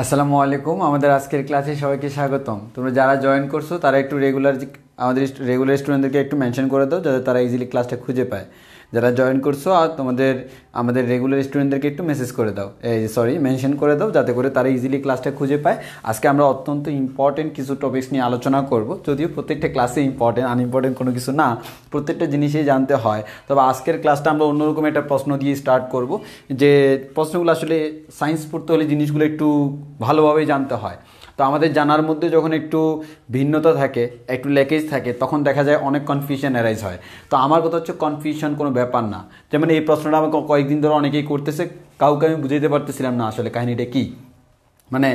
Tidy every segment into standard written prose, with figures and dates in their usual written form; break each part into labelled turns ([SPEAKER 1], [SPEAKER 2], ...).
[SPEAKER 1] আসসালামু আলাইকুম। আমাদের আজকের ক্লাসে সবাইকে স্বাগতম। তোমরা যারা জয়েন করছো তারা একটু আমাদের রেগুলার স্টুডেন্টদেরকে একটু মেনশন করে দাও, যাতে তারা ইজিলি ক্লাসটা খুঁজে পায়। যারা জয়েন করছো আর আমাদের রেগুলার স্টুডেন্টদেরকে একটু মেসেজ করে দাও, মেনশন করে দাও, যাতে করে তারা ইজিলি ক্লাসটা খুঁজে পায়। আজকে আমরা অত্যন্ত ইম্পর্টেন্ট কিছু টপিকস নিয়ে আলোচনা করব, যদিও প্রত্যেকটা ক্লাসে আনইম্পর্টেন্ট কোনো কিছু না, প্রত্যেকটা জিনিসই জানতে হয়। তবে আজকের ক্লাসটা আমরা অন্যরকম একটা প্রশ্ন দিয়ে স্টার্ট করব, যে প্রশ্নগুলো আসলে সায়েন্স পড়তে হলে জিনিসগুলো একটু ভালোভাবেই জানতে হয়। তো আমাদের জানার মধ্যে যখন একটু ভিন্নতা থাকে, একটু ল্যাকেজ থাকে, তখন দেখা যায় অনেক কনফিউশন অ্যারাইজ হয়। তো আমার কথা হচ্ছে কনফিউশন কোনো ব্যাপার না। যেমন এই প্রশ্নটা আমাকে কয়েকদিন ধরে অনেকেই করতেছে, কাউকে আমি বুঝাইতে পারতেছিলাম না আসলে কাহিনিটা কী। মানে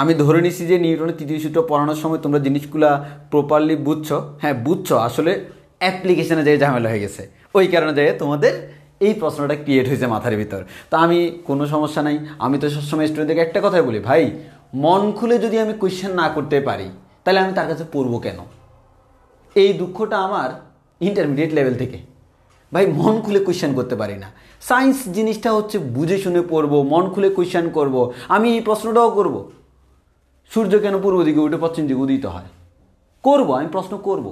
[SPEAKER 1] আমি ধরে নিছি যে নিউটনের তৃতীয় সূত্র পড়ানোর সময় তোমরা জিনিসগুলো প্রপারলি বুঝছো। হ্যাঁ বুঝছো, আসলে অ্যাপ্লিকেশনে যে ঝামেলা হয়ে গেছে, ওই কারণে যে তোমাদের এই প্রশ্নটা ক্রিয়েট হয়েছে মাথার ভিতর। তো আমি কোনো সমস্যা নাই, আমি তো সবসময় স্টুডেন্টদেরকে একটা কথাই বলি, ভাই মন খুলে যদি আমি কোয়েশ্চেন না করতে পারি তাহলে আমি তার কাছে পড়বো কেন? এই দুঃখটা আমার ইন্টারমিডিয়েট লেভেল থেকে। ভাই মন খুলে কোয়েশ্চেন করতে পারি না। সায়েন্স জিনিসটা হচ্ছে বুঝে শুনে পড়বো, মন খুলে কোয়েশ্চেন করব। আমি এই প্রশ্নটাও করব, সূর্য কেন পূর্ব দিকে উঠে পশ্চিম দিকে উদিত হয়? করব, আমি প্রশ্ন করব।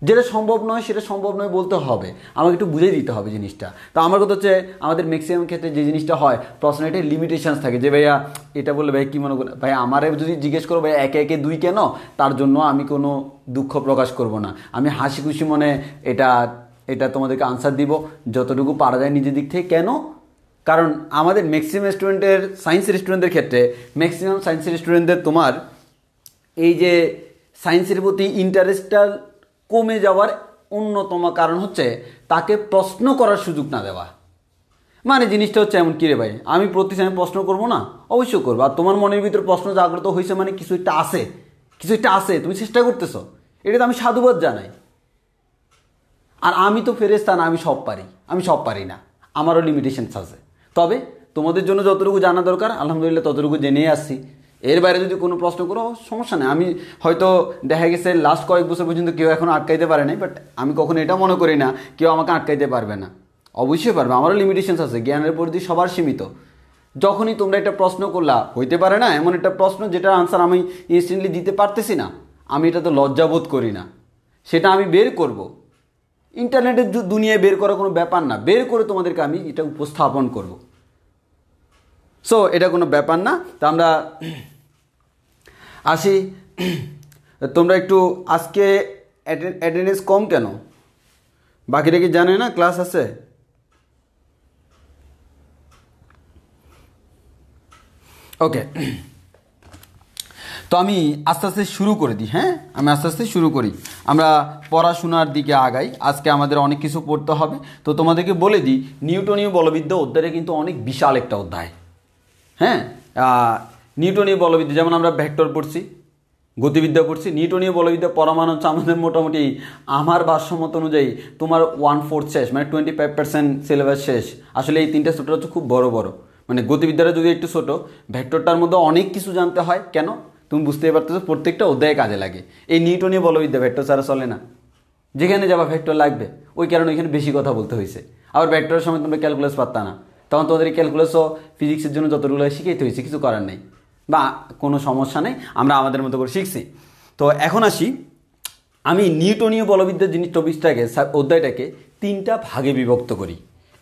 [SPEAKER 1] যেটা সম্ভব নয় সেটা সম্ভব নয় বলতে হবে, আমাকে একটু বুঝিয়ে দিতে হবে জিনিসটা। তো আমার কথা হচ্ছে আমাদের ম্যাক্সিমাম ক্ষেত্রে যে জিনিসটা হয়, প্রশ্নের একটা লিমিটেশনস থাকে, যে ভাইয়া এটা বললে ভাই কী মনে করে, ভাই আমারে যদি জিজ্ঞেস করো ভাই একে একে দুই কেন, তার জন্য আমি কোনো দুঃখ প্রকাশ করব না। আমি হাসি খুশি মনে এটা তোমাদেরকে আনসার দিব যতটুকু পারা যায় নিজের দিক থেকে। কেন? কারণ আমাদের ম্যাক্সিমাম স্টুডেন্টের, সায়েন্সের স্টুডেন্টদের ক্ষেত্রে, ম্যাক্সিমাম সায়েন্সের স্টুডেন্টদের তোমার এই যে সায়েন্সের প্রতি ইন্টারেস্টটা কমে যাওয়ার অন্যতম কারণ হচ্ছে তাকে প্রশ্ন করার সুযোগ না দেওয়া। মানে জিনিসটা হচ্ছে এমন, কিরে ভাই আমি প্রতি সময় প্রশ্ন করবো না? অবশ্যই করবো। আর তোমার মনের ভিতর প্রশ্ন জাগ্রত হয়েছে মানে কিছু একটা আছে, তুমি চেষ্টা করতেছো, এটা তো আমি সাধুবাদ জানাই। আর আমি তো ফেরেশতা না, আমি সব পারি না, আমারও লিমিটেশনস আছে। তবে তোমাদের জন্য যতটুকু জানা দরকার আলহামদুলিল্লাহ ততটুকু জেনেই আসছি। এর বাইরে যদি কোনো প্রশ্ন করো সমস্যা নেই। আমি হয়তো দেখা গেছে লাস্ট কয়েক বছর পর্যন্ত কেউ এখন আটকাইতে পারে নাই, বাট আমি কখনো এটা মনে করি না কেউ আমাকে আটকাইতে পারবে না। অবশ্যই পারবে, আমারও লিমিটেশনস আছে, জ্ঞানের পরিধি সবার সীমিত। যখনই তোমরা একটা প্রশ্ন করলা, হইতে পারে না এমন একটা প্রশ্ন যেটার আনসার আমি ইনস্ট্যান্টলি দিতে পারতেছি না, আমি এটা তো লজ্জাবোধ করি না, সেটা আমি বের করব। ইন্টারনেটের দুনিয়ায় বের করা কোনো ব্যাপার না, বের করে তোমাদেরকে আমি এটা উপস্থাপন করব। সো এটা কোনো ব্যাপার না। তা আমরা আসি, তোমরা একটু আজকে অ্যাটেন্ডেন্স কম কেন? বাকিরা কি জানে না ক্লাস আছে? ওকে, তো আমি আস্তে আস্তে শুরু করে দিই। হ্যাঁ আমি আস্তে আস্তে শুরু করি, আমরা পড়াশোনার দিকে আগাই। আজকে আমাদের অনেক কিছু পড়তে হবে। তো তোমাদেরকে বলে দিই, নিউটনীয় বলবিদ্যা অধ্যায়টা কিন্তু অনেক বিশাল একটা অধ্যায়। হ্যাঁ নিউটনীয় বলবিদ্যা, যেমন আমরা ভেক্টর পড়ছি, গতিবিদ্যা পড়ছি, নিউটনীয় বলবিদ্যা পরমাণু হচ্ছে আমাদের মোটামুটি আমার ভাষ্যমত অনুযায়ী তোমার 1/4 শেষ, মানে 25% সিলেবাস শেষ। আসলে এই তিনটা চ্যাপ্টার হচ্ছে খুব বড় বড়। মানে গতিবিদ্যাটা যদি একটু ছোটো, ভেক্টরটার মধ্যে অনেক কিছু জানতে হয়। কেন তুমি বুঝতেই পারতেছো, প্রত্যেকটা অধ্যায়ে কাজে লাগে। এই নিউটনীয় বলবিদ্যা ভেক্টর ছাড়া চলে না, যেখানে যাবা ভেক্টর লাগবে, ওই কারণে ওইখানে বেশি কথা বলতে হয়েছে। আবার ভেক্টরের সময় তোমরা ক্যালকুলাস পারতা না, তখন তোমাদের ক্যালকুলাসও ফিজিক্সের জন্য যতগুলো শিখাইতে হয়েছে, কিছু করার নেই, বা কোনো সমস্যা নেই, আমরা আমাদের মতো করে শিখছি। তো এখন আসি, আমি নিউটনীয় বলবিদ্যার জিনিস টপিকসটাকে, অধ্যায়টাকে তিনটা ভাগে বিভক্ত করি।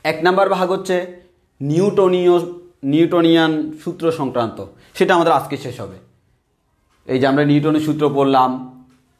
[SPEAKER 1] 1 নাম্বার ভাগ হচ্ছে নিউটনিয়ান সূত্র সংক্রান্ত, সেটা আমাদের আজকে শেষ হবে। এই যে আমরা নিউটনের সূত্র পড়লাম,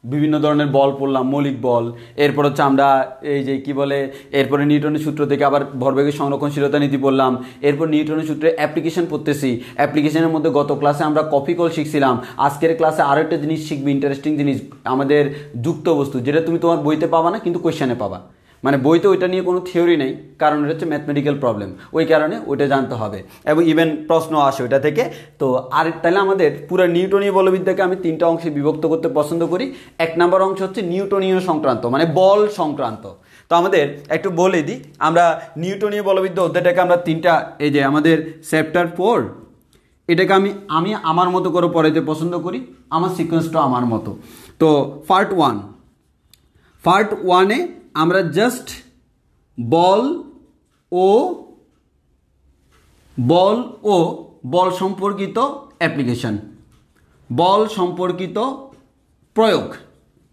[SPEAKER 1] বিভিন্ন ধরনের বল পড়লাম, মৌলিক বল, এরপর হচ্ছে আমরা এই যে কি বলে, এরপরে নিউটনের সূত্র থেকে আবার ভরবেগের সংরক্ষণশীলতা নীতি পড়লাম, এরপর নিউটনের সূত্রে অ্যাপ্লিকেশন পড়তেছি। অ্যাপ্লিকেশনের মধ্যে গত ক্লাসে আমরা কপি কল শিখছিলাম, আজকের ক্লাসে আরও একটা জিনিস শিখবি, ইন্টারেস্টিং জিনিস, আমাদের যুক্ত বস্তু, যেটা তুমি তোমার বইতে পাবা না কিন্তু কোয়েশ্চেনে পাবা। মানে বইতে ওইটা নিয়ে কোনো থিওরি নেই, কারণ এটা হচ্ছে ম্যাথমেটিক্যাল প্রবলেম, ওই কারণে ওইটা জানতে হবে, এবং ইভেন প্রশ্ন আসে ওইটা থেকে। তো আর তাহলে আমাদের পুরো নিউটনীয় বলবিদ্যাকে আমি 3টা অংশে বিভক্ত করতে পছন্দ করি। 1 নাম্বার অংশ হচ্ছে নিউটনীয় সংক্রান্ত, মানে বল সংক্রান্ত। তো আমাদের একটু বলে দিই, আমরা নিউটনীয় বলবিদ্যা অধ্যায়টাকে আমরা 3টা, এই যে আমাদের চ্যাপ্টার 4, এটাকে আমি আমার মতো করে পড়াইতে পছন্দ করি, আমার সিকোয়েন্সটা আমার মতো। তো পার্ট 1 এ আমরা জাস্ট বল ও বল সম্পর্কিত অ্যাপ্লিকেশন, বল সম্পর্কিত প্রয়োগ,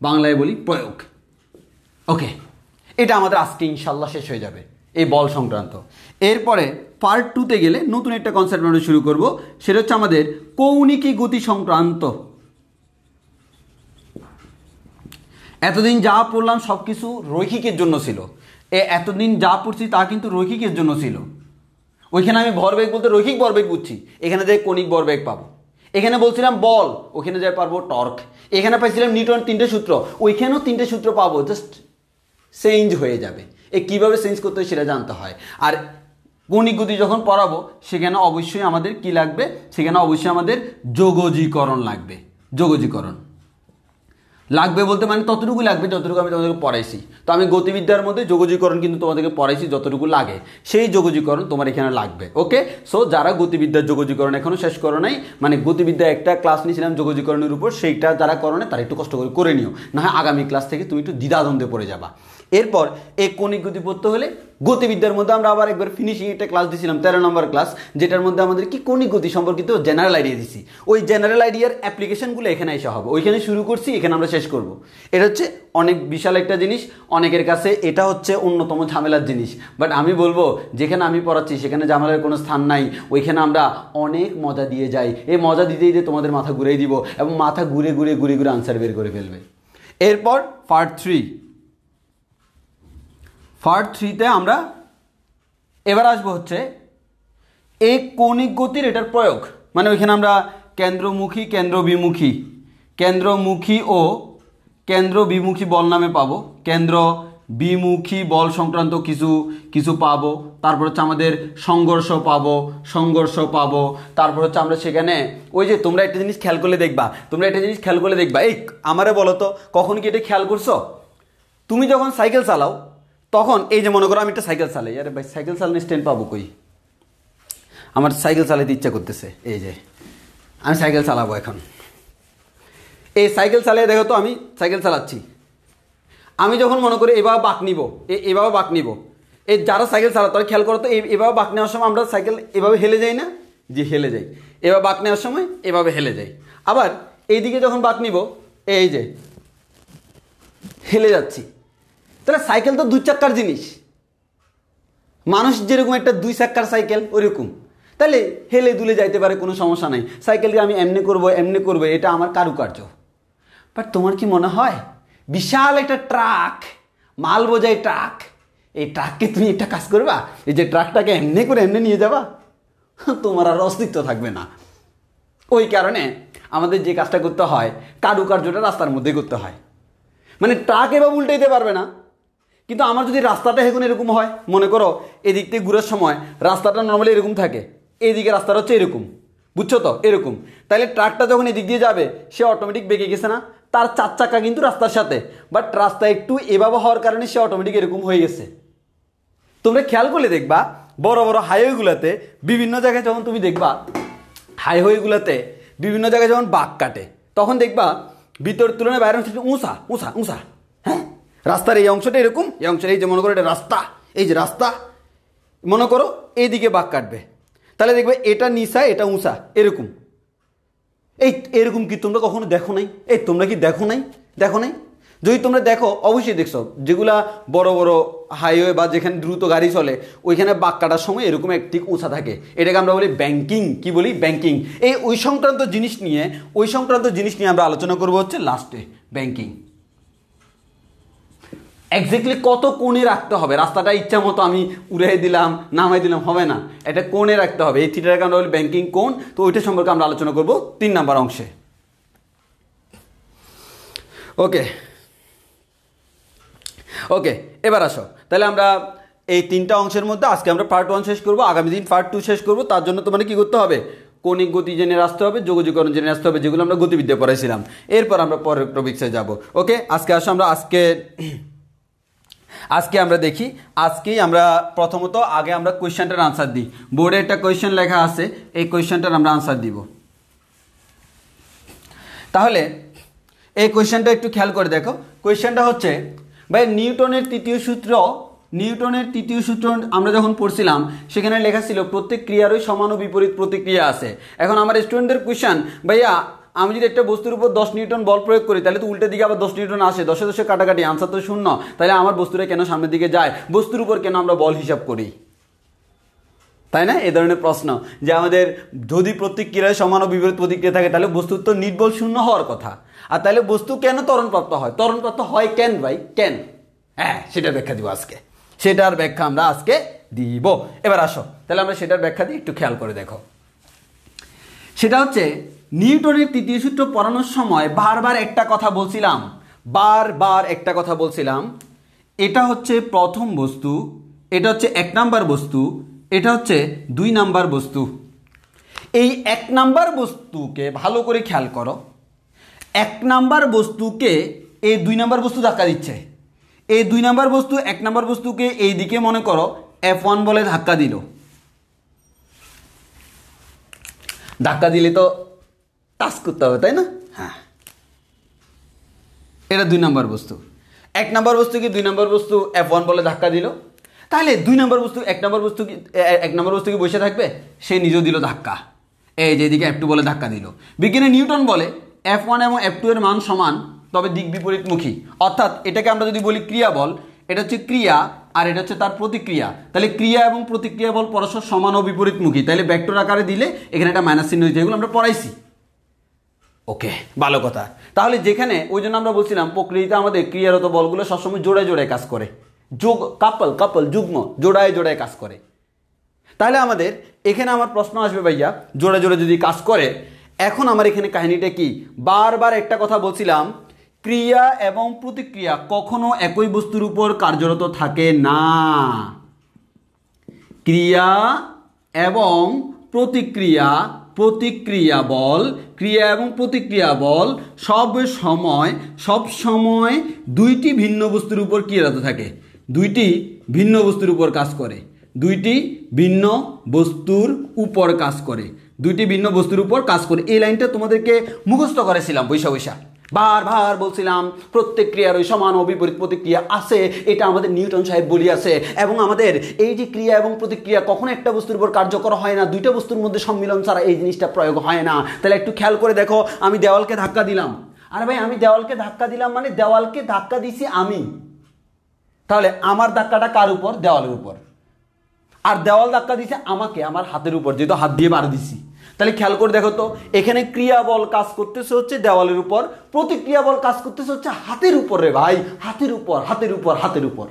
[SPEAKER 1] বাংলায় বলি প্রয়োগ। ওকে, এটা আমাদের আজকে ইনশাল্লাহ শেষ হয়ে যাবে এই বল সংক্রান্ত। এরপরে পার্ট 2তে গেলে নতুন একটা কনসেপ্ট আমরা শুরু করব, সেটা হচ্ছে আমাদের কৌণিকী গতি সংক্রান্ত। এতদিন যা পড়লাম সব কিছু রৈখিকের জন্য ছিল, এতদিন যা পড়ছি তা কিন্তু রৈখিকের জন্য ছিল। ওইখানে আমি ভরবেগ বলতে রৈখিক ভরবেগ বুঝছি, এখানে যাই কৌণিক ভরবেগ পাবো। এখানে বলছিলাম বল, ওখানে যাই পারবো টর্ক। এখানে পাইছিলাম নিউটনের 3টে সূত্র, ওইখানেও 3টে সূত্র পাবো, জাস্ট চেঞ্জ হয়ে যাবে। কীভাবে চেঞ্জ করতে হয় সেটা জানতে হয়। আর কৌণিক গতি যখন পড়াবো সেখানে অবশ্যই আমাদের কি লাগবে, সেখানে অবশ্যই আমাদের যোগজীকরণ লাগবে। যোগজীকরণ লাগবে বলতে মানে ততটুকু লাগবে যতটুকু আমি তোমাদেরকে পড়াইছি। তো আমি গতিবিদ্যার মধ্যে যোগজীকরণ কিন্তু তোমাদেরকে পড়াইছি যতটুকু লাগে, সেই যোগজীকরণ তোমার এখানে লাগবে। ওকে, সো যারা গতিবিদ্যার যোগজীকরণ এখনও শেষ করো নাই, মানে গতিবিদ্যা একটা ক্লাস নিয়েছিলাম যোগজীকরণের উপর, সেইটা যারা করো না তারা একটু কষ্ট করে নিও, না হয় আগামী ক্লাস থেকে তুমি একটু দ্বিধাদ্বন্দ্বে পড়ে যাবা। এরপর এই কৌণিক গতি পড়তে হলে গতিবিদ্যার মধ্যে আমরা আবার একবার ফিনিশিং একটা ক্লাস দিয়েছিলাম 13 নম্বর ক্লাস, যেটার মধ্যে আমাদের কি কৌণিক গতি সম্পর্কিত জেনারেল আইডিয়া দিছি। ওই জেনারেল আইডিয়ার অ্যাপ্লিকেশনগুলো এখানে এসে হবে, ওইখানে শুরু করছি, এখানে আমরা শেষ করব। এটা হচ্ছে অনেক বিশাল একটা জিনিস, অনেকের কাছে এটা হচ্ছে অন্যতম ঝামেলার জিনিস, বাট আমি বলবো যেখানে আমি পড়াচ্ছি সেখানে ঝামেলার কোনো স্থান নাই। ওইখানে আমরা অনেক মজা দিয়ে যাই, এই মজা দিতে দিতে তোমাদের মাথা ঘুরেই দিব এবং মাথা ঘুরে ঘুরে ঘুরে ঘুরে আনসার বের করে ফেলবে। এরপর পার্ট 3তে আমরা এবার আসবো হচ্ছে এই কৌণিক গতির এটার প্রয়োগ, মানে ওইখানে আমরা কেন্দ্রমুখী, কেন্দ্রমুখী ও কেন্দ্র বিমুখী বল নামে পাবো, কেন্দ্র বিমুখী বল সংক্রান্ত কিছু পাবো। তারপর হচ্ছে আমাদের সংঘর্ষ পাবো। তারপর হচ্ছে আমরা সেখানে ওই যে তোমরা একটা জিনিস খেয়াল করলে দেখবা, এই আমারে বলো তো কখন কি এটা খেয়াল করছো? তুমি যখন সাইকেল চালাও তখন এই যে মনে করো আমি একটা সাইকেল চালাই, আরে ভাই সাইকেল চালানোর স্ট্যান্ড পাবো কই? আমার সাইকেল চালাতে ইচ্ছা করতেছে, এই যে আমি সাইকেল চালাবো এখন। এই সাইকেল চালিয়ে দেখো তো আমি সাইকেল চালাচ্ছি, আমি যখন মনে করি এভাবে বাঁক নিব, এই যারা সাইকেল চালাতো তারা খেয়াল করো তো, এভাবে বাঁক নেওয়ার সময় আমরা সাইকেল এভাবে হেলে যাই না, যে হেলে যাই, এভাবে বাঁক নেওয়ার সময় এভাবে হেলে যাই। আবার এইদিকে যখন বাঁক নিব এই যে হেলে যাচ্ছি। তাহলে সাইকেল তো 2 চাক্কার জিনিস, মানুষ যেরকম একটা 2 চাক্কার সাইকেল ওইরকম, তাহলে হেলে দুলে যাইতে পারে, কোনো সমস্যা নাই। সাইকেলকে আমি এমনি করবো এটা আমার কারুকার্য। বাট তোমার কি মনে হয় বিশাল একটা ট্রাক, মাল বোঝাই ট্রাক, এই ট্রাককে তুমি একটা কাজ করবা, এই যে ট্রাকটাকে এমনি করে এমনি নিয়ে যাবা, তোমার আর অস্তিত্ব থাকবে না। ওই কারণে আমাদের যে কাজটা করতে হয় কারুকার্যটা রাস্তার মধ্যে করতে হয়। মানে ট্রাক এভাবে উল্টাইতে পারবে না, কিন্তু আমার যদি রাস্তাটা এখন এরকম হয়, মনে করো এদিক থেকে ঘুরার সময় রাস্তাটা নর্মালি এরকম থাকে, এইদিকে রাস্তাটা হচ্ছে এরকম, বুঝছো তো এরকম, তাহলে ট্রাকটা যখন এদিক দিয়ে যাবে সে অটোমেটিক বেঁকে গেছে না, তার 4 চাকা কিন্তু রাস্তার সাথে, বাট রাস্তা একটু এভাবে হওয়ার কারণে সে অটোমেটিক এরকম হয়ে গেছে। তোমরা খেয়াল করলে দেখবা বড় বড় হাইওয়েগুলোতে বিভিন্ন জায়গায় যখন তুমি দেখবা হাইওয়েগুলোতে বিভিন্ন জায়গায় যখন বাঁক কাটে তখন দেখবা ভিতর তুলনায় বাইরের অংশটা উঁচা, হ্যাঁ, রাস্তার এই অংশটা এরকম, এই অংশটা এই যে মনে করো এটা রাস্তা, এই যে রাস্তা মনে করো এইদিকে বাঁক কাটবে, তাহলে দেখবে এটা নিচা এটা উঁচা এরকম। এরকম কি তোমরা কখনো দেখো নাই? তোমরা কি দেখো নাই? যদি তোমরা দেখো অবশ্যই দেখছো, যেগুলা বড় বড় হাইওয়ে বা যেখানে দ্রুত গাড়ি চলে ওইখানে বাঁক কাটার সময় এরকম একটি উঁচা থাকে, এটাকে আমরা বলি ব্যাংকিং। কি বলি? ব্যাংকিং। ওই সংক্রান্ত জিনিস নিয়ে আমরা আলোচনা করবো হচ্ছে লাস্টে, ব্যাংকিং। এক্স্যাক্টলি কত কোণে রাখতে হবে, রাস্তাটা ইচ্ছা মতো আমি উড়াই দিলাম নামাই দিলাম হবে না, এটা কোণে রাখতে হবে, এই থিটাটাকে আমরা বলি ব্যাংকিং কোণ। তো ওইটা সম্পর্কে আমরা আলোচনা করব 3 নাম্বার অংশে। ওকে, এবার আসো তাহলে আমরা এই 3টা অংশের মধ্যে আজকে আমরা পার্ট 1 শেষ করবো, আগামী দিন পার্ট 2 শেষ করবো। তার জন্য তোমাদের কি করতে হবে? কৌণিক গতি জেনে আসতে হবে, যোগজীকরণ জেনে আসতে হবে, যেগুলো আমরা গতিবিদ্যা পড়াইছিলাম। এরপর আমরা পরের টপিক্সে যাব। ওকে, আজকে আসো আমরা আজকে আমরা দেখি, আজকেই আমরা প্রথমত আগে আমরা কোয়েশ্চেনটার আনসার দিই। বোর্ডে একটা কোয়েশ্চেন লেখা আছে, এই কোয়েশ্চেনটার আমরা আনসার দিব। তাহলে এই কোয়েশ্চেনটা একটু খেয়াল করে দেখো। কোয়েশ্চেনটা হচ্ছে ভাই নিউটনের তৃতীয় সূত্র আমরা যখন পড়ছিলাম সেখানে লেখা ছিল প্রত্যেক ক্রিয়ারই সমান ও বিপরীত প্রতিক্রিয়া আছে। এখন আমার স্টুডেন্টদের কোয়েশ্চেন, ভাইয়া আমি যদি একটা বস্তুর উপর 10 নিউটন বল প্রয়োগ করি তাহলে তো উল্টো দিকে আবার 10 নিউটন আসে, 10 10 কাটাকাটি, আনসার তো 0, তাহলে আমার বস্তুটা কেন সামনের দিকে যায়, বস্তুর উপর কেন আমরা বল হিসাব করি, তাই না? এই ধরনের প্রশ্ন যে আমাদের যদি প্রতিক্রিয়ায় সমান ও বিপরীত প্রতিক্রিয়া থাকে তাহলে বস্তুর তো নির্বল শূন্য হওয়ার কথা, আর তাহলে বস্তু কেন ত্বরণপ্রাপ্ত হয়, ত্বরণপ্রাপ্ত হয় কেন ভাই, কেন? হ্যাঁ, সেটার ব্যাখ্যা দিব আজকে, সেটার ব্যাখ্যা আমরা আজকে দিব। এবার আসো তাহলে আমরা সেটার ব্যাখ্যা দিই, একটু খেয়াল করে দেখো। সেটা হচ্ছে নিউটনের তৃতীয় সূত্র পড়ানোর সময় বারবার একটা কথা বলছিলাম, এটা হচ্ছে প্রথম বস্তু, এটা হচ্ছে 1 নাম্বার বস্তু, এটা হচ্ছে 2 নাম্বার বস্তু। এই 1 নাম্বার বস্তুকে ভালো করে খেয়াল করো, 1 নাম্বার বস্তুকে এই 2 নাম্বার বস্তু ধাক্কা দিচ্ছে, এই 2 নাম্বার বস্তু 1 নাম্বার বস্তুকে এই দিকে মনে করো F1 বলে ধাক্কা দিল, ধাক্কা দিলে তো টাচ করতে হবে, তাই না? হ্যাঁ, এটা 2 নাম্বার বস্তু। 1 নাম্বার বস্তুকে 2 নাম্বার বস্তু F1 বলে ধাক্কা দিল, তাহলে 2 নাম্বার বস্তু 1 নাম্বার বস্তু কি বসে থাকবে? সে নিজেও দিল ধাক্কা, এই যেদিকে F2 বলে ধাক্কা দিল। বিজ্ঞানী নিউটন বলে F1 এবং F2 এর মান সমান, তবে দিক বিপরীতমুখী, অর্থাৎ এটাকে আমরা যদি বলি ক্রিয়া বল, এটা হচ্ছে ক্রিয়া আর এটা হচ্ছে তার প্রতিক্রিয়া, তাহলে ক্রিয়া এবং প্রতিক্রিয়া বল পরস্পর সমান ও বিপরীতমুখী, তাহলে ভেক্টর আকারে দিলে এখানে একটা মাইনাস চিহ্ন দিতে, এগুলো আমরা পড়াইছি। ওকে, ভালো কথা। তাহলে যেখানে ওই জন্য আমরা বলছিলাম প্রকৃতিতে আমাদের ক্রিয়ারত বলগুলো সবসময় জোড়ায় জোড়ায় কাজ করে, যুগ্ম জোড়ায় জোড়ায় কাজ করে। তাহলে আমাদের এখানে আমার প্রশ্ন আসবে, ভাইয়া জোড়া জোড়া যদি কাজ করে, এখন আমার এখানে কাহিনীটা কি? বারবার একটা কথা বলছিলাম, ক্রিয়া এবং প্রতিক্রিয়া কখনো একই বস্তুর উপর কার্যরত থাকে না। ক্রিয়া এবং প্রতিক্রিয়া বল সব সময় দুইটি ভিন্ন বস্তুর উপর ক্রিয়ারত থাকে, দুইটি ভিন্ন বস্তুর উপর কাজ করে, দুইটি ভিন্ন বস্তুর উপর কাজ করে। এই লাইনটা তোমাদেরকে মুখস্থ করেছিলাম বৈশা, বারবার বলছিলাম প্রত্যেক ক্রিয়ার ওই সমান ও বিপরীত প্রতিক্রিয়া আছে, এটা আমাদের নিউটন সাহেব বলিয়াছে। এবং আমাদের এই যে ক্রিয়া এবং প্রতিক্রিয়া কখনো একটা বস্তুর উপর কার্যকর হয় না, দুইটা বস্তুর মধ্যে সম্মিলন ছাড়া এই জিনিসটা প্রয়োগ হয় না। তাহলে একটু খেয়াল করে দেখো, আমি দেওয়ালকে ধাক্কা দিলাম, আরে ভাই আমি দেওয়ালকে ধাক্কা দিলাম মানে দেওয়ালকে ধাক্কা দিছি আমি, তাহলে আমার ধাক্কাটা কার উপর? দেওয়ালের উপর। আর দেওয়াল ধাক্কা দিছে আমাকে, আমার হাতের উপর, যেহেতু হাত দিয়ে বার দিছি। তাহলে খেয়াল করে দেখো তো, এখানে ক্রিয়া বল কাজ করতেছে হচ্ছে দেওয়ালের উপর, প্রতিক্রিয়া বল কাজ করতেছে হচ্ছে হাতের উপর রে ভাই, হাতের উপর।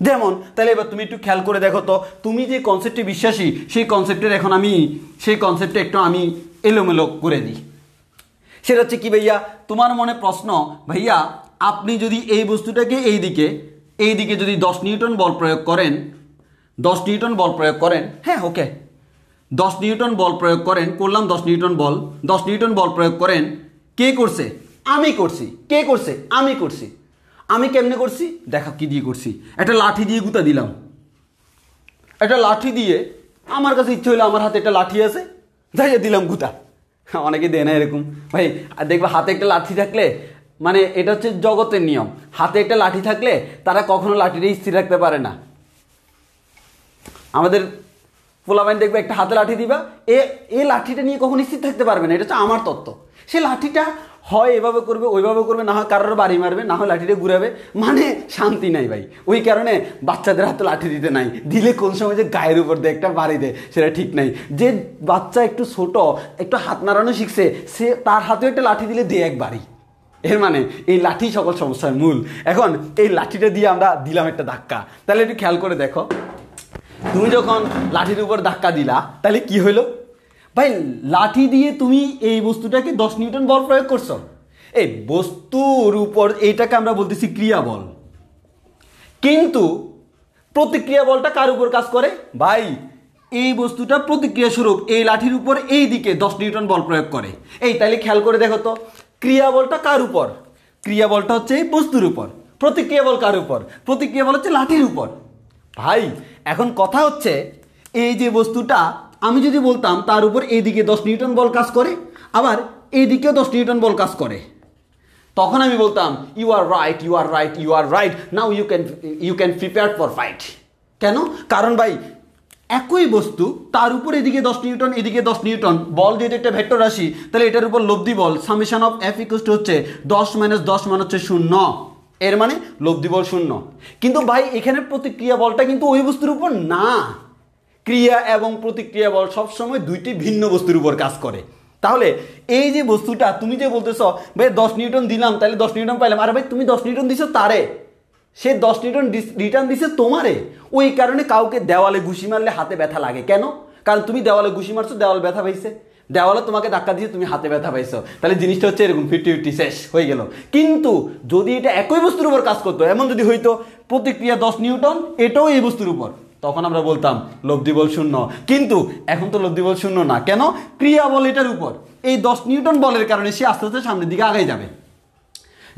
[SPEAKER 1] যেমন তাহলে এবার তুমি একটু খেয়াল করে দেখো তো, তুমি যে কনসেপ্টে বিশ্বাসী সেই কনসেপ্টে একটু আমি এলোমেলো করে দিই। সেটা হচ্ছে কি ভাইয়া, তোমার মনে প্রশ্ন, ভাইয়া আপনি যদি এই বস্তুটাকে এই দিকে যদি 10 নিউটন বল প্রয়োগ করেন, 10 নিউটন বল প্রয়োগ করেন, হ্যাঁ ওকে 10 নিউটন বল প্রয়োগ করেন, করলাম 10 নিউটন বল প্রয়োগ করেন, কে করছে? আমি করছি। কে করছে? আমি করছি। আমি কেমনে করছি দেখো, কি দিয়ে করছি, একটা লাঠি দিয়ে গুঁতা দিলাম, একটা লাঠি দিয়ে, আমার কাছে ইচ্ছে হলো আমার হাতে একটা লাঠি আছে, যাইয়ে দিলাম গুঁতা। অনেকে দেয় না এরকম ভাই, দেখবে হাতে একটা লাঠি থাকলে, মানে এটা হচ্ছে জগতের নিয়ম, হাতে একটা লাঠি থাকলে তারা কখনো লাঠিটা স্থির রাখতে পারে না। আমাদের পোলাপাইন দেখবে একটা হাতে লাঠি দিবা, এ লাঠিটা নিয়ে কখনো স্থির থাকতে পারবে না, এটা হচ্ছে আমার তত্ত্ব। সে লাঠিটা হয় এভাবে করবে, ওইভাবে করবে, না হয় কারোর বাড়ি মারবে, না হয় লাঠিটা ঘুরাবে, মানে শান্তি নাই ভাই। ওই কারণে বাচ্চাদের হাতে লাঠি দিতে নাই, দিলে কোন সময় যে গায়ের উপর দিয়ে একটা বাড়ি দেয় সেটা ঠিক নাই। যে বাচ্চা একটু ছোট, একটু হাত নাড়ানো শিখছে, সে তার হাতেও একটা লাঠি দিলে দে এক বাড়ি। এর মানে এই লাঠি সকল সমস্যার মূল। এখন এই লাঠিটা দিয়ে আমরা দিলাম একটা ধাক্কা, তাহলে একটু খেয়াল করে দেখো, তুমি যখন লাঠির উপর ধাক্কা দিলা তাহলে কি হলো ভাই? লাঠি দিয়ে তুমি এই বস্তুটাকে 10 নিউটন বল প্রয়োগ করছো, এই বস্তুর উপর, এইটাকে আমরা বলতেছি ক্রিয়া বল। কিন্তু প্রতিক্রিয়া বলটা কার উপর কাজ করে ভাই? এই বস্তুটা প্রতিক্রিয়া স্বরূপ এই লাঠির উপর এই দিকে 10 নিউটন বল প্রয়োগ করে। এই তাহলে খেয়াল করে দেখো তো, ক্রিয়া বলটা কার উপর? ক্রিয়া বলটা হচ্ছে এই বস্তুর উপর, প্রতিক্রিয়া বল কার উপর? প্রতিক্রিয়া বল হচ্ছে লাঠির উপর। ভাই এখন কথা হচ্ছে, এই যে বস্তুটা আমি যদি বলতাম তার উপর এইদিকে 10 নিউটন বল কাজ করে, আবার এইদিকেও 10 নিউটন বল কাজ করে,
[SPEAKER 2] তখন আমি বলতাম you are right, you are right, you are right, now you can prepare for fight. কেন? কারণ ভাই একই বস্তু, তার উপর এদিকে 10 নিউটন, এদিকে 10 নিউটন, বল যেহেতু একটা ভেক্টর রাশি, তাহলে এটার উপর লব্ধি বল summation of F equal to হচ্ছে 10 - 10 মানে হচ্ছে 0, এর মানে লব্ধি বল 0। কিন্তু ভাই এখানে প্রতিক্রিয়া বলটা কিন্তু ওই বস্তুর উপর না, ক্রিয়া এবং প্রতিক্রিয়া বল সবসময় দুইটি ভিন্ন বস্তুর উপর কাজ করে। তাহলে এই যে বস্তুটা তুমি যে বলতেছ ভাই 10 নিউটন দিলাম তাহলে 10 নিউটন পাইলাম, আরে ভাই তুমি 10 নিউটন দিছো তারে, সে 10 নিউটন রিটার্ন দিছে তোমারে। ওই কারণে কাউকে দেওয়ালে ঘুষি মারলে হাতে ব্যথা লাগে। কেন? কারণ তুমি দেওয়ালে ঘুষি মারছো, দেওয়াল ব্যথা পাইছে, দেওয়ালে তোমাকে ধাক্কা দিয়ে তুমি হাতে ব্যথা পাইছো, তাহলে জিনিসটা হচ্ছে এরকম 50-50 শেষ হয়ে গেল। কিন্তু যদি এটা একই বস্তুর উপর কাজ করতো, এমন যদি হইতো প্রতিক্রিয়া 10 নিউটন এটাও এই বস্তুর উপর, তখন আমরা বলতাম লব্ধি বল 0। কিন্তু এখন তো লব্ধি বল 0 না, কেন? ক্রিয়া বল এটার উপর, এই 10 নিউটন বলের কারণে সে আস্তে আস্তে সামনের দিকে আগাই যাবে,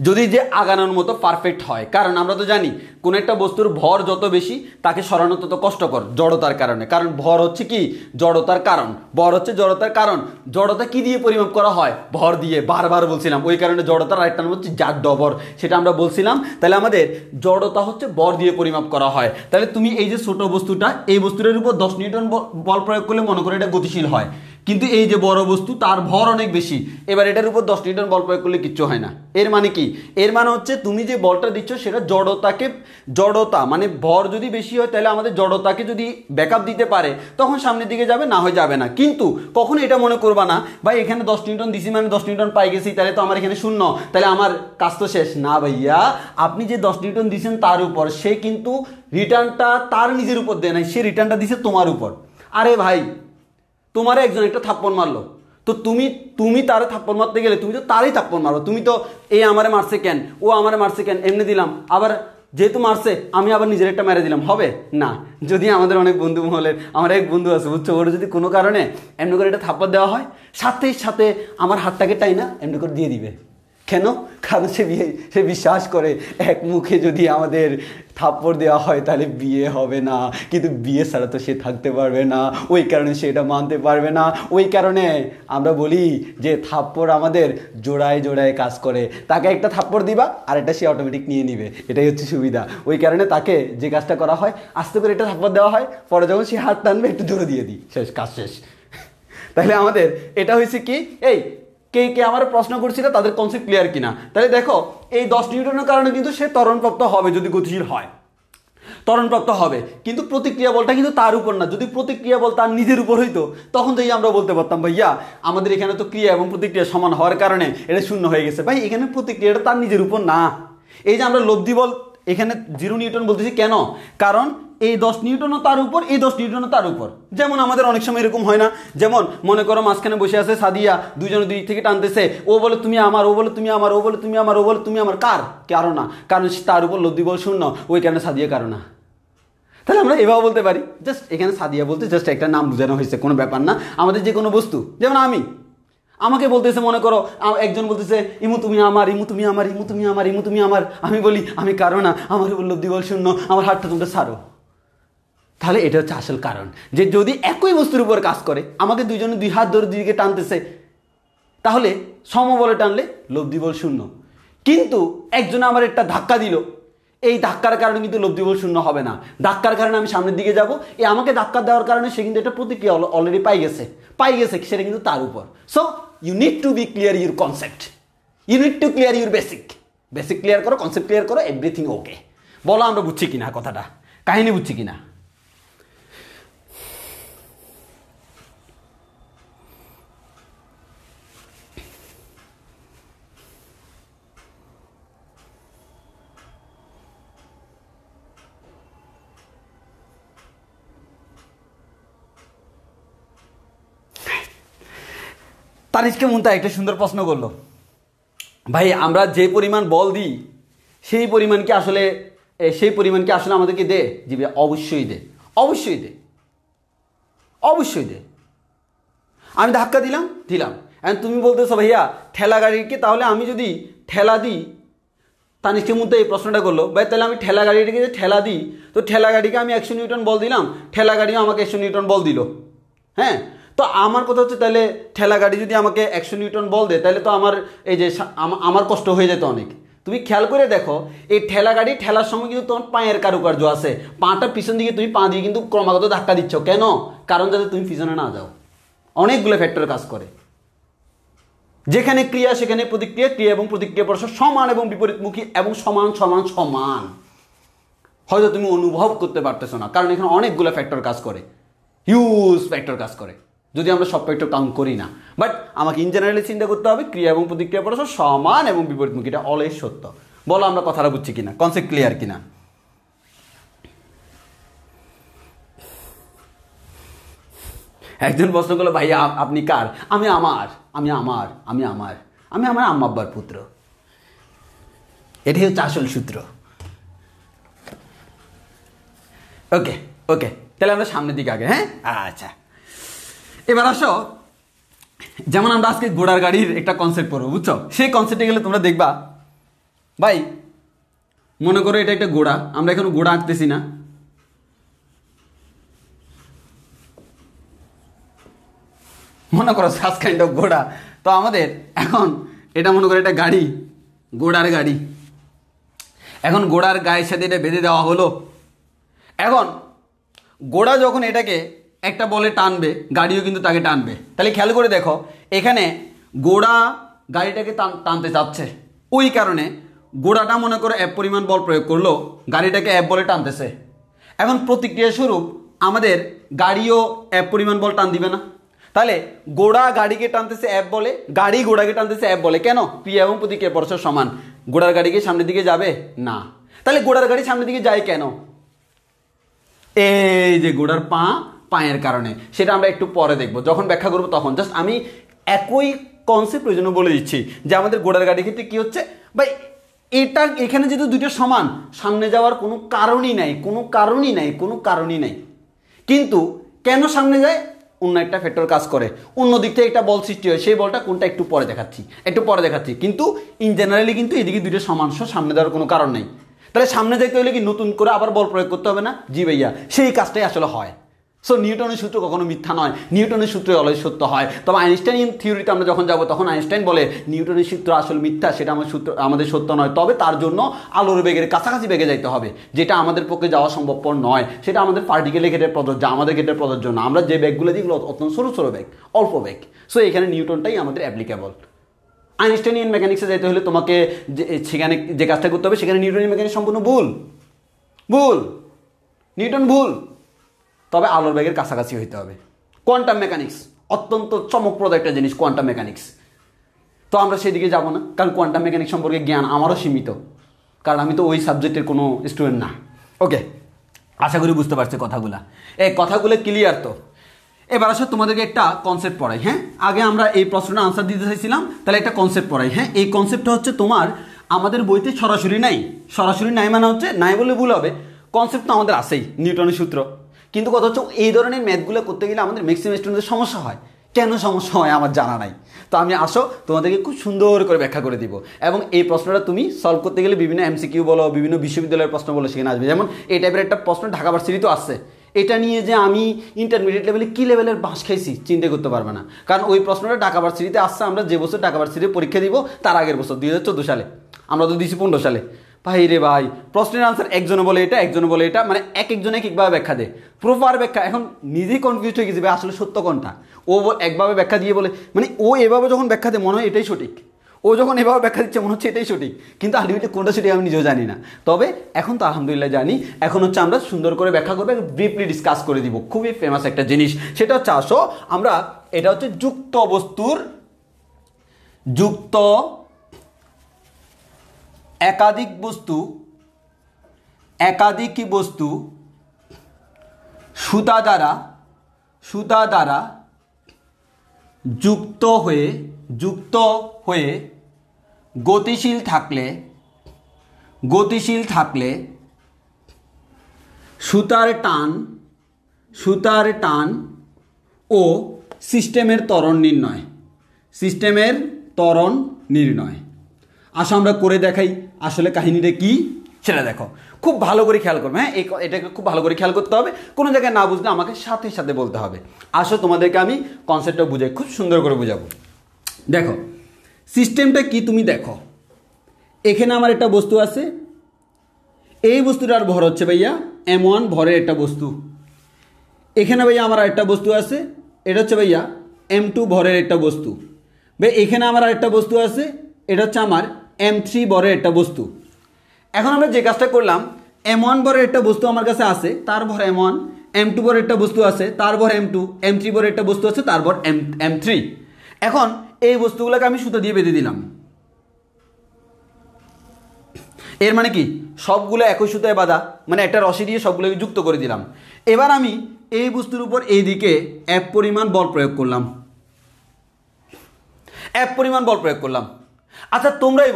[SPEAKER 2] যদি যে আগানোর মতো পারফেক্ট হয়। কারণ আমরা তো জানি কোন একটা বস্তুর ভর যত বেশি তাকে সরানো তত কষ্টকর, জড়তার কারণে। কারণ ভর হচ্ছে কি? জড়তার কারণ। ভর হচ্ছে জড়তার কারণ। জড়তা কি দিয়ে পরিমাপ করা হয়? ভর দিয়ে। বারবার বলছিলাম, ওই কারণে জড়তার আরেকটা নাম হচ্ছে জাড ডবর, সেটা আমরা বলছিলাম। তাহলে আমাদের জড়তা হচ্ছে ভর দিয়ে পরিমাপ করা হয়। তাহলে তুমি এই যে ছোট বস্তুটা, এই বস্তুটার উপর 10 নিউটন বল প্রয়োগ করলে মনে করো এটা গতিশীল হয়, কিন্তু এই যে বড় বস্তু তার ভর অনেক বেশি, এবার এটার উপর 10 নিউটন বল প্রয়োগ করলে কিচ্ছু হয় না। এর মানে কি? এর মানে হচ্ছে তুমি যে বলটা দিচ্ছ সেটা জড়তা মানে ভর যদি বেশি হয় তাহলে আমাদের জড়তাকে যদি ব্যাকআপ দিতে পারে তখন সামনের দিকে যাবে, না হয় যাবে না। কিন্তু কখনো এটা মনে করবা না ভাই এখানে 10 নিউটন দিছি মানে 10 নিউটন পাই গেছি, তাহলে তো আমার এখানে 0, তাহলে আমার কাজ তো শেষ। না ভাইয়া, আপনি যে 10 নিউটন দিচ্ছেন তার উপর, সে কিন্তু রিটার্নটা তার নিজের উপর দেয় নাই, সে রিটার্নটা দিছে তোমার উপর। আরে ভাই তোমার একজন একটা থাপ্পড় মারলো, তো তুমি তারে থাপ্পড় মারতে গেলে তুমি তো তারই থাপ্পড় মারো। তুমি তো এই আমারে মারছে কেন, ও আমারে মারছে কেন, এমনি দিলাম, আবার যেহেতু মারছে আমি আবার নিজের একটা মেরে দিলাম, হবে না। যদি আমাদের অনেক বন্ধু মহলের, আমার এক বন্ধু আছে বুঝছো, ওর যদি কোনো কারণে এমনি করে একটা থাপ্পড় দেওয়া হয়, সাথে সাথে আমার হাতটাকে টাই না এমনি করে দিয়ে দিবে। কেন? কারণ সে বিশ্বাস করে এক মুখে যদি আমাদের থাপ্পড় দেওয়া হয় তাহলে বিয়ে হবে না, কিন্তু বিয়ে ছাড়া তো সে থাকতে পারবে না, ওই কারণে সে এটা মানতে পারবে না। ওই কারণে আমরা বলি যে থাপ্পড় আমাদের জোড়ায় জোড়ায় কাজ করে। তাকে একটা থাপ্পড় দিবা আর এটা সে অটোমেটিক নিয়ে নিবে, এটাই হচ্ছে সুবিধা। ওই কারণে তাকে যে কাজটা করা হয়, আস্তে করে একটা থাপ্পড় দেওয়া হয়, পরে যখন সে হাত টানবে একটু জোরে দিয়ে দিই, শেষ, কাজ শেষ। তাহলে আমাদের এটা হয়েছে কি, এই কে কে আমার প্রশ্ন করছিল তাদের কনসেপ্ট ক্লিয়ার কিনা। তাহলে দেখো এই 10 নিউটনের কারণে কিন্তু সে ত্বরণপ্রাপ্ত হবে, যদি গতিশীল হয় ত্বরণপ্রাপ্ত হবে, কিন্তু প্রতিক্রিয়া বলটা কিন্তু তার উপর না। যদি প্রতিক্রিয়া বল তার নিজের উপর হইতো তখন থেকে আমরা বলতে পারতাম ভাইয়া আমাদের এখানে তো ক্রিয়া এবং প্রতিক্রিয়া সমান হওয়ার কারণে এটা 0 হয়ে গেছে। ভাই এখানে প্রতিক্রিয়াটা তার নিজের উপর না। এই যে আমরা লব্ধি বল এখানে 0 নিউটন বলতেছি কেন? কারণ এই 10 নিউটনও তার উপর, এই 10 নিউটনও তার উপর। যেমন আমাদের অনেক সময় এরকম হয় না, যেমন মনে করো মাঝখানে বসে আছে সাদিয়া, দুইজনে দুই থেকে টানতেছে, ও বলে তুমি আমার, ও বলে তুমি আমার, ও বলে তুমি আমার, ও বলে তুমি আমার। কারণ না, কারণ তার উপর লব্ধি বল 0, ওই কারণে সাদিয়া কারণ না। তাহলে আমরা এভাবে বলতে পারি, জাস্ট এখানে সাদিয়া বলতে জাস্ট একটা নাম বোঝানো হয়েছে, কোনো ব্যাপার না। আমাদের যে কোনো বস্তু, যেমন আমাকে বলতেছে, মনে করো একজন বলতেছে ইমু তুমি আমার, ইমু তুমি আমার, ইমু তুমি আমার, ইমু তুমি আমার, আমি বলি আমি কারণ না, আমার উপর লব্ধি বল 0, আমার হাতটা তোমরা ছাড়ো। তাহলে এটা হচ্ছে আসল কারণ, যে যদি একই বস্তুর উপর কাজ করে, আমাকে দুইজনে দুই হাত ধরে দুইদিকে টানতেছে, তাহলে সমবলে টানলে লব্ধি বল 0। কিন্তু একজনে আমার একটা ধাক্কা দিল, এই ধাক্কার কারণে কিন্তু লব্ধি বল 0 হবে না। ধাক্কার কারণে আমি সামনের দিকে যাব, এই আমাকে ধাক্কা দেওয়ার কারণে সে কিন্তু একটা প্রতিক্রিয়া অলরেডি পাই গেছে, সেটা কিন্তু তার উপর। So you need to be clear your concept, you need to clear your basic clear করো, কনসেপ্ট ক্লিয়ার করো, এভরিথিং ওকে। বলো আমরা বুঝছি কিনা, কথাটা কাহিনী বুঝছি কিনা। তানিশকে মুন্তা একটা সুন্দর প্রশ্ন করলো, ভাই আমরা যে পরিমাণ বল দিই সেই পরিমাণ কি আসলে আমাদেরকে দে? জি ভাই, অবশ্যই দে। আমি ধাক্কা দিলাম। এখন তুমি বলতেছো ভাইয়া ঠেলা গাড়িকে, তাহলে আমি যদি ঠেলা দিই, তানিশকে মুন্তা এই প্রশ্নটা করলো, ভাই তাহলে আমি ঠেলা গাড়িটাকে যে ঠেলা দিই, তো ঠেলা গাড়িকে আমি 100 নিউটন বল দিলাম, ঠেলা গাড়িও আমাকে 100 নিউটন বল দিল। হ্যাঁ, তো আমার কথা হচ্ছে তাহলে ঠেলা গাড়ি যদি আমাকে 100 নিউটন বল দেয় তাহলে তো আমার এই যে আমার কষ্ট হয়ে যেত অনেক। তুমি খেয়াল করে দেখো এই ঠেলা গাড়ি ঠেলার সময় কিন্তু তোমার পায়ের কারুকার্য আছে, পাটা পিছন দিকে তুমি পা দিয়ে কিন্তু ক্রমাগত ধাক্কা দিচ্ছ, কেন? কারণ যাতে তুমি পিছনে না যাও। অনেকগুলো ফ্যাক্টর কাজ করে। যেখানে ক্রিয়া সেখানে প্রতিক্রিয়া, ক্রিয়া এবং প্রতিক্রিয়া পরস্পর সমান এবং বিপরীতমুখী এবং সমান সমান সমান। হয়তো তুমি অনুভব করতে পারতেছো না, কারণ এখানে অনেকগুলো ফ্যাক্টর কাজ করে, হিউজ ফ্যাক্টর কাজ করে, যদি আমরা সব ফ্যাক্টর কাউন্ট করি না। বাট আমাকে ইন জেনারেলি চিন্তা করতে হবে ক্রিয়া এবং প্রতিক্রিয়া পরস্পর সমান এবং বিপরীতমুখী, এটা অলওয়েজ সত্য। বলো আমরা কথাটা বুঝছি কিনা, কনসেপ্ট ক্লিয়ার কিনা? একজন প্রশ্ন করলো ভাই আপনি কার? আমি আমার আম্মা আব্বার পুত্র। এটাই হচ্ছে আসল সূত্র। ওকে ওকে, তাহলে আমরা সামনের দিকে আগে। হ্যাঁ আচ্ছা, এবার আসো, যেমন আমরা আজকে ঘোড়ার গাড়ির একটা কনসেপ্ট পড়বো, বুঝছো? সেই কনসেপ্টে গেলে তোমরা দেখবা ভাই, মনে করো এটা একটা ঘোড়া, আমরা এখন ঘোড়া আঁকতেছি না, মনে করো সাস কাইন্ড অফ ঘোড়া। তো আমাদের এখন এটা মনে করো এটা গাড়ি, ঘোড়ার গাড়ি। এখন ঘোড়ার গায়ের সাথে এটা বেঁধে দেওয়া হলো। এখন ঘোড়া যখন এটাকে একটা বলে টানবে, গাড়িও কিন্তু তাকে টানবে। তাহলে খেয়াল করে দেখো, এখানে ঘোড়া গাড়িটাকে টানতে চাচ্ছে, ওই কারণে ঘোড়াটা মনে করো এক পরিমাণ বল প্রয়োগ করলো, গাড়িটাকে এক বলে টানতেছে। এখন প্রতিক্রিয়া স্বরূপ আমাদের গাড়িও এক পরিমাণ বল টান দিবে না? তাহলে ঘোড়া গাড়িকে টানতেছে এক বলে, গাড়ি ঘোড়াকে টানতেছে এক বলে, কেন? ক্রিয়া এবং প্রতিক্রিয়া পরস্পর সমান। ঘোড়ার গাড়িকে সামনের দিকে যাবে না। তাহলে ঘোড়ার গাড়ি সামনের দিকে যায় কেন? এই যে ঘোড়ার পায়ের কারণে, সেটা আমরা একটু পরে দেখবো, যখন ব্যাখ্যা করবো তখন। জাস্ট আমি একই কনসেপ্ট ওই জন্য বলে দিচ্ছি যে আমাদের ঘোড়ার গাড়ির ক্ষেত্রে কি হচ্ছে ভাই, এটা এখানে যেহেতু দুটো সমান, সামনে যাওয়ার কোনো কারণই নাই। কিন্তু কেন সামনে যায়? অন্য একটা ফ্যাক্টর কাজ করে, অন্য দিক থেকে একটা বল সৃষ্টি হয়, সেই বলটা কোনটা একটু পরে দেখাচ্ছি। কিন্তু ইন জেনারেলি কিন্তু এদিকে দুটো সমান, সামনে যাওয়ার কোনো কারণ নেই। তাহলে সামনে যাইতে হলে কি নতুন করে আবার বল প্রয়োগ করতে হবে না? জি ভাইয়া, সেই কাজটাই আসলে হয়। সো নিউটনের সূত্র কখনো মিথ্যা নয়, নিউটনের সূত্র অলওয়েজ সত্য হয়। তবে আইনস্টাইন থিওরিতে আমরা যখন যাব তখন আইনস্টাইন বলে নিউটনের সূত্র আসলে মিথ্যা, সেটা আমাদের সত্য নয়। তবে তার জন্য আলোর বেগের কাছাকাছি বেগে যাইতে হবে, যেটা আমাদের পক্ষে যাওয়া সম্ভবপর নয়। সেটা আমাদের পার্টিকেলের ক্ষেত্রে প্রযোজ্য, আমাদের ক্ষেত্রে প্রযোজ্য না। আমরা যে ব্যাগগুলো যেগুলো অত্যন্ত ছোটো ব্যাগ, অল্প ব্যাগ। সো এখানে নিউটনটাই আমাদের অ্যাপ্লিকেবল। আইনস্টাইনিয়ান মেকানিক্সে যেতে হলে তোমাকে সেখানে যে কাজটা করতে হবে, সেখানে নিউটনিয়ান মেকানিক্স সম্পূর্ণ ভুল, নিউটন ভুল। তবে আলোর বেগের কাছাকাছি হইতে হবে। কোয়ান্টাম মেকানিক্স অত্যন্ত চমকপ্রদ একটা জিনিস, কোয়ান্টাম মেকানিক্স। তো আমরা সেদিকে যাব না, কারণ কোয়ান্টাম মেকানিক্স সম্পর্কে জ্ঞান আমারও সীমিত, কারণ আমি তো ওই সাবজেক্টের কোনো স্টুডেন্ট না। ওকে, আশা করি বুঝতে পারছো কথাগুলা। এই কথাগুলো ক্লিয়ার তো? এবার আসলে তোমাদেরকে একটা কনসেপ্ট পড়াই। হ্যাঁ, আগে আমরা এই প্রশ্নটা আনসার দিতে চাইছিলাম, তাহলে একটা কনসেপ্ট পড়াই। হ্যাঁ, এই কনসেপ্টটা হচ্ছে তোমার আমাদের বইতে সরাসরি নাই মানে হচ্ছে নাই বলে ভুল হবে, কনসেপ্ট তো আমাদের আছেই, নিউটনের সূত্র। কিন্তু কথা হচ্ছে এই ধরনের ম্যাথগুলো করতে গেলে আমাদের ম্যাক্সিমাম স্টুডেন্টদের সমস্যা হয়। কেন সমস্যা হয় আমার জানা নাই, তো আমি আসো তোমাদেরকে খুব সুন্দর করে ব্যাখ্যা করে দিব। এবং এই প্রশ্নটা তুমি সলভ করতে গেলে বিভিন্ন এমসিকিউ বলো, বিভিন্ন বিশ্ববিদ্যালয়ের প্রশ্ন বলো, সেখানে আসবে। যেমন এই টাইপের একটা প্রশ্ন ঢাকা ভার্সিটিতেও আসছে, এটা নিয়ে যে আমি ইন্টারমিডিয়েট লেভেলে কী লেভেলের বাঁশ খাইছি চিন্তা করতে পারবে না। কারণ ওই প্রশ্নটা ঢাকা ভার্সিটিতে আসছে, আমরা যে বছর ঢাকা ভার্সিটিতে পরীক্ষা দিব তার আগের বছর 2014 সালে, আমরা তো দিয়েছি 15 সালে। ভাই রে ভাই, প্রশ্নের আনসার একজনে বলে এটা, মানে একজনে একভাবে ব্যাখ্যা দেয়, প্রপার ব্যাখ্যা। এখন নিজেই কনফিউজ হয়ে গেছে ভাই আসলে সত্য কোনটা। ও একভাবে ব্যাখ্যা দিয়ে বলে, মানে ও এভাবে যখন ব্যাখ্যা দেয় মনে হয় এটাই সঠিক, ও যখন এভাবে ব্যাখ্যা দিচ্ছে মনে হচ্ছে এটাই সঠিক, কিন্তু আলটিমেটলি কোনটা সঠিক আমি নিজেও জানি না। তবে এখন তো আলহামদুলিল্লাহ জানি। এখন হচ্ছে আমরা সুন্দর করে ব্যাখ্যা করবো, ব্রিফলি ডিসকাস করে দিব। খুবই ফেমাস একটা জিনিস, সেটা হচ্ছে আসো আমরা, এটা হচ্ছে যুক্ত বস্তুর একাধিক বস্তু সুতা দ্বারা যুক্ত হয়ে গতিশীল থাকলে সুতার টান ও সিস্টেমের ত্বরণ নির্ণয়। আসো আমরা করে দেখাই আসলে কাহিনীটা কি। সেটা দেখো, খুব ভালো করে খেয়াল করবে। হ্যাঁ, এটাকে খুব ভালো করে খেয়াল করতে হবে, কোনো জায়গায় না বুঝলে আমাকে সাথে সাথে বলতে হবে। আসো তোমাদেরকে আমি কনসেপ্টটা বুঝাই, খুব সুন্দর করে বুঝাবো। দেখো সিস্টেমটা কি তুমি দেখো, এখানে আমার একটা বস্তু আছে, এই বস্তুটার ভর হচ্ছে ভাইয়া m1 ভরের একটা বস্তু। এখানে ভাইয়া আমার আরেকটা বস্তু আছে, এটা হচ্ছে ভাইয়া m2 ভরের একটা বস্তু। ভাই এখানে আমার আরেকটা বস্তু আছে, এটা হচ্ছে আমার m3 ভরের একটা বস্তু। এখন আমরা যে কাজটা করলাম, m1 ভরের একটা বস্তু আমার কাছে আছে, তার ভর m1, m2 ভরের একটা বস্তু আছে, তার ভর m2, m3 ভরের একটা বস্তু আছে, তার ভর m3। এখন এই বস্তুগুলোকে আমি সুতো দিয়ে বেঁধে দিলাম। এর মানে কি, সবগুলো একই সুতায় বাঁধা, মানে একটা রশি দিয়ে সবগুলোকে যুক্ত করে দিলাম। এবার আমি এই বস্তুর উপর এই দিকে F পরিমাণ বল প্রয়োগ করলাম, F পরিমাণ বল প্রয়োগ করলাম। আচ্ছা তোমরাই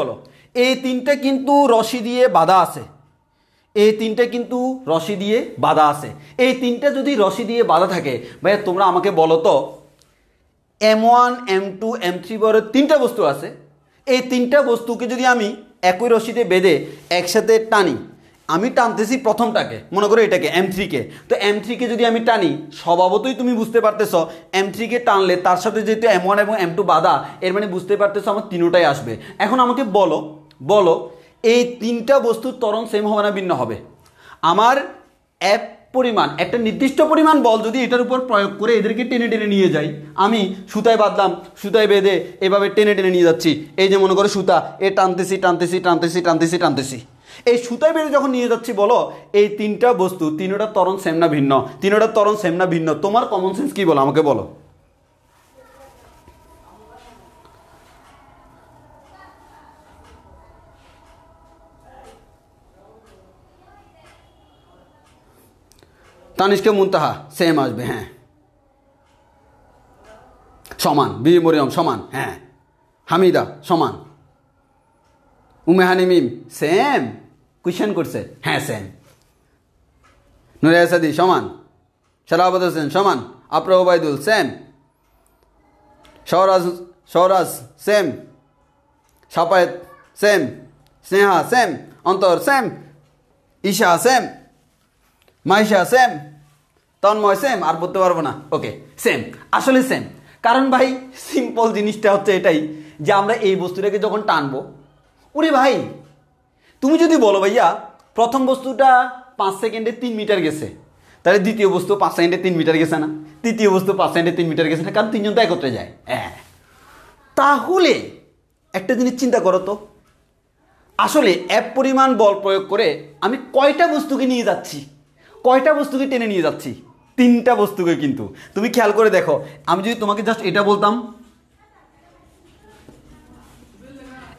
[SPEAKER 2] বলো, এই তিনটে কিন্তু রশি দিয়ে বাঁধা আছে, এই তিনটে কিন্তু রশি দিয়ে বাঁধা আছে। এই তিনটে যদি রশি দিয়ে বাঁধা থাকে, ভাইয়া তোমরা আমাকে বলো তো, m1 m2 m3 বরের তিনটা বস্তু আছে, এই তিনটা বস্তুকে যদি আমি একই রশিতে বেঁধে একসাথে টানি, আমি টানতেছি প্রথমটাকে, মনে করো এটাকে m3কে, তো m3কে যদি আমি টানি, স্বভাবতই তুমি বুঝতে পারতেছ m3কে টানলে তার সাথে যেহেতু m1 এবং m2 বাঁধা, এর মানে বুঝতে পারতেছ আমার তিনোটাই আসবে। এখন আমাকে বলো এই তিনটা বস্তুর ত্বরণ সেম হবে না ভিন্ন হবে? আমার এক পরিমাণ, একটা নির্দিষ্ট পরিমাণ বল যদি এটার উপর প্রয়োগ করে এদেরকে টেনে টেনে নিয়ে যাই, আমি সুতায় বাঁধলাম, সুতায় বেঁধে এভাবে টেনে টেনে নিয়ে যাচ্ছি, এই যে মনে করো সুতা, এ টানতেছি, এই সুতায় বেঁধে যখন নিয়ে যাচ্ছি, বলো এই তিনটা বস্তু তিনোটার ত্বরণ সেম না ভিন্ন? তিনোটার ত্বরণ সেম না ভিন্ন? তোমার কমন সেন্স কি বলো আমাকে বলো। তানিষ্কে মুনতাহা সেম আসবে, হ্যাঁ সমান, বি মরিয়ম সমান, হ্যাঁ হামিদা সমান, উমেহানি মিম সেম, কোয়েশ্চেন করছে, হ্যাঁ সেম, নুরে আসাদি সমান, শারাবত হোসেন সমান, Afra Obaidul same, Souraj same, Shafayet same, Sneha same, Antar same, Isha same, Maisha same, Tanmoy same, আর বলতে পারবো না, ওকে সেম, আসলে সেম। কারণ ভাই সিম্পল জিনিসটা হচ্ছে এটাই যে আমরা এই বস্তুটাকে যখন টানবো, ওরে ভাই তুমি যদি বলো ভাইয়া প্রথম বস্তুটা 5 সেকেন্ডে 3 মিটার গেছে, তাহলে দ্বিতীয় বস্তু 5 সেকেন্ডে 3 মিটার গেছে না? তৃতীয় বস্তু 5 সেকেন্ডে 3 মিটার গেছে না? কারণ তিনজন তো একত্রে যায়। হ্যাঁ, তাহলে একটা জিনিস চিন্তা করো তো, আসলে এক পরিমাণ বল প্রয়োগ করে আমি কয়টা বস্তুকে নিয়ে যাচ্ছি, কয়টা বস্তুকে টেনে নিয়ে যাচ্ছি? তিনটা বস্তুকে। কিন্তু তুমি খেয়াল করে দেখো, আমি যদি তোমাকে জাস্ট এটা বলতাম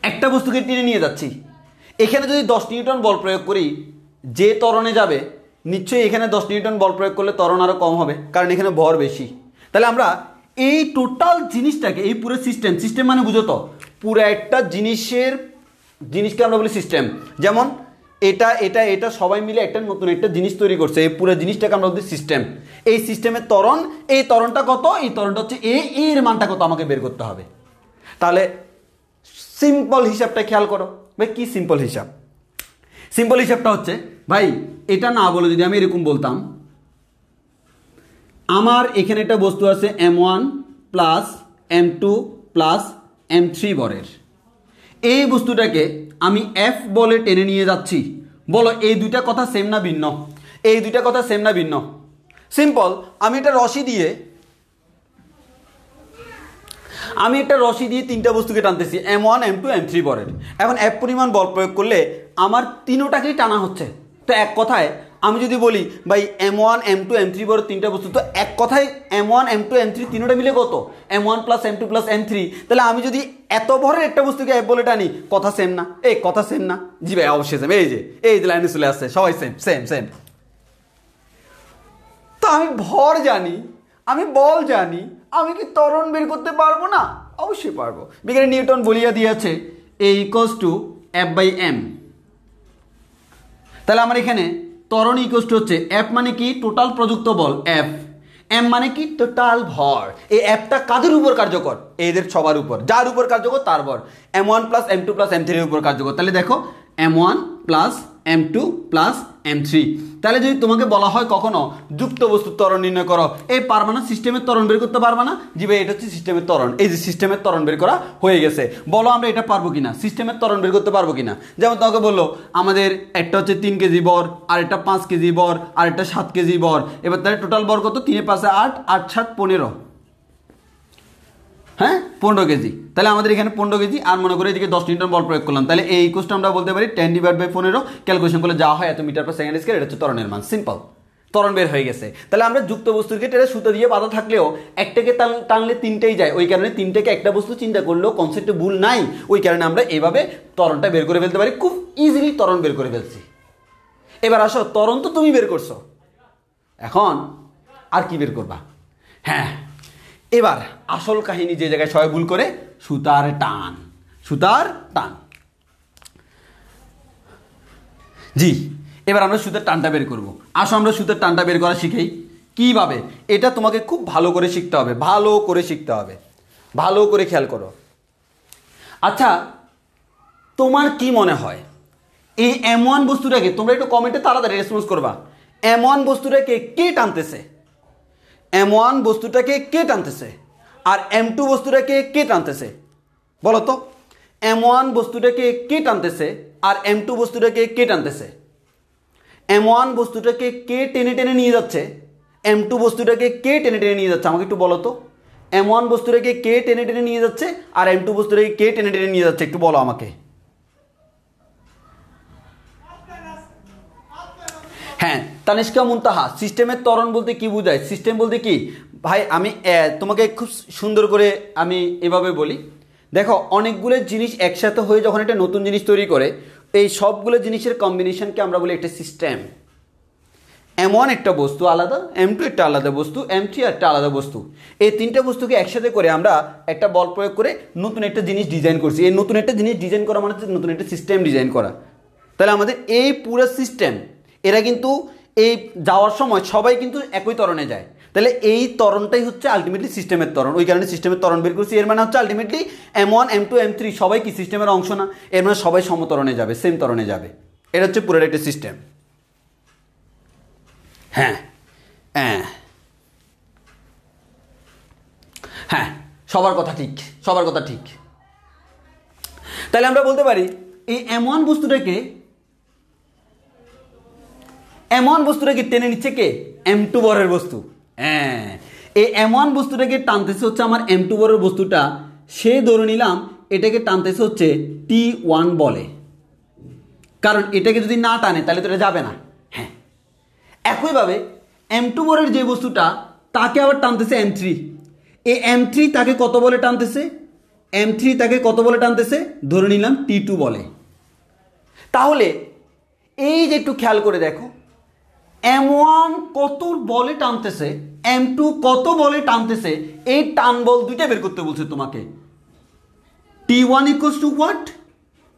[SPEAKER 2] একটা বস্তুকে টেনে নিয়ে যাচ্ছি, এখানে যদি 10 নিউটন বল প্রয়োগ করি, যে ত্বরণে যাবে নিশ্চয়ই এখানে 10 নিউটন বল প্রয়োগ করলে ত্বরণ আরও কম হবে, কারণ এখানে ভর বেশি। তাহলে আমরা এই টোটাল জিনিসটাকে, এই পুরো সিস্টেম মানে বুঝো তো, পুরো একটা জিনিসকে আমরা বলি সিস্টেম। যেমন এটা সবাই মিলে একটা নতুন একটা জিনিস তৈরি করছে, এই পুরো জিনিসটাকে আমরা বলি সিস্টেম। এই সিস্টেমের ত্বরণ, এই ত্বরণটা কত, এই ত্বরণটা হচ্ছে এর মানটা কত আমাকে বের করতে হবে। তাহলে সিম্পল হিসাবটা খেয়াল করো ভাই, কি সিম্পল হিসাব? সিম্পল হিসাবটা হচ্ছে ভাই, এটা না বলে যদি আমি এরকম বলতাম, আমার এখানে একটা বস্তু আছে m1 plus m2 plus m3 বরের, এই বস্তুটাকে আমি F বলে টেনে নিয়ে যাচ্ছি, বলো এই দুইটা কথা সেম না ভিন্ন? এই দুইটা কথা সেম না ভিন্ন? সিম্পল, আমি একটা রশি দিয়ে তিনটা বস্তুকে টানতেছি, m1 m2 m3 বরের। এখন F পরিমাণ বল প্রয়োগ করলে আমার তিনোটাকেই টানা হচ্ছে। তো এক কথায় আমি যদি বলি ভাই m1 m2 m3 বরের তিনটা বস্তু, তো এক কথায় m1 m2 m3 তিনোটা মিলে কত? m1 plus m2 plus m3। তাহলে আমি যদি এত ভরের একটা বস্তুকে F বলে টানি, কথা সেম না? কথা সেম না? জি ভাই অবশ্যই সেম। এই যে লাইনে চলে আসছে, সবাই সেম। তো আমি ভর জানি, আমি বল জানি, আমি কি ত্বরণ বের করতে পারবো না? অবশ্যই পারবো। বিজ্ঞানী নিউটন বলিয়া দিয়েছে A = F/m। তাহলে আমার এখানে ত্বরণ = হচ্ছে F মানে কি টোটাল প্রযুক্ত বল F, m মানে কি টোটাল ভর। এই Fটা কাদের উপর কার্যকর? এদের সবার উপর, যার উপর কার্যকর তার ভর। m1 plus m2 plus m3 এর উপর কার্যকর। তাহলে দেখো m1 plus m2 plus m3। তাহলে যদি তোমাকে বলা হয় কখনো যুক্ত বস্তুর ত্বরণ নির্ণয় করো, এই পারবা না? সিস্টেমের ত্বরণ বের করতে পারবা না? জি ভাই, এটা হচ্ছে সিস্টেমের ত্বরণ। এই যে সিস্টেমের ত্বরণ বের করা হয়ে গেছে, বলো আমরা এটা পারবো কিনা, সিস্টেমের ত্বরণ বের করতে পারবো কিনা। যেমন তোমাকে বললো আমাদের একটা হচ্ছে 3 কেজি বর, আর একটা 5 কেজি বর, আর একটা 7 কেজি বর। এবার তাহলে টোটাল বর কত? 3 5 8, 8 7 15, হ্যাঁ 15 কেজি। তাহলে আমাদের এখানে 15 কেজি, আর মনে করে এদিকে 10 নিউটন বল প্রয়োগ করলাম। তাহলে এই ইকুয়ালটা আমরা বলতে পারি 10/15, ক্যালকুলেশন করলে যা হয় এত মিটার পার সেকেন্ড স্কয়ার। এটা হচ্ছে ত্বরণের মান, সিম্পল, ত্বরণ বের হয়ে গেছে। তাহলে আমরা যুক্ত বস্তুর ক্ষেত্রে সুতো দিয়ে বাঁধা থাকলেও একটাকে টানলে তিনটেই যায়, ওই কারণে তিনটাকে একটা বস্তু চিন্তা করলেও কনসেপ্টে ভুল নাই। ওই কারণে আমরা এইভাবে ত্বরণটা বের করে ফেলতে পারি, খুব ইজিলি ত্বরণ বের করে ফেলছি। এবার আসো, ত্বরণ তো তুমি বের করছো, এখন আর কি বের করবা? হ্যাঁ, এবার আসল কাহিনী যে জায়গায় সবাই ভুল করে, সুতার টান, সুতার টান। জি, এবার আমরা সুতার টানটা বের করব। আসো আমরা সুতার টানটা বের করা শিখেই। কিভাবে? এটা তোমাকে খুব ভালো করে শিখতে হবে, ভালো করে শিখতে হবে, ভালো করে খেয়াল করো। আচ্ছা, তোমার কি মনে হয় এই M1 বস্তুটাকে, তোমরা একটু কমেন্টে তাড়াতাড়ি রেসপন্স করবা, M1 বস্তুটাকে কে টানতেছে? M1 বস্তুটাকে কে টানতেছে আর M2 বস্তুটাকে কে টানতেছে? বলো তো, M1 বস্তুটাকে কে টানতেছে আর M2 বস্তুটাকে কে টানতেছে? M1 বস্তুটাকে কে টেনে টেনে নিয়ে যাচ্ছে, M2 বস্তুটাকে কে টেনে টেনে নিয়ে যাচ্ছে? আমাকে একটু বলো তো, M1 বস্তুটাকে কে টেনে টেনে নিয়ে যাচ্ছে আর M2 বস্তুটাকে কে টেনে টেনে নিয়ে যাচ্ছে? একটু বলো আমাকে। হ্যাঁ, তানিষ্কা মুনতাহা, সিস্টেমের ত্বরণ বলতে কি বোঝায়? সিস্টেম বলতে কি ভাই, আমি তোমাকে খুব সুন্দর করে আমি এভাবে বলি। দেখো, অনেকগুলো জিনিস একসাথে হয়ে যখন একটা নতুন জিনিস তৈরি করে, এই সবগুলো জিনিসের কম্বিনেশনকে আমরা বলি একটা সিস্টেম। M1 একটা বস্তু আলাদা, M2 একটা আলাদা বস্তু, M3 একটা আলাদা বস্তু। এই তিনটা বস্তুকে একসাথে করে আমরা একটা বল প্রয়োগ করে নতুন একটা জিনিস ডিজাইন করছি। এই নতুন একটা জিনিস ডিজাইন করা মানে হচ্ছে নতুন একটা সিস্টেম ডিজাইন করা। তাহলে আমাদের এই পুরো সিস্টেম, এরা কিন্তু এই যাওয়ার সময় সবাই কিন্তু একই ত্বরণে যায়। তাহলে এই ত্বরণটাই হচ্ছে আলটিমেটলি সিস্টেমের ত্বরণ। ওই কারণে সিস্টেমের ত্বরণ বের করছি। এর মানে হচ্ছে আলটিমেটলি M1 M2 M3 সবাই কি সিস্টেমের অংশ না? এর মানে সবাই সমত্বরণে যাবে, সেম ত্বরণে যাবে। এটা হচ্ছে পুরো একটা সিস্টেম। হ্যাঁ হ্যাঁ হ্যাঁ, সবার কথা ঠিক, সবার কথা ঠিক। তাহলে আমরা বলতে পারি এই M1 বস্তুটাকে টেনে নিচ্ছে কে? M2 বরের বস্তু। হ্যাঁ, এই M1 বস্তুটাকে টানতেছে হচ্ছে আমার M2 বরের বস্তুটা, সে ধরে নিলাম এটাকে টানতেছে হচ্ছে T1 বলে, কারণ এটাকে যদি না টানে তাহলে তো এটা যাবে না। হ্যাঁ, একইভাবে M2 বরের যে বস্তুটা, তাকে আবার টানতেছে M3। এই M3 তাকে কত বলে টানতেছে? M3 তাকে কত বলে টানতেছে? ধরে নিলাম T2 বলে। তাহলে এই যে একটু খেয়াল করে দেখো, M1 কত বলে টানতেছে, M2 কত বলে টানতেছে, এই টান বল দুইটা বের করতে বলছে তোমাকে। T1 equals to what,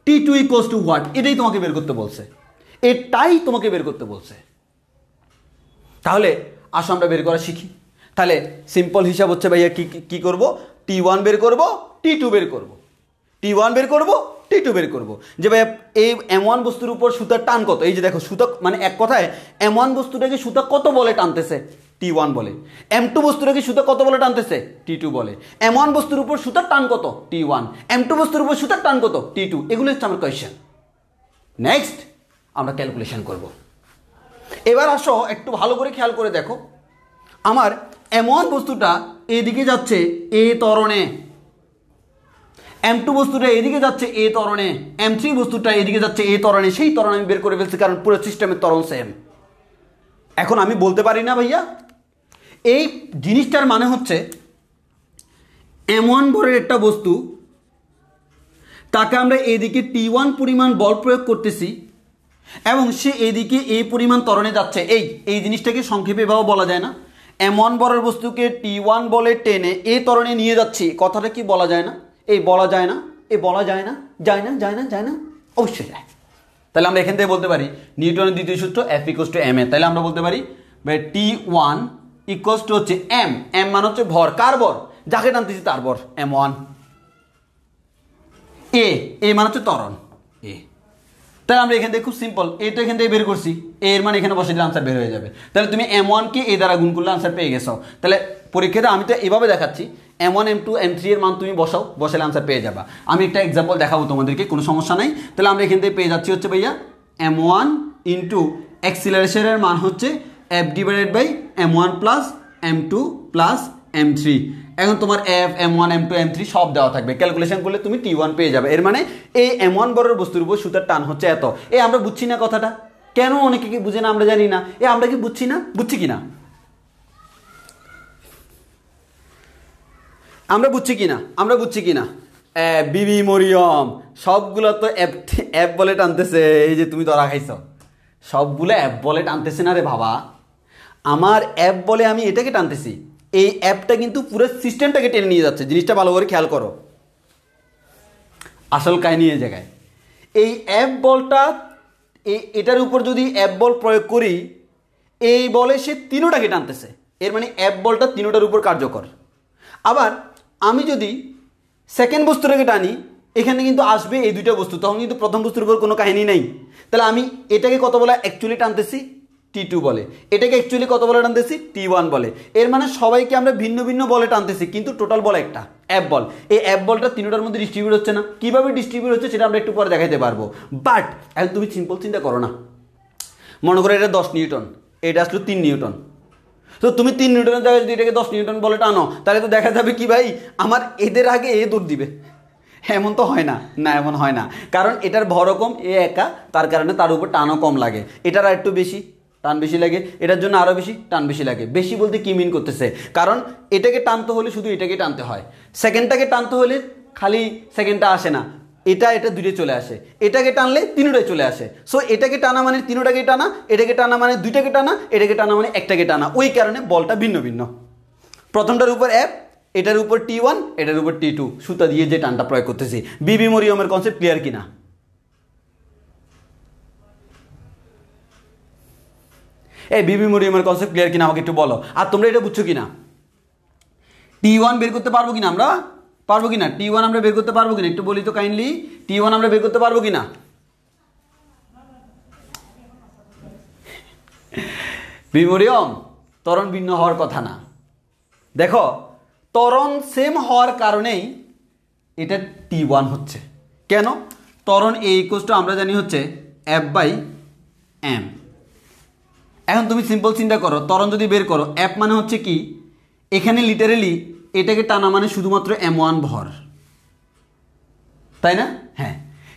[SPEAKER 2] T2 equals to what, এটাই তোমাকে বের করতে বলছে, এটাই তোমাকে বের করতে বলছে। তাহলে আসো আমরা বের করা শিখি। তাহলে সিম্পল হিসাব হচ্ছে ভাইয়া কি করব? T1 বের করব, T2 বের করব, T1 বের করব, T2 বের করব। যে ভাইয়া এই M1 বস্তুর উপর সুতার টান কত? এই যে দেখো, সুতা মানে এক কথায় M1 বস্তুটাকে সুতা কত বলে টানতেছে? T1 বলে। M2 বস্তুটাকে সুতা কত বলে টানতেছে? T2 বলে। M1 বস্তুর উপর সুতার টান কত? T1। M2 বস্তুর উপর সুতার টান কত? T2। এগুলো হচ্ছে আমার কোয়েশ্চেন। নেক্সট আমরা ক্যালকুলেশন করব। এবার আসো একটু ভালো করে খেয়াল করে দেখো, আমার M1 বস্তুটা এদিকে যাচ্ছে এ ত্বরণে, M2 বস্তুটা এদিকে যাচ্ছে এ ত্বরণে, M3 বস্তুটা এদিকে যাচ্ছে এ ত্বরণে। সেই ত্বরণ আমি বের করে ফেলছি, কারণ পুরো সিস্টেমের ত্বরণ সেম। এখন আমি বলতে পারি না ভাইয়া এই জিনিসটার মানে হচ্ছে M1 বরের একটা বস্তু, তাকে আমরা এদিকে T1 পরিমাণ বল প্রয়োগ করতেছি এবং সে এদিকে এই পরিমাণ ত্বরণে যাচ্ছে। এই জিনিসটাকে সংক্ষেপে এভাবে বলা যায় না? M1 বরের বস্তুকে T1 বলে টেনে এই ত্বরণে নিয়ে যাচ্ছি, কথাটা কি বলা যায় না? এই বলা যায় না, এই বলা যায় না, যায় না, যায় না, যায় না, অবশ্যই যায়। তাহলে আমরা এখান থেকে বলতে পারি নিউটনের দ্বিতীয় সূত্র F ইকুয়ালস টু ma। তাহলে আমরা বলতে পারি T1 ইকুয়ালস টু হচ্ছে m, m মানে হচ্ছে ভর। কার ভর? যাকে টানতেছি তার ভর, M1। এ মানে হচ্ছে ত্বরণ, এ তাহলে আমরা এখান থেকে খুব সিম্পল, এই তো এখান থেকে বের করছি, এর মানে এখানে বসে দিলে আনসার বের হয়ে যাবে। তাহলে তুমি M1কে এ দ্বারা গুণ করলে আনসার পেয়ে গেছো। তাহলে পরীক্ষাতে আমি তো এভাবে দেখাচ্ছি, M1 M2 M3 এর মান তুমি বসাও, বসালে আনসার পেয়ে যাবা। আমি একটা এক্সাম্পল দেখাবো তোমাদেরকে, কোনো সমস্যা নাই। তাহলে আমরা এখান থেকে পেয়ে যাচ্ছি হচ্ছে ভাইয়া M1 ইন্টু অ্যাক্সিলারেশনের মান হচ্ছে F divided by M1 plus M2 plus M3। এখন তোমার F M1 M2 M3 সব দেওয়া থাকবে, ক্যালকুলেশন করলে তুমি T1 পেয়ে যাবে। এর মানে এই M1 বরের বস্তুর উপর সুতার টান হচ্ছে এত। আমরা বুঝছি না কথাটা, কেন অনেকে কি বুঝে না আমরা জানি না, আমরা কি বুঝছি না, বুঝছি কিনা, আমরা বুঝছি কিনা বিবি মরিয়ম সবগুলো তো অ্যাপ বলে টানতেছে। এই যে তুমি ধরা খাইছ, সবগুলো অ্যাপ বলে টানতেছে না রে বাবা, আমার অ্যাপ বলে আমি এটাকে টানতেছি। এই অ্যাপটা কিন্তু পুরো সিস্টেমটাকে টেনে নিয়ে যাচ্ছে, জিনিসটা ভালো করে খেয়াল করো। আসল কাহিনী এই জায়গায়, এই অ্যাপ বলটা এটার উপর যদি অ্যাপ বল প্রয়োগ করি, এই বলে সে তিনোটাকে টানতেছে। এর মানে অ্যাপ বলটা তিনোটার উপর কার্যকর। আবার আমি যদি সেকেন্ড বস্তুটাকে টানি, এখানে কিন্তু আসবে এই দুইটা বস্তু, তখন কিন্তু প্রথম বস্তুর উপর কোনো কাহিনী নেই। তাহলে আমি এটাকে কত বলে অ্যাকচুয়ালি টানতেছি, T2 বলে, এটাকে অ্যাকচুয়ালি কত বলে টানতেছি, T1 বলে। এর মানে সবাইকে আমরা ভিন্ন ভিন্ন বলে টানতেছি, কিন্তু টোটাল বল একটা, অ্যাপ বল। এই অ্যাপ বলটা তিনটার মধ্যে ডিস্ট্রিবিউট হচ্ছে না। কীভাবে ডিস্ট্রিবিউট হচ্ছে সেটা আমরা একটু পরে দেখাতে পারবো। বাট এখন তুমি সিম্পল চিন্তা করো না, মনে করো এটা 10 নিউটন, এটা আসলো 3 নিউটন। তো তুমি 3 নিউটনের জায়গায় যদি এটাকে 10 নিউটন বলে টানো, তাহলে তো দেখা যাবে কি ভাই, আমার এদের আগে এ দৌড় দিবে। এমন তো হয় না, এমন হয় না, কারণ এটার ভরও কম, এ একা, তার কারণে তার উপর টানও কম লাগে। এটার আর একটু বেশি টান বেশি লাগে, এটার জন্য আরও বেশি টান বেশি লাগে। বেশি বলতে কি মিন করতেছে, কারণ এটাকে টানতে হলে শুধু এটাকে টানতে হয়, সেকেন্ডটাকে টানতে হলে খালি সেকেন্ডটা আসে না, এটা দুইটা চলে আসে, এটাকে টানলে তিনটাই চলে আসে। সো এটাকে টানা মানে তিনটাকে টানা, এটাকে টানা মানে দুইটাকে টানা, এটাকে টানা মানে একটাকে টানা। ওই কারণে বলটা ভিন্ন ভিন্ন। প্রথমটার উপর অ্যাপ, এটার উপর T1, এটার উপর T2, সুতা দিয়ে যে টানটা প্রয়োগ করতেছি। বিবি মরিয়মের কনসেপ্ট ক্লিয়ার কিনা? বিবি মরিয়মের কনসেপ্ট ক্লিয়ার কিনা আমাকে একটু বলো। আর তোমরা এটা বুঝছো কিনা, T1 বের করতে পারবো কিনা আমরা, পারবো কিনা? T1 আমরা বের করতে পারবো কিনা একটু বলি তো কাইন্ডলি, T1 আমরা বের করতে পারবো কিনা? বিবি মরিয়ম, ত্বরণ ভিন্ন হওয়ার কথা না। দেখো, ত্বরণ সেম হওয়ার কারণেই এটা T1 হচ্ছে। কেন? ত্বরণ A = আমরা জানি হচ্ছে F/m। এখন তুমি সিম্পল চিন্তা করো, ত্বরণ যদি বের করো, F মানে হচ্ছে কি, এখানে লিটারেলি এটাকে টানা মানে শুধুমাত্র M1 ভর, তাই না? হ্যাঁ,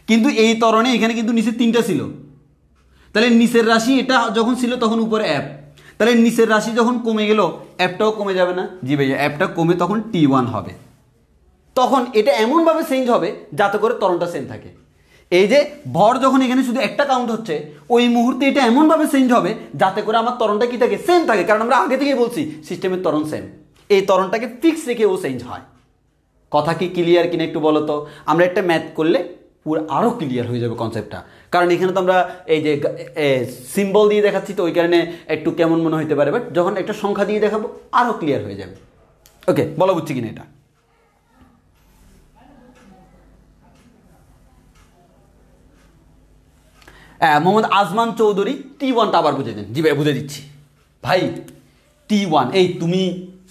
[SPEAKER 2] কিন্তু এই ত্বরণে এখানে কিন্তু নিচে 3টা ছিল। তাহলে নিচের রাশি এটা যখন ছিল তখন উপরে F, তাহলে নিচের রাশি যখন কমে গেল, Fটাও কমে যাবে না? জি ভাইয়া, Fটা কমে তখন T1 হবে। তখন এটা এমনভাবে চেঞ্জ হবে যাতে করে ত্বরণটা সেম থাকে। এই যে ভর যখন এখানে শুধু একটা কাউন্ট হচ্ছে, ওই মুহূর্তে এটা এমনভাবে চেঞ্জ হবে যাতে করে আমার ত্বরণটা কি থাকে, সেম থাকে। কারণ আমরা আগে থেকেই বলছি সিস্টেমের ত্বরণ সেম, এই ত্বরণটাকে ফিক্স রেখে ও চেঞ্জ হয়। কথা কি ক্লিয়ার কিনা একটু বলো তো? আমরা একটা ম্যাথ করলে পুরো আরও ক্লিয়ার হয়ে যাবে কনসেপ্টটা। কারণ এখানে তো আমরা এই যে সিম্বল দিয়ে দেখাচ্ছি, তো ওই কারণে একটু কেমন মনে হতে পারে, বাট যখন একটা সংখ্যা দিয়ে দেখাবো আরও ক্লিয়ার হয়ে যাবে। ওকে, বলো বুঝছি কিনা এটা? মোহাম্মদ আজমান চৌধুরী T1টা আবার বুঝে দিন। জি ভাই, বুঝে দিচ্ছি ভাই। T1, এই তুমি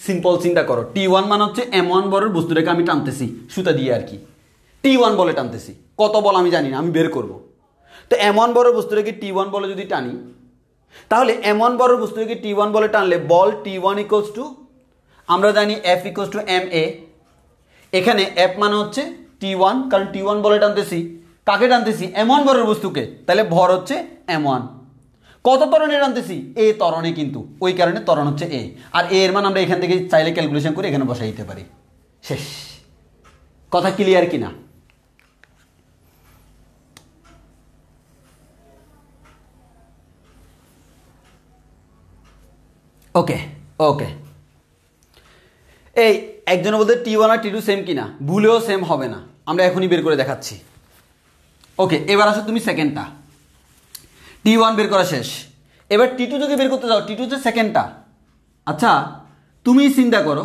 [SPEAKER 2] সিম্পল চিন্তা করো, T1 মানে হচ্ছে M1 বলের বস্তুটাকে আমি টানতেছি সুতা দিয়ে আর কি, T1 বলে টানতেছি। কত বল আমি জানি না, আমি বের করব। তো M1 বলের বস্তুটাকে T1 বলে যদি টানি, তাহলে M1 বলের বস্তুটাকে T1 বলে টানলে বল T1 = আমরা জানি F = ma। এখানে F মানে হচ্ছে T1, কারণ T1 বলে টানতেছি। কাকে টানতেছি? M1 বলের বস্তুকে। তাহলে ভর হচ্ছে M1। কত ত্বরণে টানতেছি? A ত্বরণে, কিন্তু ওই কারণে ত্বরণ হচ্ছে A। আর A এর মান আমরা এখান থেকে চাইলে ক্যালকুলেশন করে এখানে বসাই দিতে পারি। শেষ। কথা ক্লিয়ার কিনা? ওকে ওকে। এই একজনে বলতে T1 আর T2 সেম কিনা, ভুলেও সেম হবে না, আমরা এখনই বের করে দেখাচ্ছি। ওকে, এবার আসো তুমি সেকেন্ডটা। T1 বের করা শেষ, এবার T2 যদি বের করতে যাও, T2 হচ্ছে সেকেন্ডটা। আচ্ছা, তুমি চিন্তা করো,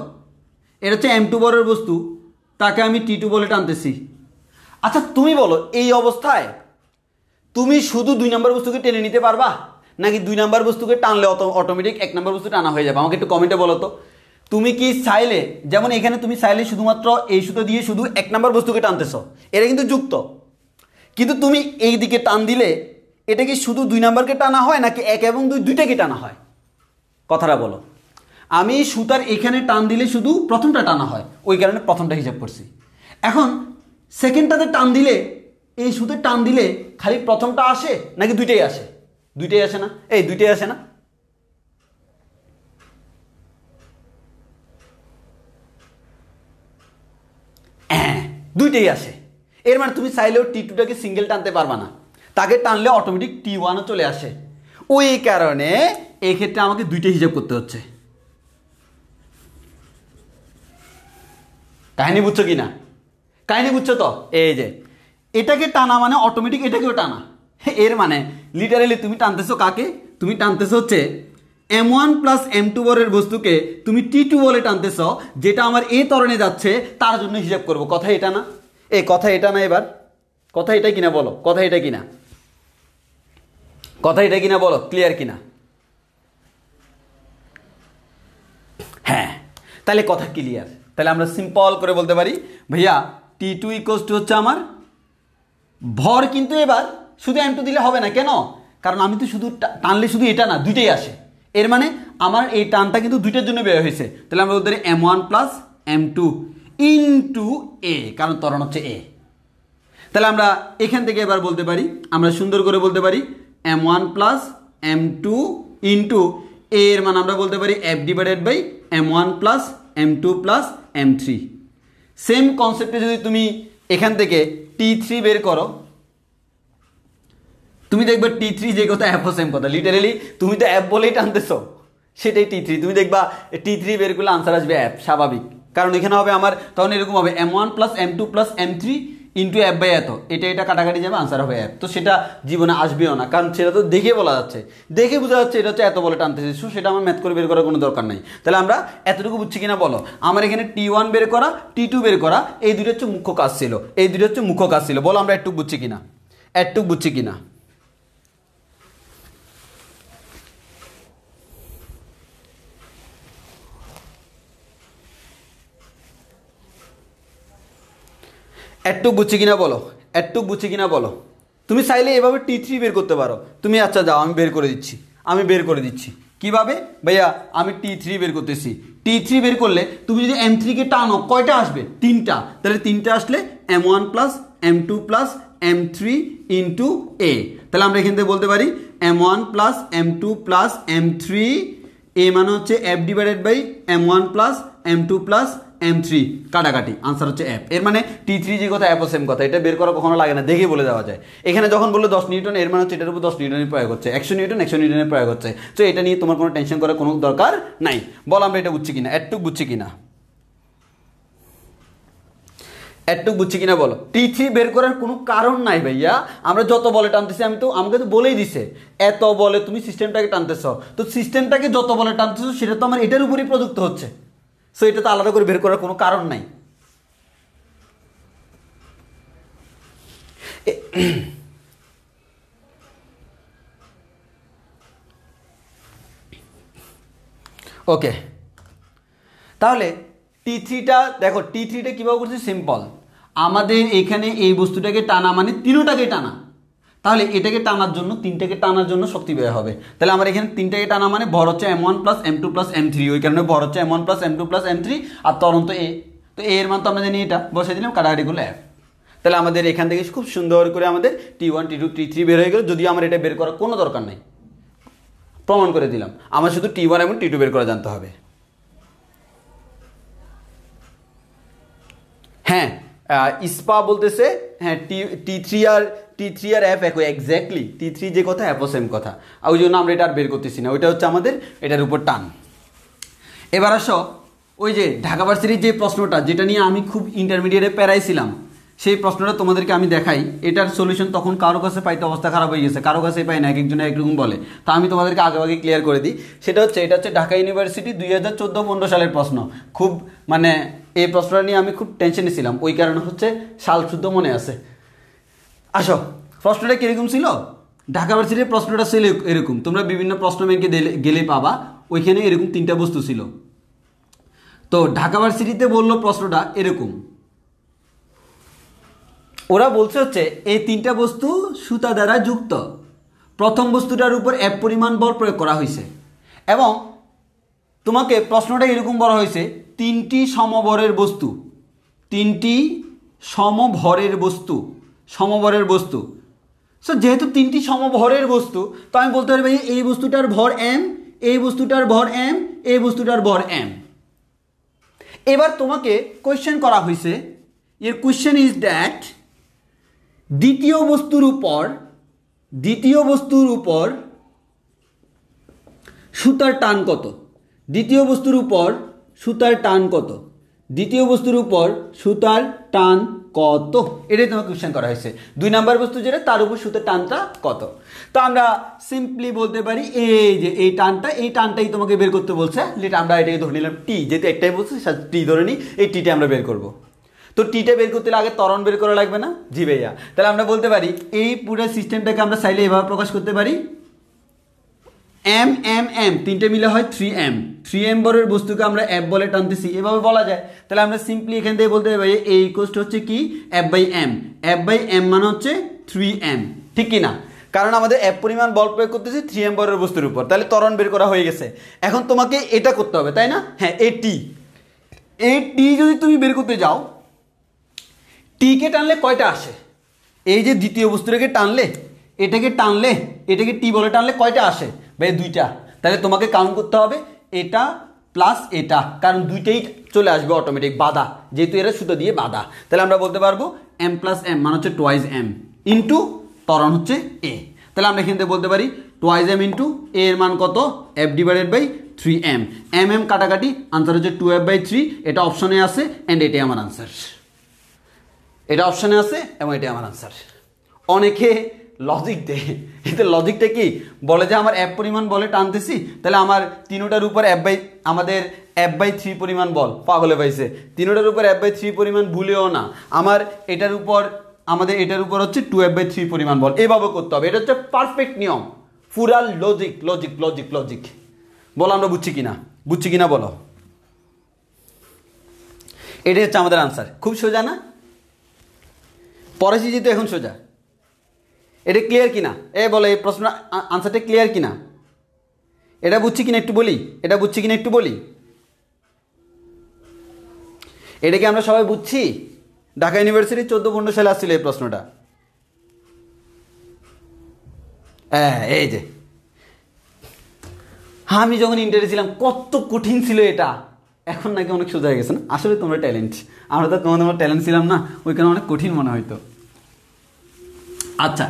[SPEAKER 2] এটা হচ্ছে M2 বরের বস্তু, তাকে আমি T2 বলে টানতেছি। আচ্ছা তুমি বলো, এই অবস্থায় তুমি শুধু 2 নম্বর বস্তুকে টেনে নিতে পারবা, নাকি 2 নম্বর বস্তুকে টানলে অটোমেটিক 1 নম্বর বস্তু টানা হয়ে যাবে? আমাকে একটু কমেন্টে বলো তো। তুমি কি চাইলে, যেমন এখানে তুমি চাইলে শুধুমাত্র এই সুতো দিয়ে শুধু 1 নম্বর বস্তুকে টানতেছো, এটা কিন্তু যুক্ত, কিন্তু তুমি এই দিকে টান দিলে এটা কি শুধু 2 নম্বরকে টানা হয়, নাকি 1 এবং 2 দুইটাকে টানা হয়? কথাটা বলো। আমি সুতার এখানে টান দিলে শুধু প্রথমটা টানা হয়, ওই কারণে প্রথমটা হিসাব করছি। এখন সেকেন্ডটাতে টান দিলে, এই সুতে টান দিলে খালি প্রথমটা আসে, নাকি দুইটাই আসে? দুইটাই আসে না? এই দুইটাই আসে না? হ্যাঁ, দুইটাই আসে। এর মানে তুমি চাইলেও T2টাকে সিঙ্গেল টানতে পারবা না, তাকে টানলে অটোমেটিক T1ও চলে আসে। ওই কারণে এই ক্ষেত্রে আমাকে দুইটাই হিসাব করতে হচ্ছে। কাহিনী বুঝছো কি না? কাহিনী বুঝছো তো? এই যে এটাকে টানা মানে অটোমেটিক এটাকেও টানা। এর মানে লিটারালি তুমি টানতেছো কাকে? তুমি টানতেছো হচ্ছে M1 প্লাস M2 বলের বস্তুকে তুমি T2 বলে টানতেছো, যেটা আমার এ ত্বরণে যাচ্ছে, তার জন্য হিসাব করবো। কথা এটা না? এই কথা এটা না? এবার কথা এটা কিনা বলো, কথা এটা কিনা, কথা এটা কিনা বলো, ক্লিয়ার কিনা? হ্যাঁ, তাহলে কথা ক্লিয়ার। তাহলে আমরা সিম্পল করে বলতে পারি ভাইয়া T2 ইকুয়ালস টু হচ্ছে আমার ভর, কিন্তু এবার শুধু M2 দিলে হবে না। কেন? কারণ আমি তো শুধু টানলে শুধু এটা না, দুইটাই আসে। এর মানে আমার এই টানটা কিন্তু দুইটার জন্য ব্যয় হয়েছে। তাহলে আমরা বলতে পারি M1 plus M2 into a, কারণ ত্বরণ হচ্ছে এ। তাহলে আমরা এখান থেকে এবার বলতে পারি, আমরা সুন্দর করে বলতে পারি M1 প্লাস M2 ইনটু এর মান আমরা বলতে পারি F divided by M1 plus M2 plus M3। Same কনসেপ্টে যদি তুমি এখান থেকে T3 বের করো, তুমি দেখবে T3 যে কথা অ্যাপও সেম কথা। লিটারেলি তুমি তো অ্যাপ বলেই টানতেছো, সেটাই T3। তুমি দেখবা T3 বের করলে আনসার আসবে অ্যাপ, স্বাভাবিক। কারণ এখানে হবে আমার, তখন এরকম হবে M1 plus M2 plus M3 into অ্যাপ বাই এত, এটা কাটাকাটি যাবে, আনসার হবে অ্যাপ। তো সেটা জীবনে আসবেও না, কারণ সেটা তো দেখে বলা যাচ্ছে, দেখে বোঝা যাচ্ছে এটা হচ্ছে এত বলে টানতেছে। সেটা আমার ম্যাথ করে বের করার কোনো দরকার নাই। তাহলে আমরা এতটুকু বুঝছি কিনা বলো? আমার এখানে T1 বের করা, T2 বের করা, এই দুটো হচ্ছে মুখ্য কাজ ছিল, এই দুটো হচ্ছে মুখ্য কাজ ছিল। বলো আমরা একটু বুঝছি কিনা, একটু বুঝছি কিনা? একটু বুঝছি কিনা বলো, একটু বুঝছি কিনা বলো? তুমি চাইলে এভাবে T3 বের করতে পারো। তুমি আচ্ছা যাও, আমি বের করে দিচ্ছি, আমি বের করে দিচ্ছি। কিভাবে ভাইয়া? আমি T3 বের করতেছি। T3 বের করলে তুমি যদি M3কে টানো, কয়টা আসবে? 3টা। তাহলে 3টা আসলে M1 plus M2 plus M3 into A. তাহলে আমরা এখান থেকে বলতে পারি M1 plus M2 plus M3, এ মানে হচ্ছে F divided by M1 plus M2 plus M3, কাটাকাটি, আনসার হচ্ছে অ্যাপ। এর মানে T3 যে কথা অ্যাপও সেম কথা, এটা বের করা কখনো লাগে না, দেখে বলে দেওয়া যায়। এখানে যখন বললো 10 নিউটন, এর মানে হচ্ছে এটার উপর 10 নিউটনের প্রয়োগ হচ্ছে, 100 নিউটনের প্রয়োগ হচ্ছে। তো এটা নিয়ে তোমার কোনো টেনশন করার কোনো দরকার নাই। বল আমরা এটা বুঝছি কিনা, একটু বুঝছি কিনা, একটু বুঝছি কিনা বলো? T3 বের করার কোনো কারণ নাই ভাইয়া, আমরা যত বলে টানতেছি, আমাকে তো বলেই দিছে এত বলে তুমি সিস্টেমটাকে টানতেছ। তো সিস্টেমটাকে যত বলে টানতেছ, সেটা তো আমার এটার উপরই প্রযুক্ত হচ্ছে। সো এটা তো আলাদা করে বের করার কোনো কারণ নাই। ওকে, তাহলে T3টা দেখো, T3টা কীভাবে করছে? সিম্পল, আমাদের এখানে এই বস্তুটাকে টানা মানে তিনোটাকে টানা। তাহলে এটাকে টানার জন্য, তিনটাকে টানার জন্য শক্তি ব্যয় হবে। তাহলে আমার এখানে তিনটাকে টানা মানে ভর হচ্ছে M1 plus M2 plus M3, ওই কারণে ভর হচ্ছে M1 plus M2 plus M3, আর ত্বরণ তো এ। তো এর মান তো আমরা জানি, এটা বসে দিলাম, কাটাকাটি করলে অ্যাপ। তাহলে আমাদের এখান থেকে খুব সুন্দর করে আমাদের T1 T2 T3 বের হয়ে গেল। যদিও আমার এটা বের করার কোনো দরকার নাই, প্রমাণ করে দিলাম। আমার শুধু T1 এবং T2 বের করা জানতে হবে। হ্যাঁ, ইস্পা বলতেছে হ্যাঁ T3 আর অ্যাপ একই, এক্স্যাক্টলি T3 যে কথা অ্যাপও সেম কথা। আর ওই জন্য আমরা এটা আর বের করতেছি না, ওইটা হচ্ছে আমাদের এটার উপর টান। এবার আসো ওই যে ঢাকা ভার্সিটির যে প্রশ্নটা, যেটা নিয়ে আমি খুব ইন্টারমিডিয়েটে প্যারাইছিলাম, সেই প্রশ্নটা তোমাদেরকে আমি দেখাই। এটার সলিউশন তখন কারো কাছে পাইতে অবস্থা খারাপ হয়ে গেছে, কারো কাছে পাই না, এক একজনে একরকম বলে। তা আমি তোমাদেরকে আগে ক্লিয়ার করে দিই। এটা হচ্ছে ঢাকা ইউনিভার্সিটি 2014-15 সালের প্রশ্ন। খুব মানে এই প্রশ্নটা নিয়ে আমি খুব টেনশনে ছিলাম, ওই কারণে হচ্ছে সাল শুদ্ধ মনে আছে। আসো প্রশ্নটা কিরকম ছিল? ঢাকা ভার্সিটির প্রশ্নটা ছিল এরকম, তোমরা বিভিন্ন প্রশ্ন ব্যাংকে গেলে পাবা, ওইখানে এরকম 3টা বস্তু ছিল। তো ঢাকা ভার্সিটিতে বললো প্রশ্নটা এরকম, ওরা বলছে হচ্ছে এই 3টা বস্তু সুতা দ্বারা যুক্ত, প্রথম বস্তুটার উপর F পরিমাণ বল প্রয়োগ করা হয়েছে, এবং তোমাকে প্রশ্নটা এরকম বলা হয়েছে 3টি সমভরের বস্তু, 3টি সমভরের বস্তু। সো যেহেতু 3টি সমভরের বস্তু, তো আমি বলতে পারি ভাই এই বস্তুটার ভর m, এই বস্তুটার ভর m, এই বস্তুটার ভর m। এবার তোমাকে কোয়েশ্চেন করা হয়েছে, এর কোয়েশ্চেন ইজ দ্যাট দ্বিতীয় বস্তুর উপর সুতার টান কত? দ্বিতীয় বস্তুর উপর সুতার টান কত? এটাই তোমাকে কোয়েশ্চেন করা হয়েছে। 2 নাম্বার বস্তু যেটা, তার উপর সুতার টানটা কত? তো আমরা সিম্পলি বলতে পারি এই যে এই টানটাই তোমাকে বের করতে বলছে। আমরা এটাকে ধরে নিলাম টি, যেহেতু একটাই বলছে টি ধরে নিই, এই টিটা আমরা বের করব। তো টিটা বের করতে আগে ত্বরণ বের করা লাগবে না? জি ভাইয়া। তাহলে আমরা বলতে পারি এই পুরো সিস্টেমটাকে আমরা চাইলে এভাবে প্রকাশ করতে পারি, m m m 3টে মিলে হয় 3m, 3m বরের বস্তুকে আমরা f বলে টানতেছি, এভাবে বলা যায়। তাহলে আমরা সিম্পলি এখান থেকে বলতে পারি a ইকুয়াল হচ্ছে কি f/m, f/m মানে হচ্ছে 3m, ঠিক কি না? কারণ আমাদের f পরিমাণ বল প্রয়োগ করতেছি 3m বরের বস্তুর উপর, তাহলে ত্বরণ বের করা হয়ে গেছে। এখন তোমাকে এটা করতে হবে, তাই না? হ্যাঁ, এই টি যদি তুমি বের করতে যাও, টিকে টানলে কয়টা আসে? এই যে দ্বিতীয় বস্তুটাকে টানলে, এটাকে টি বলে টানলে কয়টা আসে ভাই? 2টা। তাহলে তোমাকে কাউন্ট করতে হবে এটা প্লাস এটা, কারণ 2টাই চলে আসবে অটোমেটিক বাধা, যেহেতু এরা সুতো দিয়ে বাধা। তাহলে আমরা বলতে পারবো m প্লাস m মানে হচ্ছে টুয়াইজ m ইন্টু ত্বরণ হচ্ছে a। তাহলে আমরা এখান থেকে বলতে পারি টুয়াইজ m ইন্টু a এর মান কত? f divided by 3m, m কাটাকাটি, আনসার হচ্ছে 2f/3। এটা অপশনে আছে অ্যান্ড এটাই আমার আনসার। এটা অপশানে আছে এবং এটা আমার আনসার। অনেকে লজিক দেয়, এতে লজিকটা কি বলে যে আমার f পরিমাণ বলে টানতেছি, তাহলে আমার 3টার উপর আমাদের f/3 পরিমাণ বল, পাগলে পাইছে। 3টার উপর f/3 পরিমাণ ভুলেও না, এটার উপর হচ্ছে 2f/3 পরিমাণ বল, এভাবে করতে হবে। এটা হচ্ছে পারফেক্ট নিয়ম, পুরা লজিক। বলো আমরা বুঝছি কিনা বলো। এটাই হচ্ছে আমাদের আনসার। খুব সোজা না? পড়াশি যেহেতু এখন সোজা। এটা ক্লিয়ার কিনা বলে, এই প্রশ্ন আনসারটা ক্লিয়ার কিনা? এটা বুঝছি কিনা একটু বলি। এটা কি আমরা সবাই বুঝছি? ঢাকা ইউনিভার্সিটি 14-15 সালে আসছিল এই প্রশ্নটা। এই যে আমি যখন ইন্টারে ছিলাম কত কঠিন ছিল এটা, এখন নাকি অনেক সোজা হয়ে গেছে না? আসলে তোমরা ট্যালেন্ট, আমরা তো তোমার ট্যালেন্ট ছিলাম না, ওইখানে অনেক কঠিন মনে হইতো। আচ্ছা,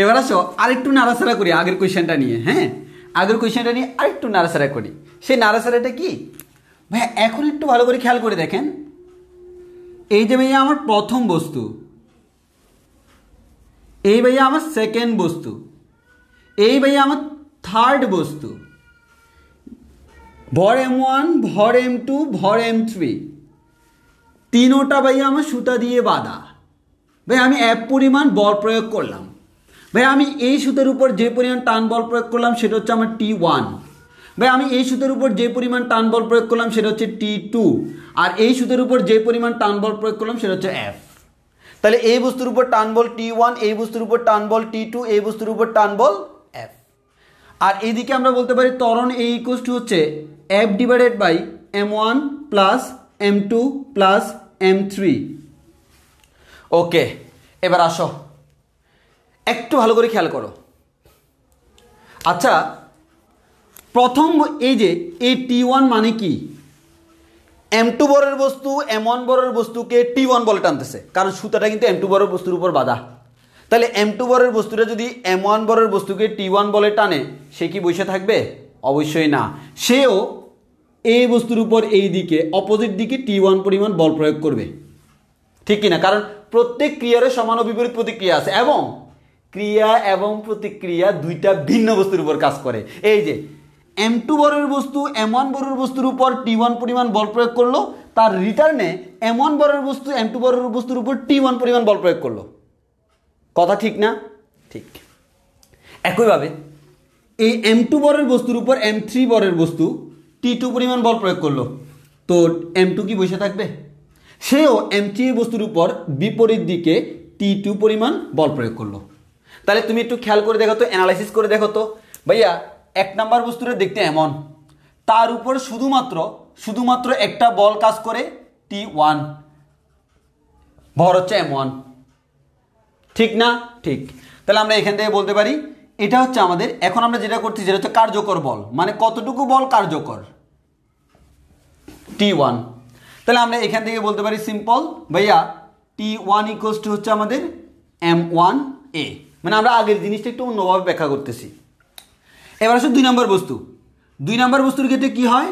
[SPEAKER 2] এবার আসো আরেকটু নাড়াচাড়া করি আগের কোয়েশ্চেনটা নিয়ে। হ্যাঁ, আগের কোয়েশ্চেনটা নিয়ে আরেকটু নাড়াচাড়া করি। সেই নাড়াচাড়াটা কি ভাই? এখন একটু ভালো করে খেয়াল করে দেখেন, এই যে ভাইয়া আমার প্রথম বস্তু, এই ভাইয়া আমার সেকেন্ড বস্তু, এই ভাইয়া আমার থার্ড বস্তু, ভর m1, ভর m2, ভর m3, 3টা ভাইয়া আমার সুতা দিয়ে বাঁধা। ভাই আমি F পরিমাণ বল প্রয়োগ করলাম, ভাই আমি এই সুতার উপর যে পরিমাণ টান বল প্রয়োগ করলাম সেটা হচ্ছে আমার T1। ভাই আমি এই সুতার উপর যে পরিমাণ টান বল প্রয়োগ করলাম সেটা হচ্ছে T2, আর এই সুতার উপর যে পরিমাণ টান বল প্রয়োগ করলাম সেটা হচ্ছে F। তাহলে এই বস্তুর উপর টান বল T1, এই বস্তুর উপর টান বল T2, এই বস্তুর উপর টান বল F। আর এইদিকে আমরা বলতে পারি ত্বরণ A ইকুয়াল টু হচ্ছে F divided by m1 plus m2 plus m3। Okay, এবার আসো একটু ভালো করে খেয়াল করো। আচ্ছা, প্রথম এই যে এই T1 মানে কি? m2 বরের বস্তু m1 বরের বস্তুকে T1 বলে টানতেছে, কারণ সুতাটা কিন্তু m2 বরের বস্তুর উপর বাঁধা। তাহলে m2 বরের বস্তুটা যদি m1 বরের বস্তুকে T1 বলে টানে, সে কি বসে থাকবে? অবশ্যই না, সেও এই বস্তুর উপর এই দিকে অপোজিট দিকে T1 পরিমাণ বল প্রয়োগ করবে, ঠিক কিনা? কারণ প্রত্যেক ক্রিয়ার সমান ও বিপরীত প্রতিক্রিয়া আছে, এবং ক্রিয়া এবং প্রতিক্রিয়া দুইটা ভিন্ন বস্তুর উপর কাজ করে। এই যে m2 বরের বস্তু m1 বরের বস্তুর উপর T1 পরিমাণ বল প্রয়োগ করলো, তার রিটার্নে m1 বরের বস্তু m2 বরের বস্তুর উপর T1 পরিমাণ বল প্রয়োগ করলো। কথা ঠিক না? ঠিক একইভাবে এই m2 বরের বস্তুর উপর m3 বরের বস্তু t2 পরিমাণ বল প্রয়োগ করলো, তো m2 কি বসে থাকবে? সেও m3 বস্তুর উপর বিপরীত দিকে t2 পরিমাণ বল প্রয়োগ করলো। তাহলে তুমি একটু খেয়াল করে দেখো তো, অ্যানালাইসিস করে দেখো তো ভাইয়া, 1 নাম্বার বস্তুটা দেখতে এমন, তার উপর শুধুমাত্র একটা বল কাজ করে t1, ভর হচ্ছে m1, ঠিক না? ঠিক। তাহলে আমরা এখান থেকে বলতে পারি এটা হচ্ছে আমাদের, এখন আমরা যেটা করছি যেটা হচ্ছে কার্যকর বল, মানে কতটুকু বল কার্যকর, t1। তাহলে আমরা এখান থেকে বলতে পারি সিম্পল ভাইয়া, t1 ইকুয়ালস টু হচ্ছে আমাদের m1a, মানে আমরা আগের জিনিসটা একটু অন্যভাবে ব্যাখ্যা করতেছি। এবার আসলে 2 নম্বর বস্তু। 2 নম্বর বস্তুর ক্ষেত্রে কি হয়?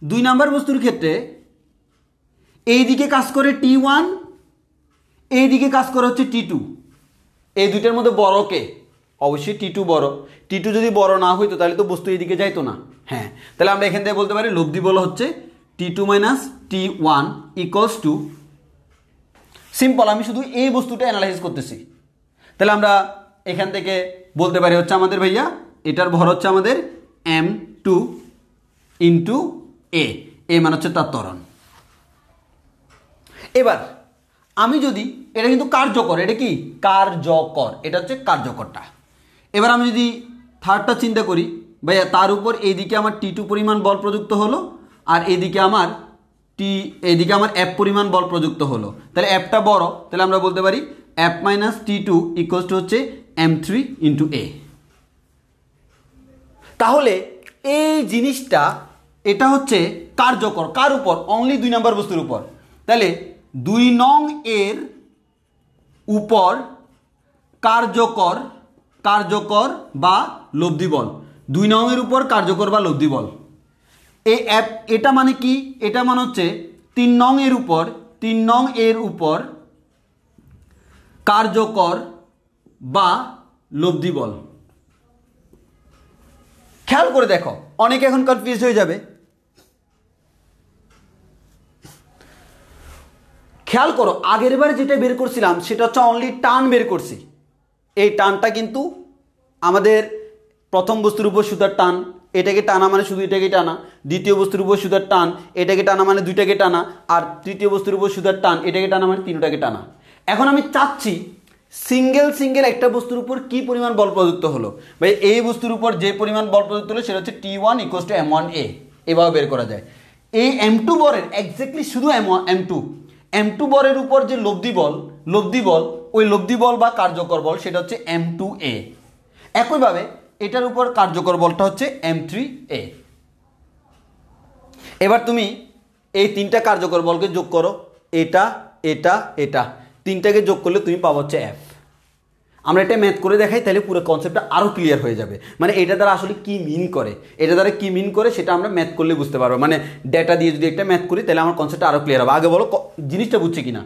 [SPEAKER 2] 2 নম্বর বস্তুর ক্ষেত্রে এইদিকে কাজ করে t1, এইদিকে কাজ করে হচ্ছে t2। এই দুইটার মধ্যে বড় কে? অবশ্যই t2 বড়। t2 যদি বড় না হইতো তাহলে তো বস্তু এইদিকে যাইতো না। হ্যাঁ, তাহলে আমরা এখান থেকে বলতে পারি লব্ধি বল হচ্ছে t2 minus t1 equals to, simple আমি শুধু এই বস্তুটা অ্যানালাইসিস করতেছি। তাহলে আমরা এখান থেকে বলতে পারি হচ্ছে আমাদের ভাইয়া, এটার ভর হচ্ছে আমাদের m2 ইন্টু a, মানে হচ্ছে তার ত্বরণ। এবার আমি যদি, এটা কিন্তু কার্যকর, এটা কি কার্যকর, এটা হচ্ছে কার্যকরটা। এবার আমি যদি থার্ডটা চিন্তা করি ভাইয়া, তার উপর এইদিকে আমার t2 পরিমাণ বল প্রযুক্ত হলো, আর এইদিকে আমার f পরিমাণ বল প্রযুক্ত হলো, তাহলে fটা বড়, তাহলে আমরা বলতে পারি f minus t2 equals to হচ্ছে m3 ইন্টু a। তাহলে এই জিনিসটা, এটা হচ্ছে কার্যকর কার উপর? অনলি 2 নম্বর বস্তুর উপর। তাহলে 2 নং এর উপর কার্যকর বা লব্ধি বল, 2 নং এর উপর কার্যকর বা লব্ধি বল। এটা মানে কি? এটা মানে হচ্ছে 3 নং এর উপর কার্যকর বা লব্ধি বল। খেয়াল করে দেখো, অনেকে এখন কনফিউজ হয়ে যাবে। খেয়াল করো, আগের বার যেটা বের করছিলাম সেটা হচ্ছে অনলি টান বের করছি। এই টানটা কিন্তু আমাদের প্রথম বস্তুর উপর সুতার টান, এটাকে টানা মানে শুধু এটাকে টানা, দ্বিতীয় বস্তুর উপর সুতার টান, এটাকে টানা মানে দুইটাকে টানা, আর তৃতীয় বস্তুর উপর সুতার টান, এটাকে টানা মানে তিনটাকে টানা। এখন আমি চাচ্ছি সিঙ্গেল একটা বস্তুর উপর কি পরিমাণ বল প্রযুক্ত হলো। ভাই এই বস্তুর উপর যে পরিমাণ বল প্রযুক্ত হলো সেটা হচ্ছে t1 ইকুয়ালস টু m1a, এভাবে বের করা যায়। এই m2 বরের এক্স্যাক্টলি শুধু m2 বরের উপর যে লব্ধি বল, ওই লব্ধি বল বা কার্যকর বল সেটা হচ্ছে m2a। একইভাবে এটার উপর কার্যকর বলটা হচ্ছে m3a। এবার তুমি এই 3টা কার্যকর বলকে যোগ করো, এটা তিনটাকে যোগ করলে তুমি পাবো হচ্ছে f। আমরা এটা ম্যাথ করে দেখাই, তাহলে পুরো কনসেপ্টটা আরও ক্লিয়ার হয়ে যাবে। মানে এটা দ্বারা আসলে কি মিন করে সেটা আমরা ম্যাথ করলে বুঝতে পারবো। মানে ডেটা দিয়ে যদি একটা ম্যাথ করি তাহলে আমার কনসেপ্টটা আরও ক্লিয়ার হবে। আগে বলো জিনিসটা বুঝছে কিনা,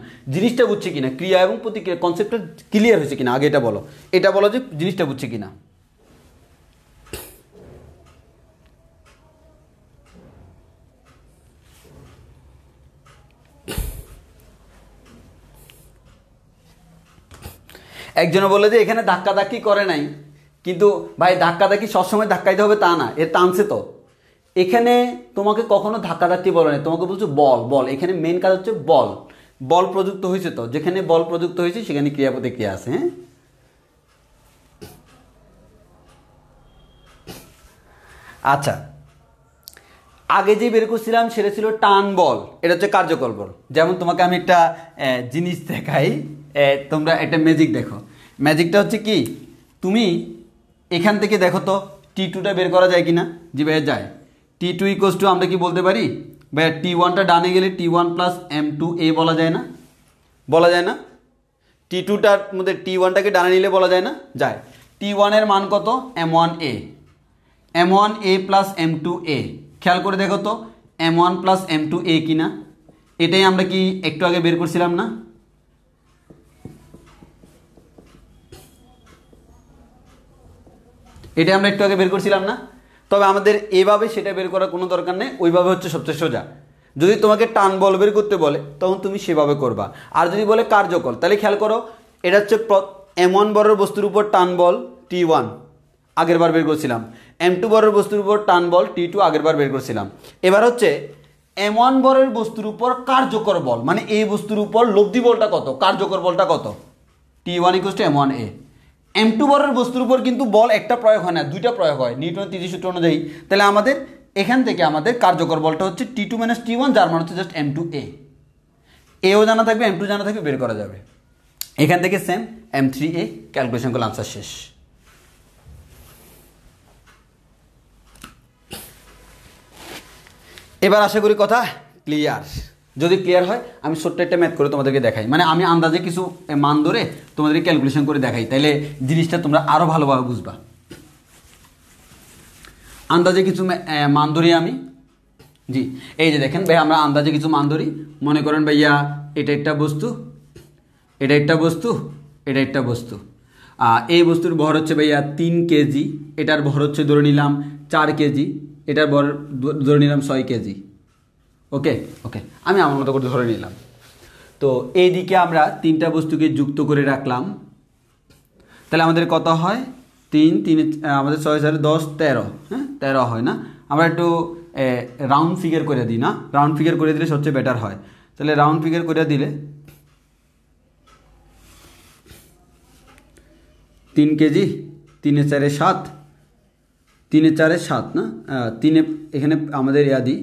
[SPEAKER 2] ক্রিয়া এবং প্রতিক্রিয়া কনসেপ্টটা ক্লিয়ার হয়েছে কিনা, আগে এটা বলো যে জিনিসটা বুঝছে কিনা। একজনে বলে যে এখানে ধাক্কাধাক্কি করে নাই, কিন্তু ভাই ধাক্কাধাক্কি সবসময় ধাক্কাইতে হবে তা না, এর টানছে তো। এখানে তোমাকে কখনো ধাক্কাধাক্কি বলে নাই, তোমাকে বলছো বল। এখানে মেন কাজ হচ্ছে বল প্রযুক্ত হয়েছে, তো যেখানে বল প্রযুক্ত হয়েছে সেখানে ক্রিয়া প্রতিক্রিয়া আছে। হ্যাঁ, আচ্ছা, আগে যে বের করছিলাম সেটা ছিল টান বল, এটা হচ্ছে কার্যকর বল। যেমন তোমাকে আমি একটা জিনিস দেখাই, তোমরা একটা ম্যাজিক দেখো। ম্যাজিকটা হচ্ছে কি, তুমি এখান থেকে দেখো তো t2টা বের করা যায় কিনা। জি ভাইয়া যায়। t2 ইকুয়ালস টু আমরা কি বলতে পারি ভাইয়া, t1টা ডানে গেলে t1 প্লাস m2a বলা যায় না? t2টার মধ্যে t1টাকে ডানে নিলে বলা যায় না? যায়। t1 এর মান কত? m1a plus m2a। খেয়াল করে দেখো তো m1 প্লাস m2a কিনা। এটাই আমরা কি একটু আগে বের করছিলাম না? এটাই আমরা একটু আগে বের করছিলাম না? তবে আমাদের এভাবে সেটা বের করার কোনো দরকার নেই, ওইভাবে হচ্ছে সবচেয়ে সোজা। যদি তোমাকে টান বল বের করতে বলে তখন তুমি সেভাবে করবা। আর যদি বলে কার্যকর, তাহলে খেয়াল করো, এটা হচ্ছে M1 বরের বস্তুর উপর টান বল T1 আগের বার বের করছিলাম, M2 বরের বস্তুর উপর টান বল T2 আগের বার বের করছিলাম। এবার হচ্ছে M1 বরের বস্তুর উপর কার্যকর বল, মানে এই বস্তুর উপর লব্ধি বলটা কত, কার্যকর বলটা কত, T1 = M1A। M2 বরের বস্তুর উপর কিন্তু বল একটা প্রয়োগ হয় না, দুইটা প্রয়োগ হয় নিউটনের তৃতীয় সূত্র অনুযায়ী। তাহলে আমাদের এখান থেকে আমাদের কার্যকর বলটা হচ্ছে T2 - T1, যার মান হচ্ছে জাস্ট M2A। এও জানা থাকবে, M2 জানা থাকবে, বের করা যাবে। এখান থেকে সেম M3A ক্যালকুলেশন করলে আনসার শেষ। এবার আশা করি কথা ক্লিয়ার। যদি ক্লিয়ার হয় আমি ছোট্ট একটা ম্যাথ করে তোমাদেরকে দেখাই, মানে আমি আন্দাজে কিছু মান ধরে তোমাদেরকে ক্যালকুলেশন করে দেখাই, তাইলে জিনিসটা তোমরা আরও ভালোভাবে বুঝবা। আন্দাজে কিছু মান ধরি আমি, জি এই যে দেখেন ভাই, আমরা আন্দাজে কিছু মান ধরি। মনে করেন ভাইয়া এটা একটা বস্তু, এটা একটা বস্তু, এটা একটা বস্তু। এই বস্তুর ভর হচ্ছে ভাইয়া 3 কেজি, এটার ভর হচ্ছে ধরে নিলাম 4 কেজি, এটার ভর ধরে নিলাম 6 কেজি। ওকে ওকে, আমি আমার মতো করে ধরে নিলাম। তো এইদিকে আমরা 3টা বস্তুকে যুক্ত করে রাখলাম, তাহলে আমাদের কত হয়, 3 3 আমাদের 6 4 10 13, হ্যাঁ 13 হয় না? আমরা একটু রাউন্ড ফিগার করে দিই না, রাউন্ড ফিগার করে দিলে সবচেয়ে বেটার হয়। তাহলে রাউন্ড ফিগার করে দিলে 3 কেজি, 3 4 7, 3 4 7 না, 3 এখানে আমাদের দিই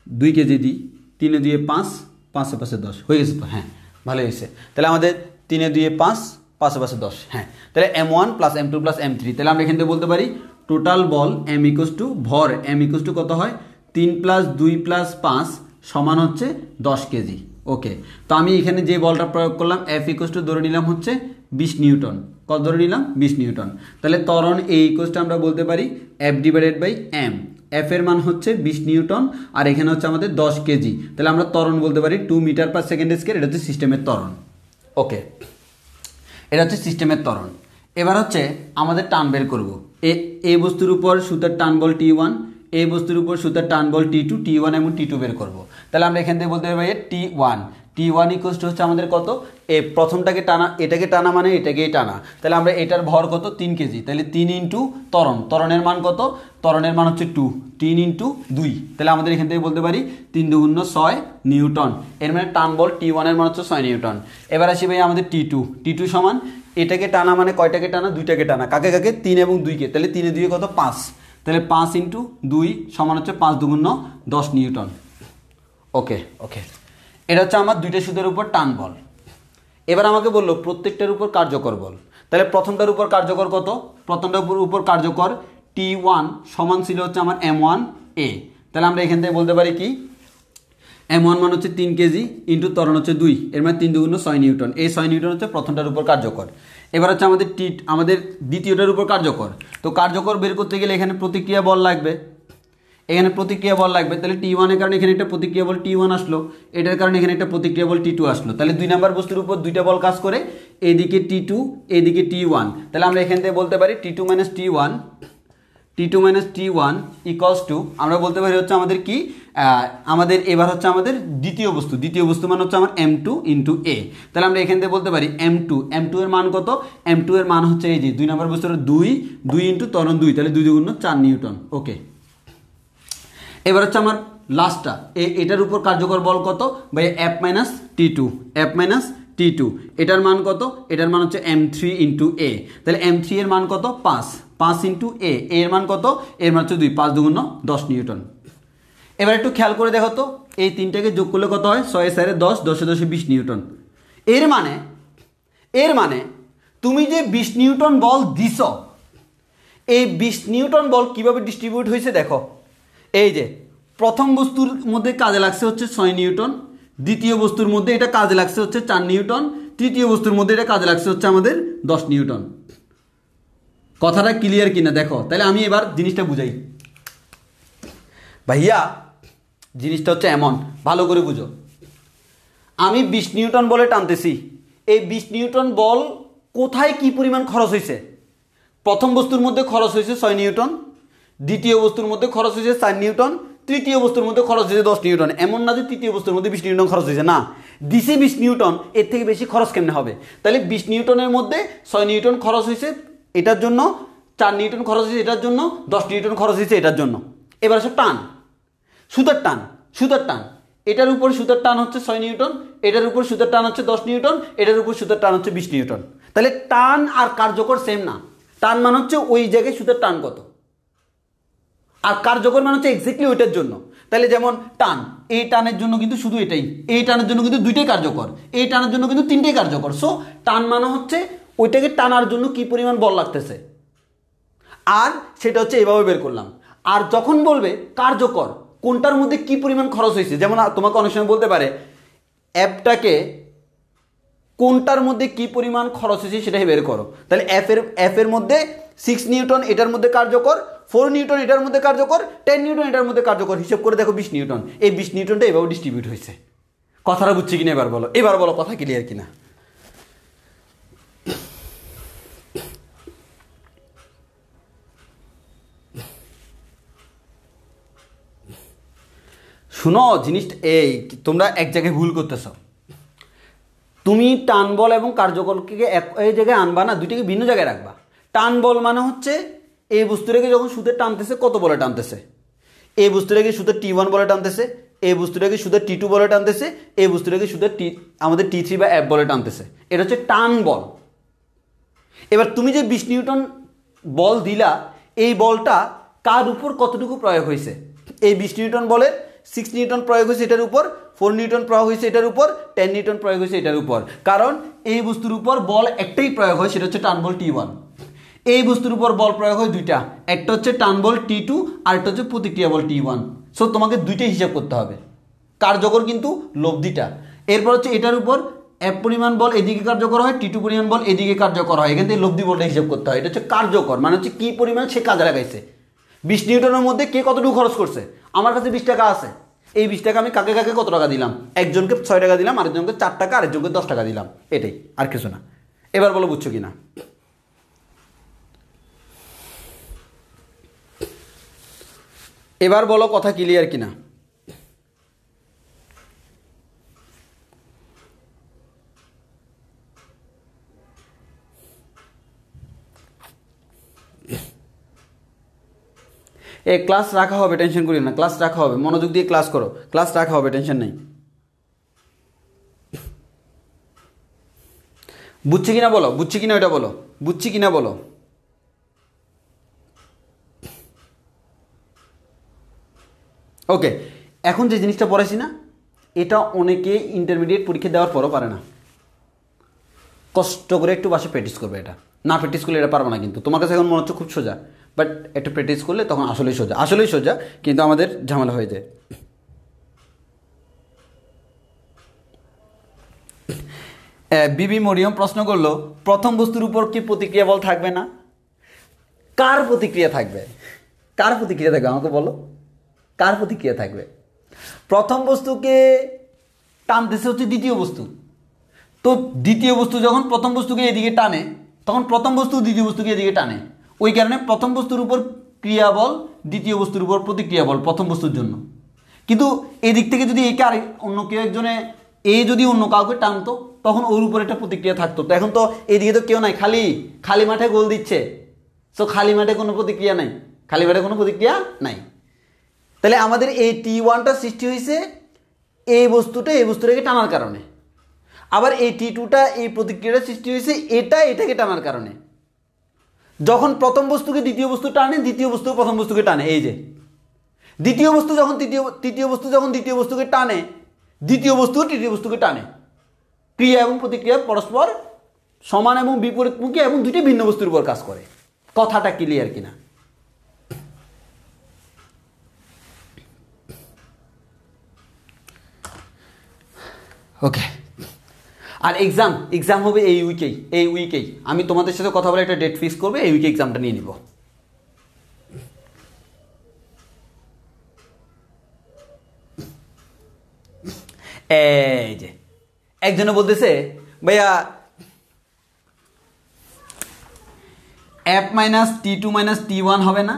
[SPEAKER 2] 2 কেজি দিই, 3 2 5, 5 5 10 হয়ে গেছে তো? হ্যাঁ ভালো হয়েছে। তাহলে আমাদের 3 2 5, 5 5 10, হ্যাঁ। তাহলে M1 + M2 + M3, তাহলে আমরা এখান থেকে বলতে পারি টোটাল বল M = ভর M = কত হয়, 3 + 2 + 5 সমান হচ্ছে 10 কেজি। ওকে, তো আমি এখানে যে বলটা প্রয়োগ করলাম F = ধরে নিলাম হচ্ছে 20 নিউটন। কত ধরে নিলাম? 20 নিউটন। তাহলে ত্বরণ A = আমরা বলতে পারি F/m। F এর মান হচ্ছে 20 নিউটন, আর এখানে হচ্ছে আমাদের 10 কেজি। তাহলে আমরা ত্বরণ বলতে পারি 2 মিটার/সেকেন্ড²। এটা হচ্ছে সিস্টেমের ত্বরণ। ওকে, এটা হচ্ছে সিস্টেমের ত্বরণ। এবার হচ্ছে আমাদের টান বের করব। এই বস্তুর উপর সুতার টান বল T1, এই বস্তুর উপর সুতার টান বল T2, T1 এবং T2 বের করব। তাহলে আমরা এখান থেকে বলতে পারি T1 = হচ্ছে আমাদের কত, প্রথমটাকে টানা, এটাকে টানা মানে এটাকেই টানা। তাহলে আমরা এটার ভর কত, 3 কেজি। তাহলে 3 × ত্বরণ, ত্বরণের মান কত, ত্বরণের মান হচ্ছে 2, 3 × 2। তাহলে আমাদের এখান থেকে বলতে পারি 3 × 2 = 6 নিউটন। এর মানে টান বল T1 এর মান হচ্ছে 6 নিউটন। এবার আসি ভাই আমাদের T2 সমান, এটাকে টানা মানে কয়টাকে টানা, দুইটাকে টানা। কাকে কাকে? 3 এবং 2কে। তাহলে 3 এ 2 কত, 5। তাহলে 5 × 2 সমান হচ্ছে 5 × 2 = 10 নিউটন। ওকে ওকে, এটা হচ্ছে আমার দুইটা সুদের উপর টান বল। এবার আমাকে বললো প্রত্যেকটার উপর কার্যকর বল। তাহলে প্রথমটার উপর কার্যকর কত, প্রথমটার উপর কার্যকর T1 সমান ছিল হচ্ছে আমার M1A। তাহলে আমরা এখান থেকে বলতে পারি কি, M1 মান হচ্ছে 3 কেজি ইন্টু ত্বরণ হচ্ছে 2, এর মানে 3 × 2 = 6 নিউটন। এই 6 নিউটন হচ্ছে প্রথমটার উপর কার্যকর। এবার হচ্ছে আমাদের দ্বিতীয়টার উপর কার্যকর। তো কার্যকর বের করতে গেলে এখানে প্রতিক্রিয়া বল লাগবে, এখানে প্রতিক্রিয়া বল লাগবে। তাহলে T1 এর কারণে এখানে একটা প্রতিক্রিয়া বল T1 আসলো, এটার কারণে এখানে একটা প্রতিক্রিয়া বল T2 আসলো। তাহলে 2 নাম্বার বস্তুর উপর দুইটা বল কাজ করে, এইদিকে T2, এইদিকে T1। তাহলে আমরা এখান থেকে বলতে পারি T2 - T1 = আমরা বলতে পারি হচ্ছে আমাদের কি, আমাদের এবার হচ্ছে আমাদের দ্বিতীয় বস্তু মানে হচ্ছে আমার M2 × A। তাহলে আমরা এখান থেকে বলতে পারি M2 এর মান কত, M2 এর মান হচ্ছে এই যে 2 নাম্বার বস্তুর 2 × ত্বরণ 2, তাহলে 2 × 2 = 4 নিউটন। ওকে, এবার হচ্ছে আমার লাস্টটা, এটার উপর কার্যকর বল কত ভাই, F - T2। এটার মান কত, এটার মান হচ্ছে M3 × A। তাহলে M3 এর মান কত, 5 × A, এর মান কত, এর মান হচ্ছে 2, 5 × 2 = 10 নিউটন। এবার একটু খেয়াল করে দেখো তো, এই তিনটাকে যোগ করলে কত হয়, 6 4 10, 10 10 20 নিউটন। এর মানে তুমি যে 20 নিউটন বল দিছ, এই 20 নিউটন বল কিভাবে ডিস্ট্রিবিউট হয়েছে দেখো। এই যে প্রথম বস্তুর মধ্যে কাজে লাগছে হচ্ছে 6 নিউটন, দ্বিতীয় বস্তুর মধ্যে এটা কাজে লাগছে হচ্ছে 4 নিউটন, তৃতীয় বস্তুর মধ্যে এটা কাজে লাগছে হচ্ছে আমাদের 10 নিউটন। কথাটা ক্লিয়ার কিনা দেখো। তাহলে আমি এবার জিনিসটা বুঝাই ভাইয়া, জিনিসটা হচ্ছে এমন, ভালো করে বুঝো। আমি 20 নিউটন বলে টানতেছি, এই 20 নিউটন বল কোথায় কি পরিমাণ খরচ হয়েছে, প্রথম বস্তুর মধ্যে খরচ হয়েছে 6 নিউটন, দ্বিতীয় বস্তুর মধ্যে খরচ হয়েছে 4 নিউটন, তৃতীয় বস্তুর মধ্যে খরচ হয়েছে 10 নিউটন, এমন না যে তৃতীয় বস্তুর মধ্যে 20 নিউটন খরচ হয়েছে, না, দিছে 20 নিউটন, এর থেকে বেশি খরচ কেমনে হবে? তাহলে 20 নিউটনের মধ্যে 6 নিউটন খরচ হয়েছে এটার জন্য, 4 নিউটন খরচ হয়েছে এটার জন্য, 10 নিউটন খরচ হয়েছে এটার জন্য। এবার আসে টান, সুতার টান। সুতার টান, এটার উপর সুতার টান হচ্ছে 6 নিউটন, এটার উপর সুতার টান হচ্ছে 10 নিউটন, এটার উপর সুতার টান হচ্ছে 20 নিউটন। তাহলে টান আর কার্যকর সেম না। টান মানে হচ্ছে ওই জায়গায় সুতার টান কত, আর কার্যকর মানে হচ্ছে এক্স্যাক্টলি ওইটার জন্য। তাহলে যেমন টান, এই টানের জন্য কিন্তু শুধু এটাই, এই টানের জন্য কিন্তু দুইটাই কার্যকর, এই টানের জন্য কিন্তু তিনটেই কার্যকর। সো টান মানে হচ্ছে ওইটাকে টানার জন্য কি পরিমাণ বল লাগতেছে, আর সেটা হচ্ছে এভাবে বের করলাম। আর যখন বলবে কার্যকর, কোনটার মধ্যে কি পরিমাণ খরচ হয়েছে, যেমন তোমাকে অনেক সময় বলতে পারে অ্যাপটাকে কোনটার মধ্যে কি পরিমাণ খরচ হয়েছে সেটাই বের করো। তাহলে এফ এর মধ্যে 6 নিউটন এটার মধ্যে কার্যকর, 4 নিউটন এটার মধ্যে কার্যকর, 10 নিউটন এটার মধ্যে কার্যকর, হিসেব করে দেখো 20 নিউটন। এই 20 নিউটনটা এভাবে ডিস্ট্রিবিউট হয়েছে। কথাটা বুঝছি কিনা এবার বলো, এবার বলো কথা ক্লিয়ার কিনা। শুনো জিনিসটা এই, তোমরা এক জায়গায় ভুল করতেছ। তুমি টান বল এবং কার্যকরকে এই জায়গায় আনবা না, দুইটাকে ভিন্ন জায়গায় রাখবা। টান বল মানে হচ্ছে এই বস্তুটাকে যখন সুতে টানতেছে কত বলে টানতেছে, এই বস্তুটাকে সুতে T1 বলে টানতেছে, এই বস্তুটাকে সুতে T2 বলে টানতেছে, এই বস্তুটাকে সুতে আমাদের T3 বা F বলে টানতেছে। এটা হচ্ছে টান বল। এবার তুমি যে 20 নিউটন বল দিলা, এই বলটা কার উপর কতটুকু প্রয়োগ হয়েছে? এই 20 নিউটন বলের 6 নিউটন প্রয়োগ হয়েছে এটার উপর, 4 নিউটন প্রয়োগ হয়েছে এটার উপর, 10 নিউটন প্রয়োগ হয়েছে এটার উপর। কারণ এই বস্তুর উপর বল একটাই প্রয়োগ হয়, সেটা হচ্ছে টান বল T1। এই বস্তুর উপর বল প্রয়োগ হয় দুইটা, একটা হচ্ছে টান বল T2 আর একটা হচ্ছে প্রতিক্রিয়া বল T1। সো তোমাকে দুইটাই হিসাব করতে হবে, কার্যকর কিন্তু লব্ধিটা। এরপর হচ্ছে এটার উপর F পরিমাণ বল এদিকে কার্যকর হয়, T2 পরিমাণ বল এদিকে কার্যকর হয়, এখান থেকে লব্ধি বলটা হিসাব করতে হয়। এটা হচ্ছে কার্যকর, মানে হচ্ছে কি পরিমাণ সে কাজে লাগাইছে। 20 নিউটনের মধ্যে কে কতটুকু খরচ করছে। আমার কাছে 20 টাকা আছে, এই 20 টাকা আমি কাকে কাকে কত টাকা দিলাম, একজনকে 6 টাকা দিলাম, আরেকজনকে 4 টাকা, আরেকজনকে 10 টাকা দিলাম, এটাই, আর কিছু না। এবার বলো বুঝছো কিনা। এবার বলো কথা ক্লিয়ার কিনা। এ ক্লাস রাখা হবে, টেনশন করি না, ক্লাস রাখা হবে, মনোযোগ দিয়ে ক্লাস করো, ক্লাস রাখা হবে, টেনশন নেই। বুঝছি কিনা বলো, বুঝছি কিনা ওইটা বলো, বুঝছি কিনা বলো। ওকে, এখন যে জিনিসটা পড়াইছি না, এটা অনেকে ইন্টারমিডিয়েট পরীক্ষা দেওয়ার পরও পারে না। কষ্ট করে একটু বাসে প্র্যাকটিস করবে, এটা না প্র্যাকটিস করলে এটা পারবে না। কিন্তু তোমার কাছে এখন মনে হচ্ছে খুব সোজা, বাট একটু প্র্যাকটিস করলে তখন আসলেই সোজা, আসলেই সোজা, কিন্তু আমাদের ঝামেলা হয়ে যায়। বিবি মরিয়ম প্রশ্ন করলো, প্রথম বস্তুর উপর কি প্রতিক্রিয়া বল থাকবে না? কার প্রতিক্রিয়া থাকবে? কার প্রতিক্রিয়া থাকবে আমাকে বলো, কার প্রতিক্রিয়া থাকবে? প্রথম বস্তুকে টানতেছে হচ্ছে দ্বিতীয় বস্তু, তো দ্বিতীয় বস্তু যখন প্রথম বস্তুকে এদিকে টানে, তখন প্রথম বস্তু দ্বিতীয় বস্তুকে এদিকে টানে। ওই কারণে প্রথম বস্তুর উপর ক্রিয়া বল, দ্বিতীয় বস্তুর উপর প্রতিক্রিয়া বল প্রথম বস্তুর জন্য। কিন্তু এদিক থেকে যদি একে আর অন্য কেউ একজনে যদি অন্য কাউকে টানতো, তখন ওর উপর একটা প্রতিক্রিয়া থাকতো। তো এখন তো এদিকে তো কেউ নাই, খালি খালি মাঠে গোল দিচ্ছে। সো খালি মাঠে কোনো প্রতিক্রিয়া নাই, খালি মাঠে কোনো প্রতিক্রিয়া নাই। তাহলে আমাদের এই T1টা সৃষ্টি হয়েছে এই বস্তুটাকে টানার কারণে, আবার এই T2টা এই প্রতিক্রিয়াটা সৃষ্টি হয়েছে এটাকে টানার কারণে। যখন প্রথম বস্তুকে দ্বিতীয় বস্তু টানে, দ্বিতীয় বস্তু প্রথম বস্তুকে টানে। এই যে দ্বিতীয় বস্তু যখন তৃতীয় বস্তু যখন দ্বিতীয় বস্তুকে টানে, দ্বিতীয় বস্তু তৃতীয় বস্তুকে টানে। ক্রিয়া এবং প্রতিক্রিয়া পরস্পর সমান এবং বিপরীতমুখী এবং দুটি ভিন্ন বস্তুর উপর কাজ করে। কথাটা ক্লিয়ার কিনা? ওকে, আর এক্সাম হবে এই উইকেই। আমি তোমাদের সাথে কথা বলে একটা ডেট ফিক্স করবে, এই উইকে এক্সামটা নিয়ে নিব। এই যে একজনে বলতেছে, ভাইয়া F - T2 - T1 হবে না?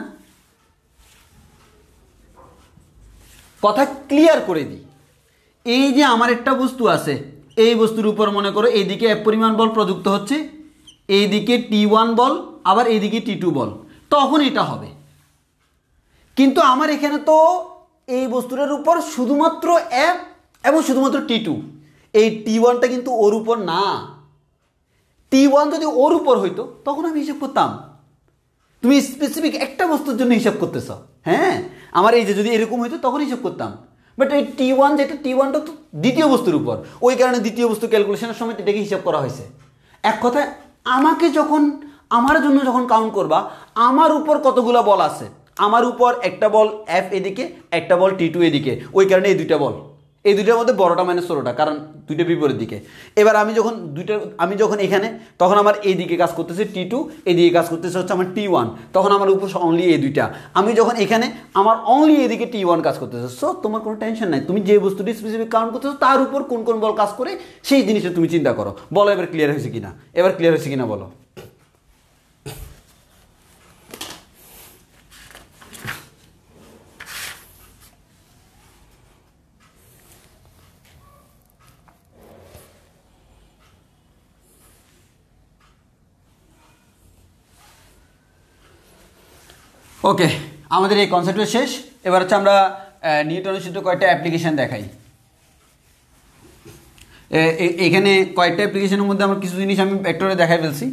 [SPEAKER 2] কথা ক্লিয়ার করে দিই। এই যে আমার একটা বস্তু আছে, এই বস্তুর উপর মনে করো এইদিকে এক পরিমাণ বল প্রযুক্ত হচ্ছে, এইদিকে T1 বল, আবার এইদিকে T2 বল, তখন এটা হবে। কিন্তু আমার এখানে তো এই বস্তুটার উপর শুধুমাত্র F এবং শুধুমাত্র T2, এই T1টা কিন্তু ওর উপর না। T1 যদি ওর উপর হইতো তখন আমি হিসাব করতাম। তুমি স্পেসিফিক একটা বস্তুর জন্য হিসাব করতেছ, হ্যাঁ, আমার এই যে যদি এরকম হইতো তখন হিসাব করতাম। বাট এই T1 যেটা, T1টা তো দ্বিতীয় বস্তুর উপর, ওই কারণে দ্বিতীয় বস্তু ক্যালকুলেশনের সময় এটাকে হিসাব করা হয়েছে। এক কথায় আমাকে যখন, আমার জন্য যখন কাউন্ট করবা, আমার উপর কতগুলো বল আছে, আমার উপর একটা বল F এদিকে, একটা বল T2 এদিকে, ওই কারণে এই দুইটা বল, এই দুইটার মধ্যে বড়টা মাইনাস ছোটটা, কারণ দুইটা বিপরীত দিকে। এবার আমি যখন এখানে, তখন আমার এইদিকে কাজ করতেছে T2, এদিকে কাজ করতেছে হচ্ছে আমার T1, তখন আমার উপর অনলি এই দুইটা। আমি যখন এখানে, আমার অনলি এদিকে T1 কাজ করতেছে। সো তোমার কোনো টেনশন নাই, তুমি যে বস্তুটি স্পেসিফিক কাউন্ট করতেছো তার উপর কোন কোন বল কাজ করে সেই জিনিসটা তুমি চিন্তা করো। বলো এবার ক্লিয়ার হয়েছে কিনা, এবার ক্লিয়ার হয়েছে কিনা বলো। ওকে, আমাদের এই কনসেপ্টটা শেষ। এবার হচ্ছে আমরা নিউটনের সূত্রে কয়েকটা অ্যাপ্লিকেশন দেখাই। এখানে কয়েকটা অ্যাপ্লিকেশনের মধ্যে আমার কিছু জিনিস আমি একটু দেখাই ফেলছি।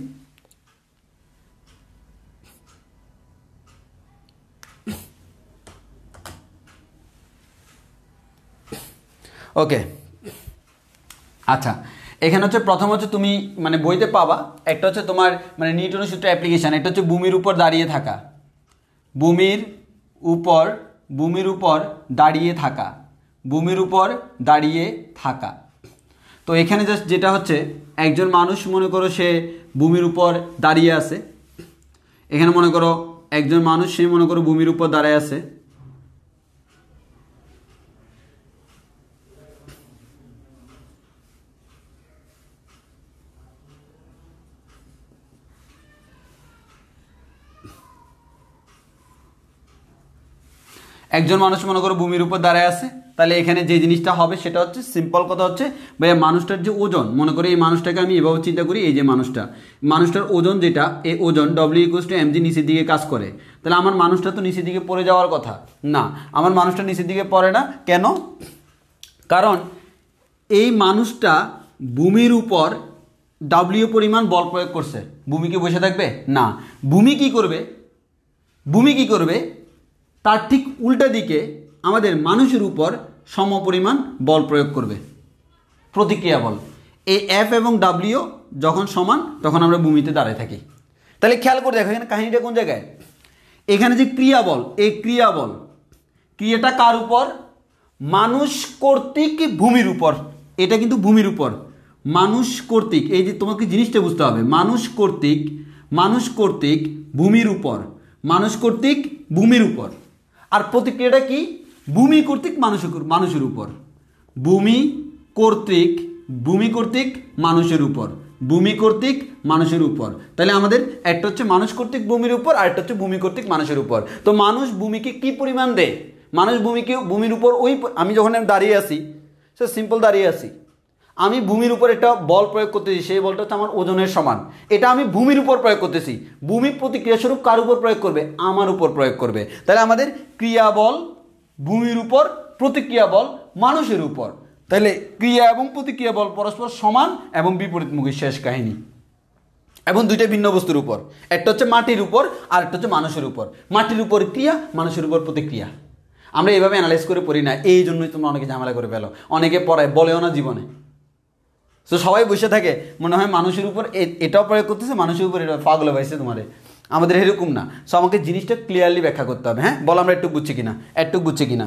[SPEAKER 2] ওকে, আচ্ছা, এখানে হচ্ছে প্রথম হচ্ছে তুমি মানে বইতে পাবা, একটা হচ্ছে তোমার মানে নিউটনের সূত্র অ্যাপ্লিকেশন, একটা হচ্ছে ভূমির উপর দাঁড়িয়ে থাকা, ভূমির উপর দাঁড়িয়ে থাকা, ভূমির উপর দাঁড়িয়ে থাকা। তো এখানে জাস্ট যেটা হচ্ছে, একজন মানুষ মনে করো সে ভূমির উপর দাঁড়িয়ে আছে, এখানে মনে করো একজন মানুষ, সে মনে করো ভূমির উপর দাঁড়ায় আছে, একজন মানুষ মনে করো ভূমির উপর দাঁড়ায় আছে। তাহলে এখানে যে জিনিসটা হবে সেটা হচ্ছে, সিম্পল কথা হচ্ছে ভাইয়া, মানুষটার যে ওজন, মনে করি এই মানুষটাকে আমি এভাবে চিন্তা করি, এই যে মানুষটার ওজন যেটা, এই ওজন W=mg নিচের দিকে কাজ করে। তাহলে আমার মানুষটা তো নিচের দিকে পড়ে যাওয়ার কথা না, আমার মানুষটা নিচের দিকে পড়ে না। কেন? কারণ এই মানুষটা ভূমির উপর W পরিমাণ বল প্রয়োগ করছে। ভূমি কি বসে থাকবে? না। ভূমি কি করবে তার ঠিক উল্টা দিকে আমাদের মানুষের উপর সমপরিমাণ বল প্রয়োগ করবে, প্রতিক্রিয়া বল। এই F এবং W যখন সমান তখন আমরা ভূমিতে দাঁড়ায় থাকি। তাহলে খেয়াল করে দেখো এখানে কাহিনীটা কোন জায়গায়। এখানে যে ক্রিয়া বল, এই ক্রিয়াটা কার উপর? মানুষ কর্তৃক ভূমির উপর। এটা কিন্তু ভূমির উপর, মানুষ কর্তৃক, এই যে তোমাকে জিনিসটা বুঝতে হবে, মানুষ কর্তৃক ভূমির উপর, ভূমির উপর। আর প্রতিক্রিয়াটা কি? ভূমি কর্তৃক মানুষের উপর, ভূমি কর্তৃক মানুষের উপর। তাহলে আমাদের একটা হচ্ছে মানুষ কর্তৃক ভূমির উপর, আর একটা হচ্ছে ভূমি কর্তৃক মানুষের উপর। তো মানুষ ভূমিকে কি পরিমাণ দেয়? মানুষ ভূমির উপর ওই, আমি যখন দাঁড়িয়ে আছি, সে সিম্পল দাঁড়িয়ে আছি, আমি ভূমির উপর একটা বল প্রয়োগ করতেছি, সেই বলটা হচ্ছে আমার ওজনের সমান। এটা আমি ভূমির উপর প্রয়োগ করতেছি। ভূমি প্রতিক্রিয়াস্বরূপ কার উপর প্রয়োগ করবে? আমার উপর প্রয়োগ করবে। তাহলে আমাদের ক্রিয়া বল ভূমির উপর, প্রতিক্রিয়া বল মানুষের উপর। তাহলে ক্রিয়া এবং প্রতিক্রিয়া বল পরস্পর সমান এবং বিপরীতমুখী, শেষ কাহিনী। এবং দুইটা ভিন্ন বস্তুর উপর, একটা হচ্ছে মাটির উপর আর একটা হচ্ছে মানুষের উপর। মাটির উপর ক্রিয়া, মানুষের উপর প্রতিক্রিয়া। আমরা এইভাবে অ্যানালাইজ করে পড়ি না, এই জন্যই তোমরা অনেকে ঝামেলা করে ফেলো, অনেকে পড়ায় বলেও না জীবনে। তো সবাই বসে থাকে, মনে হয় মানুষের উপর এটাও প্রয়োগ করতেছে, মানুষের উপর এটা, পাগল হয়েছে তোমারে। আমাদের এরকম না। সো আমাকে জিনিসটা ক্লিয়ারলি ব্যাখ্যা করতে হবে। হ্যাঁ, বলো আমরা একটু বুঝছি কিনা।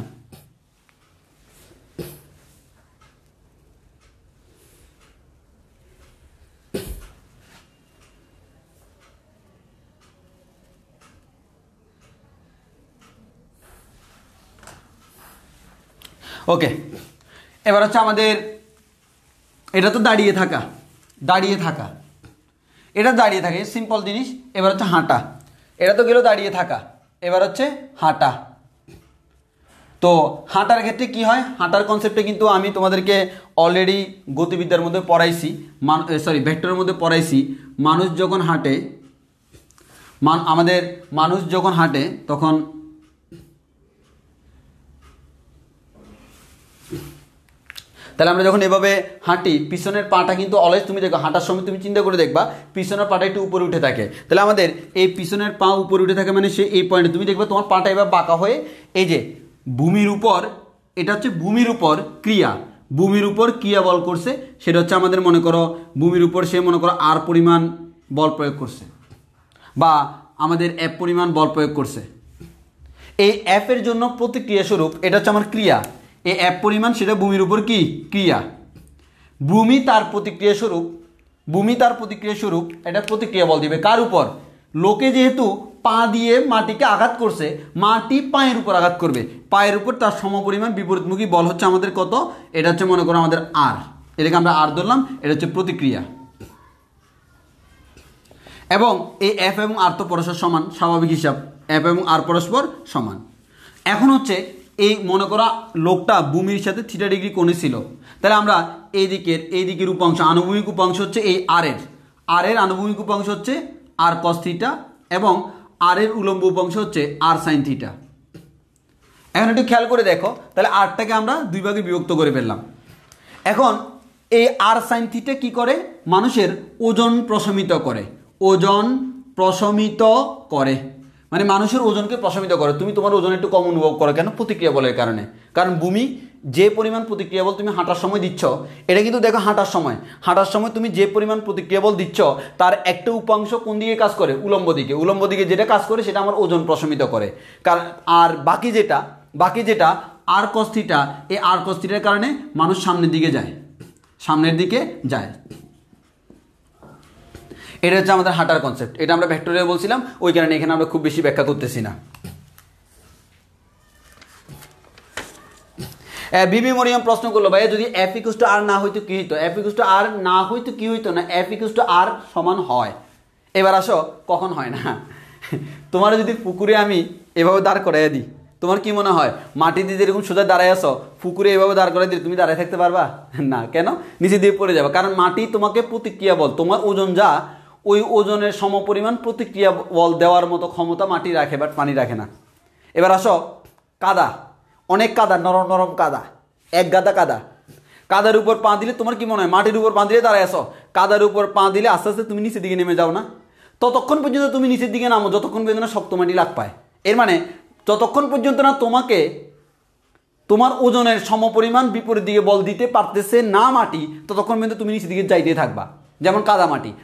[SPEAKER 2] ওকে, এবার হচ্ছে আমাদের এটা তো দাঁড়িয়ে থাকা, এটা দাঁড়িয়ে থাকে, সিম্পল জিনিস। এবার হচ্ছে হাঁটা, এটা তো গেল দাঁড়িয়ে থাকা, এবার হচ্ছে হাঁটা। তো হাঁটার ক্ষেত্রে কি হয়, হাঁটার কনসেপ্টে কিন্তু আমি তোমাদেরকে অলরেডি গতিবিদ্যার মধ্যে পড়াইছি, ভেক্টরের মধ্যে পড়াইছি। মানুষ যখন হাঁটে, মানুষ যখন হাঁটে তখন তাহলে আমরা যখন এভাবে হাঁটি, পিছনের পাটা কিন্তু অলওয়েজ, তুমি দেখো হাঁটার সময় তুমি চিন্তা করে দেখবা পিছনের পাটা একটু উপরে উঠে থাকে। তাহলে আমাদের এই পিছনের পা উপরে উঠে থাকে মানে সে এই পয়েন্টে তুমি দেখবা তোমার পাটা এবার বাঁকা হয়ে এই যে ভূমির উপর, এটা হচ্ছে ভূমির উপর ক্রিয়া, ভূমির উপর ক্রিয়া বল করছে, সেটা হচ্ছে আমাদের মনে করো ভূমির উপর সে মনে করো আর পরিমাণ বল প্রয়োগ করছে বা আমাদের এফ পরিমাণ বল প্রয়োগ করছে। এই এফ এর জন্য প্রতিক্রিয়া স্বরূপ, এটা হচ্ছে আমার ক্রিয়া, এই এফ পরিমাণ সেটা ভূমির উপর কি ক্রিয়া, ভূমি তার প্রতিক্রিয়া স্বরূপ এটা প্রতিক্রিয়া বল দিবে কার উপর, লোকে যেহেতু পা দিয়ে মাটিকে আঘাত করছে, মাটি পায়ের উপর আঘাত করবে, পায়ের উপর তার সমপরিমাণ বিপরীতমুখী বল হচ্ছে আমাদের কত, এটা হচ্ছে মনে করো আমাদের আর, এটাকে আমরা আর ধরলাম, এটা হচ্ছে প্রতিক্রিয়া। এবং এই এফ এবং আর তো পরস্পর সমান, স্বাভাবিক হিসাব, এফ এবং আর পরস্পর সমান। এখন হচ্ছে এই মনে করা লোকটা ভূমির সাথে থিটা ডিগ্রি কোণে ছিল, তাহলে আমরা এই দিকের উপাংশ, আনুভূমিক উপাংশ হচ্ছে এই আর এর আনুভূমিক উপাংশ হচ্ছে আর কস থিটা এবং আর এর উলম্ব উপাংশ হচ্ছে আর সাইন থিটা। এখন একটু খেয়াল করে দেখো, তাহলে আরটাকে আমরা দুই ভাগে বিভক্ত করে ফেললাম। এখন এই আর সাইন থিটা কি করে, মানুষের ওজন প্রশমিত করে, মানে মানুষের ওজনকে প্রশমিত করে। তুমি তোমার ওজন একটু কম অনুভব করো কেন, প্রতিক্রিয়া বলের কারণে। কারণ ভূমি যে পরিমাণ প্রতিক্রিয়া বল তুমি হাঁটার সময় দিচ্ছ, এটা কিন্তু দেখো হাঁটার সময় তুমি যে পরিমাণ প্রতিক্রিয়া বল দিচ্ছ তার একটা উপাংশ কোন দিকে কাজ করে, উলম্ব দিকে যেটা কাজ করে সেটা আমার ওজন প্রশমিত করে। কারণ আর বাকি যেটা আর কস থিটা, এই আর কস থিটার কারণে মানুষ সামনের দিকে যায়। এটা হচ্ছে আমাদের হাঁটার কনসেপ্ট, এটা আমরা ভেক্টরে বলছিলাম, ওই কারণে এখানে আমরা খুব বেশি ব্যাখ্যা করতেছি না। বিবি মরিয়ম প্রশ্ন করলো, ভাইয়া যদি এফ ইকুয়াল টু আর না হইতো কি হইতো, এফ ইকুয়াল টু আর না হইতো কি হইতো না, এফ ইকুয়াল টু আর সমান হয়। এবার আসো, কখন হয় না, তোমার যদি পুকুরে আমি এভাবে দাঁড় করাইয়া দিই, তোমার কি মনে হয় মাটিতে যেরকম সোজা দাঁড়ায় আসো, পুকুরে এভাবে দাঁড় করাই দিলে তুমি দাঁড়ায় থাকতে পারবা না? কেন? নিচে দিয়ে পড়ে যাবে, কারণ মাটি তোমাকে প্রতিক্রিয়া বল, তোমার ওজন যা ওই ওজনের সমপরিমাণ প্রতিক্রিয়া বল দেওয়ার মতো ক্ষমতা মাটি রাখে, বাট পানি রাখে না। এবার আসো, কাদা, অনেক কাদা, নরম নরম কাদা, এক গাদা কাদার উপর পা দিলে তোমার কি মনে হয় মাটির উপর পা দিলে দাঁড়ায় আসো, কাদার উপর পা দিলে আস্তে আস্তে তুমি নিচের দিকে নেমে যাও না? ততক্ষণ পর্যন্ত তুমি নিচের দিকে নামো যতক্ষণ পর্যন্ত না শক্ত মাটি লাগ পায়। এর মানে যতক্ষণ পর্যন্ত না তোমাকে তোমার ওজনের সমপরিমাণ বিপরীত দিকে বল দিতে পারতেছে না মাটি, ততক্ষণ পর্যন্ত তুমি নিচের দিকে যাইতে থাকবা। যেমন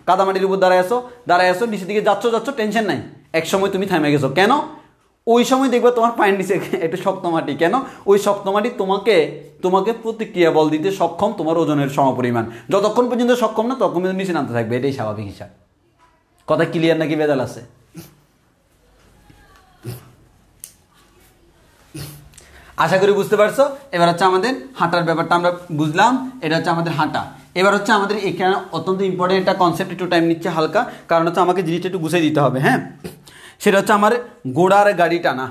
[SPEAKER 2] কাদামাটির উপর দাঁড়ায় আসো, নিচের দিকে যাচ্ছ, টেনশন নাই, এক সময় তুমি থেমে গেছো। কেন? ওই সময় দেখবে তোমার পায়ের নিচে একটু শক্ত মাটি। কেন? ওই শক্ত মাটি তোমাকে প্রতিক্রিয়া বল দিতে সক্ষম তোমার ওজনের সমপরিমাণ। যতক্ষণ পর্যন্ত সক্ষম না ততক্ষণ পর্যন্ত নিচে নামতে থাকবে, এটাই স্বাভাবিক হিসাব। কথা ক্লিয়ার নাকি ভেজাল আছে? আশা করি বুঝতে পারছো। এবার হচ্ছে আমাদের হাঁটার ব্যাপারটা আমরা বুঝলাম, এটা হচ্ছে আমাদের হাঁটা। এবার হচ্ছে আমাদের এখানে অত্যন্ত ইম্পর্টেন্ট একটা কনসেপ্ট, একটু টাইম নিচ্ছে হালকা, কারণ হচ্ছে আমাকে জিনিসটা একটু গুছিয়ে দিতে হবে। হ্যাঁ, সেটা হচ্ছে আমার ঘোড়ার গাড়ি টানা।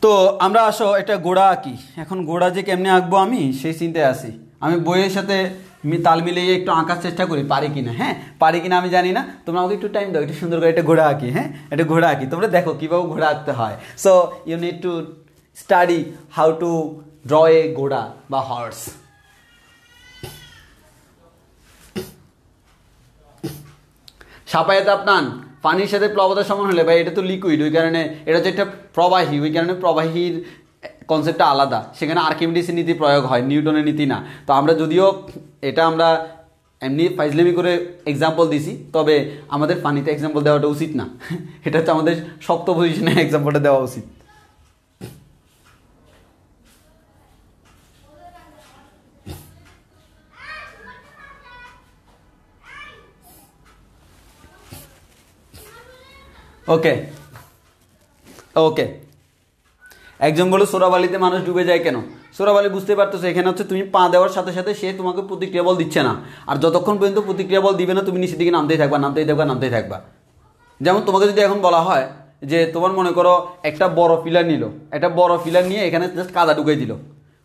[SPEAKER 2] তো আমরা আসো একটা ঘোড়া আঁকি। এখন ঘোড়া যে কেমনে আঁকবো আমি সেই চিন্তায় আছি। আমি বইয়ের সাথে তাল মিলিয়ে একটু আঁকার চেষ্টা করি, পারি কিনা। হ্যাঁ, পারি কিনা আমি জানি না, তোমরা আমাকে একটু টাইম দাও, একটু সুন্দর করে একটা ঘোড়া আঁকি। হ্যাঁ, একটা ঘোড়া আঁকি, তোমরা দেখো কীভাবে ঘোড়া আঁকতে হয়। So you need to study how to draw a ঘোড়া বা হর্স। সাপায়াত আপনার পানির সাথে প্লবতার সমান হলে ভাই এটা তো লিকুইড, ওই কারণে এটা হচ্ছে একটা প্রবাহী, ওই কারণে প্রবাহীর কনসেপ্টটা আলাদা, সেখানে আর্কিমিডিসের নীতি প্রয়োগ হয়, নিউটনের নীতি না। তো আমরা যদিও এটা আমরা এমনি ফাইজলামি করে এক্সাম্পল দিছি, তবে আমাদের পানিতে এক্সাম্পল দেওয়াটা উচিত না। এটা হচ্ছে আমাদের শক্ত পজিশনে এক্সাম্পলটা দেওয়া উচিত। ওকে, একজন বলো সোরাবালিতে মানুষ ডুবে যায় কেন? সোরাবালি বুঝতে পারতেছো এখানে হচ্ছে তুমি পা দেওয়ার সাথে সাথে সে তোমাকে প্রতিক্রিয়া বল দিচ্ছে না, আর যতক্ষণ পর্যন্ত প্রতিক্রিয়া বল দিবে না তুমি নিচের দিকে নামতেই থাকবা নামতেই থাকবা নামতেই থাকবা। যেমন তোমাকে যদি এখন বলা হয় যে তোমার মনে করো একটা বড় পিলার নিল, একটা বড় পিলার নিয়ে এখানে জাস্ট কাদা ঢুকিয়ে দিল,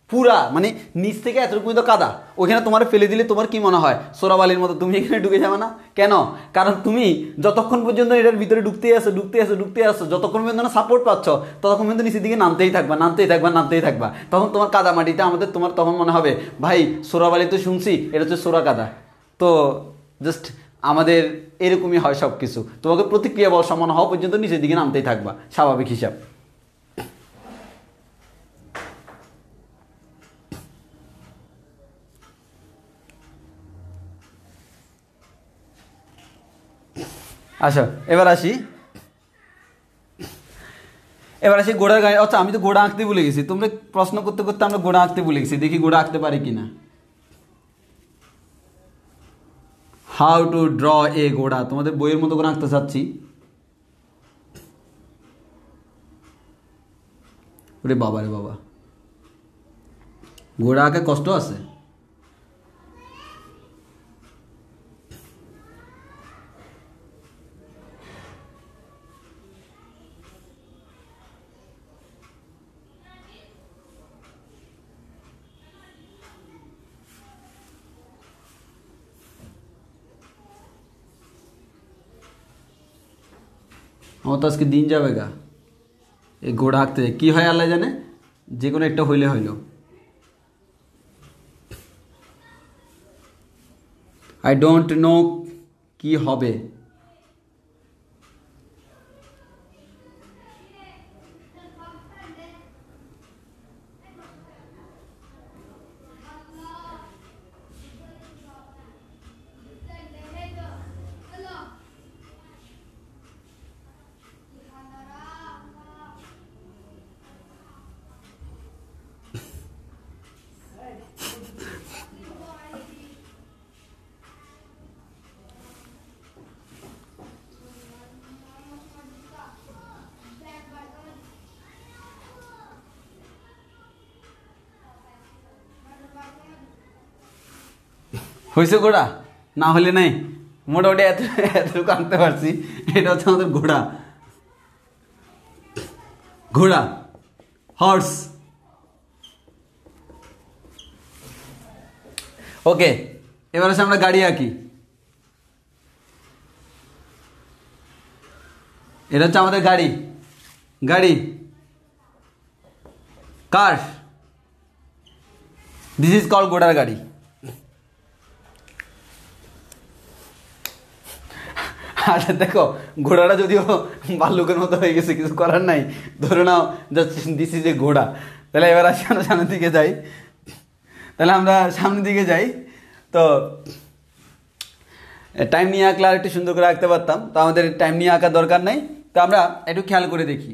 [SPEAKER 2] পুরা মানে নিচ থেকে এতটুকু পর্যন্ত কাদা, ওইখানে তোমার ফেলে দিলে তোমার কি মনে হয়? সোরাবালির মতো তুমি এখানে ঢুকে যাবে না কেন? কারণ তুমি যতক্ষণ পর্যন্ত এটার ভিতরে ঢুকতেই আসো যতক্ষণ পর্যন্ত না সাপোর্ট পাচ্ছ ততক্ষণ পর্যন্ত নিচের দিকে নামতেই থাকবা। তখন তোমার কাদা মাটিতে তোমার তখন মনে হবে ভাই সোরাবালি তো শুনছি, এটা হচ্ছে সোরা কাদা। তো জাস্ট আমাদের এরকমই হয় সব কিছু, তোমাকে প্রতিক্রিয়া বল সমান হওয়া পর্যন্ত নিচের দিকে নামতেই থাকবা, স্বাভাবিক হিসাব। আচ্ছা এবার আসি ঘোড়ার গাড়ি। আচ্ছা আমি তো ঘোড়া আঁকতে ভুলে গেছি, তোমরা প্রশ্ন করতে করতে আমরা ঘোড়া আঁকতে ভুলে গেছি, দেখি ঘোড়া আঁকতে পারি কিনা। হাউ টু ড্র এ ঘোড়া, তোমাদের বইয়ের মতো করে আঁকতে চাচ্ছি। ওরে বাবা রে বাবা, ঘোড়া আঁকে কষ্ট আছে। আমার তো আজকে দিন যাবে গা এই ঘোড়া আঁকতে, কি হয় আল্লাহ জানে, যে কোনো একটা হইলে হইল। আই ডোন্ট নো কি হবে। হয়েছে ঘোড়া? না হলে নাই, মোটামুটি এতটুকু আনতে পারছি। এটা হচ্ছে আমাদের ঘোড়া হর্স। ওকে এবার হচ্ছে আমরা গাড়ি আঁকি। এটা হচ্ছে আমাদের গাড়ি কার, দিস ইজ কল ঘোড়ার গাড়ি। আচ্ছা দেখো ঘোড়াটা যদিও ভাল্লুকের মতো হয়ে গেছে, কিছু করার নাই, ধরে নাও দিস ইজ এ ঘোড়া। তাহলে এবার আসি আমরা সামনের দিকে যাই। তো টাইম নিয়ে আঁকলে আর একটু সুন্দর করে আঁকতে পারতাম, তো আমাদের টাইম নিয়ে আঁকার দরকার নেই। তো আমরা একটু খেয়াল করে দেখি,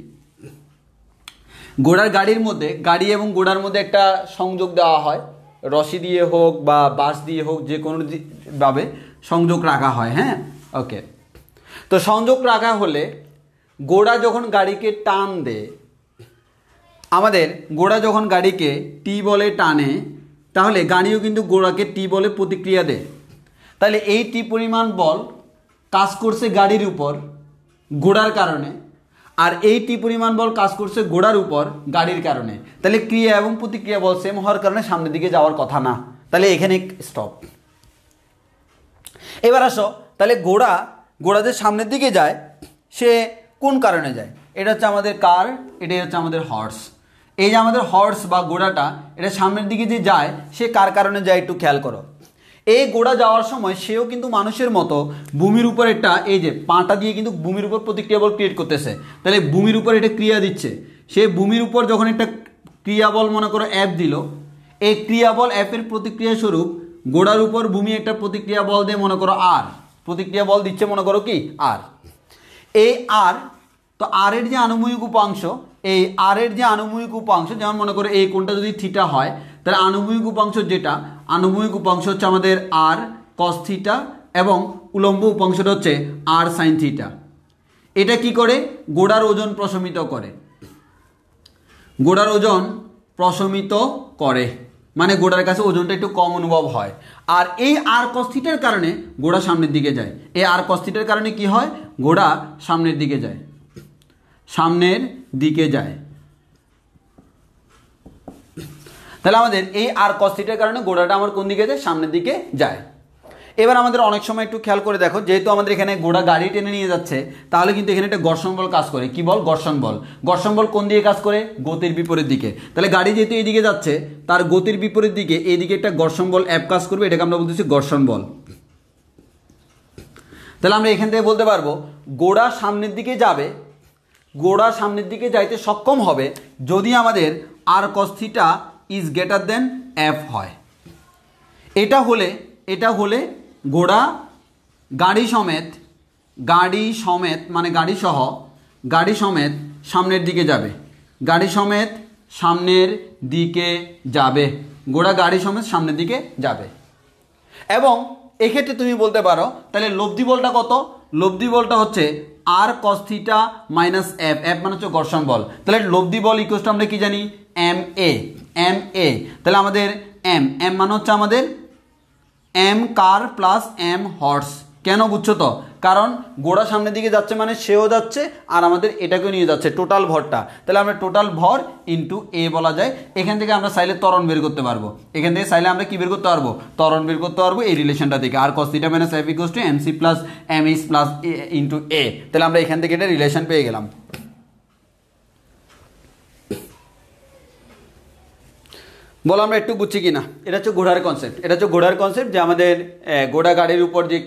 [SPEAKER 2] ঘোড়ার গাড়ির মধ্যে, গাড়ি এবং ঘোড়ার মধ্যে একটা সংযোগ দেওয়া হয়, রশি দিয়ে হোক বা বাঁশ দিয়ে হোক, যে কোনো ভাবে সংযোগ রাখা হয়। হ্যাঁ ওকে, তো সংযোগ রাখা হলে ঘোড়া যখন গাড়িকে টান দেয়, আমাদের ঘোড়া যখন গাড়িকে টি বলে টানে, তাহলে গাড়িও কিন্তু ঘোড়াকে টি বলে প্রতিক্রিয়া দেয়। তাহলে এই টি পরিমাণ বল কাজ করছে গাড়ির উপর ঘোড়ার কারণে, আর এই টি পরিমাণ বল কাজ করছে ঘোড়ার উপর গাড়ির কারণে। তাহলে ক্রিয়া এবং প্রতিক্রিয়া বল সেম হওয়ার কারণে সামনের দিকে যাওয়ার কথা না। তাহলে এখানে স্টপ। এবার আসো, তাহলে ঘোড়া যে সামনের দিকে যায় সে কোন কারণে যায়? এটা হচ্ছে আমাদের কার, এটাই হচ্ছে আমাদের হর্স। এই যে আমাদের হর্স বা ঘোড়াটা, এটা সামনের দিকে যে যায় সে কার কারণে যায় একটু খেয়াল করো। এই ঘোড়া যাওয়ার সময় সেও কিন্তু মানুষের মতো ভূমির উপর একটা, এই যে পাটা দিয়ে কিন্তু ভূমির উপর প্রতিক্রিয়া বল ক্রিয়েট করতেছে। তাহলে ভূমির উপর এটা ক্রিয়া দিচ্ছে, সে ভূমির উপর যখন একটা ক্রিয়া বল মনে করো অ্যাপ দিল, এই ক্রিয়া বল অ্যাপের প্রতিক্রিয়া স্বরূপ ঘোড়ার উপর ভূমি একটা প্রতিক্রিয়া বল দিয়ে মনে করো আর প্রতিক্রিয়া বল দিচ্ছে, মনে করো কি আর। এই আর, তো আর এর যে আনুভূমিক উপাংশ, এই আর এর যে আনুভূমিক উপাংশ, যেমন মনে করো এই কোণটা যদি থিটা হয়, তাহলে আনুভূমিক উপাংশ যেটা, আনুভূমিক উপাংশ হচ্ছে আমাদের আর কস থিটা, এবং উলম্ব উপাংশটা হচ্ছে আর সাইন থিটা। এটা কি করে? ঘোড়ার ওজন প্রশমিত করে। গোড়ার ওজন প্রশমিত করে, মানে গোড়ার কাছে ওজনটা একটু কম অনুভব হয়। আর এই আর কস থিটার কারণে গোড়া সামনের দিকে যায়। এই আর কস থিটার কারণে কি হয়, গোড়া সামনের দিকে যায়, সামনের দিকে যায়। তাহলে আমাদের এই আর কস থিটার কারণে গোড়াটা আমার কোন দিকে যায়, সামনের দিকে যায়। এবার আমাদের অনেক সময় একটু খেয়াল করে দেখো, যেহেতু আমাদের এখানে গোড়া গাড়ি টেনে নিয়ে যাচ্ছে, তাহলে কিন্তু এখানে একটা ঘর্ষণ বল কাজ করে। কি বল, ঘর্ষণ বল। ঘর্ষণ বল কোন দিকে কাজ করে, গতির বিপরীত দিকে। তাহলে গাড়ি যেহেতু এইদিকে যাচ্ছে, তার গতির বিপরীত দিকে এইদিকে একটা ঘর্ষণ বল অ্যাপ কাজ করবে, এটাকে আমরা বলতেছি ঘর্ষণ বল। তাহলে আমরা এখান থেকে বলতে পারবো গোড়া সামনের দিকে যাবে, গোড়া সামনের দিকে যাইতে সক্ষম হবে যদি আমাদের R cos theta is greater than F হয়। এটা হলে গোড়া গাড়ি সমেত মানে গাড়ি সমেত সামনের দিকে যাবে, গাড়ি সমেত সামনের দিকে যাবে, গোড়া গাড়ি সমেত সামনের দিকে যাবে। এবং এক্ষেত্রে তুমি বলতে পারো তাহলে লব্ধি বলটা কত, লব্ধি বলটা হচ্ছে R cos theta minus F, F মানে হচ্ছে ঘর্ষণ বল। তাহলে লব্ধি বল ইকুয়াল টু আমরা কি জানি, এম এ। তাহলে আমাদের এম মানে হচ্ছে আমাদের M car plus M horse. কেন বুঝছো তো, কারণ গোড়া সামনের দিকে যাচ্ছে মানে সেও যাচ্ছে আর আমাদের এটাকেও নিয়ে যাচ্ছে, টোটাল ভরটা। তাহলে আমরা টোটাল ভর ইন্টু এ বলা যায়। এখান থেকে আমরা চাইলে ত্বরণ বের করতে পারবো, এখান থেকে চাইলে আমরা কি বের করতে পারবো, ত্বরণ বের করতে পারবো এই রিলেশনটা থেকে, R cos theta minus F equals to MC plus MH plus into A. তাহলে আমরা এখান থেকে এটা রিলেশন পেয়ে গেলাম। বলো আমরা একটু বুঝছি কিনা। এটা হচ্ছে ঘোড়ার কনসেপ্ট, যে আমাদের ঘোড়া গাড়ির উপর যে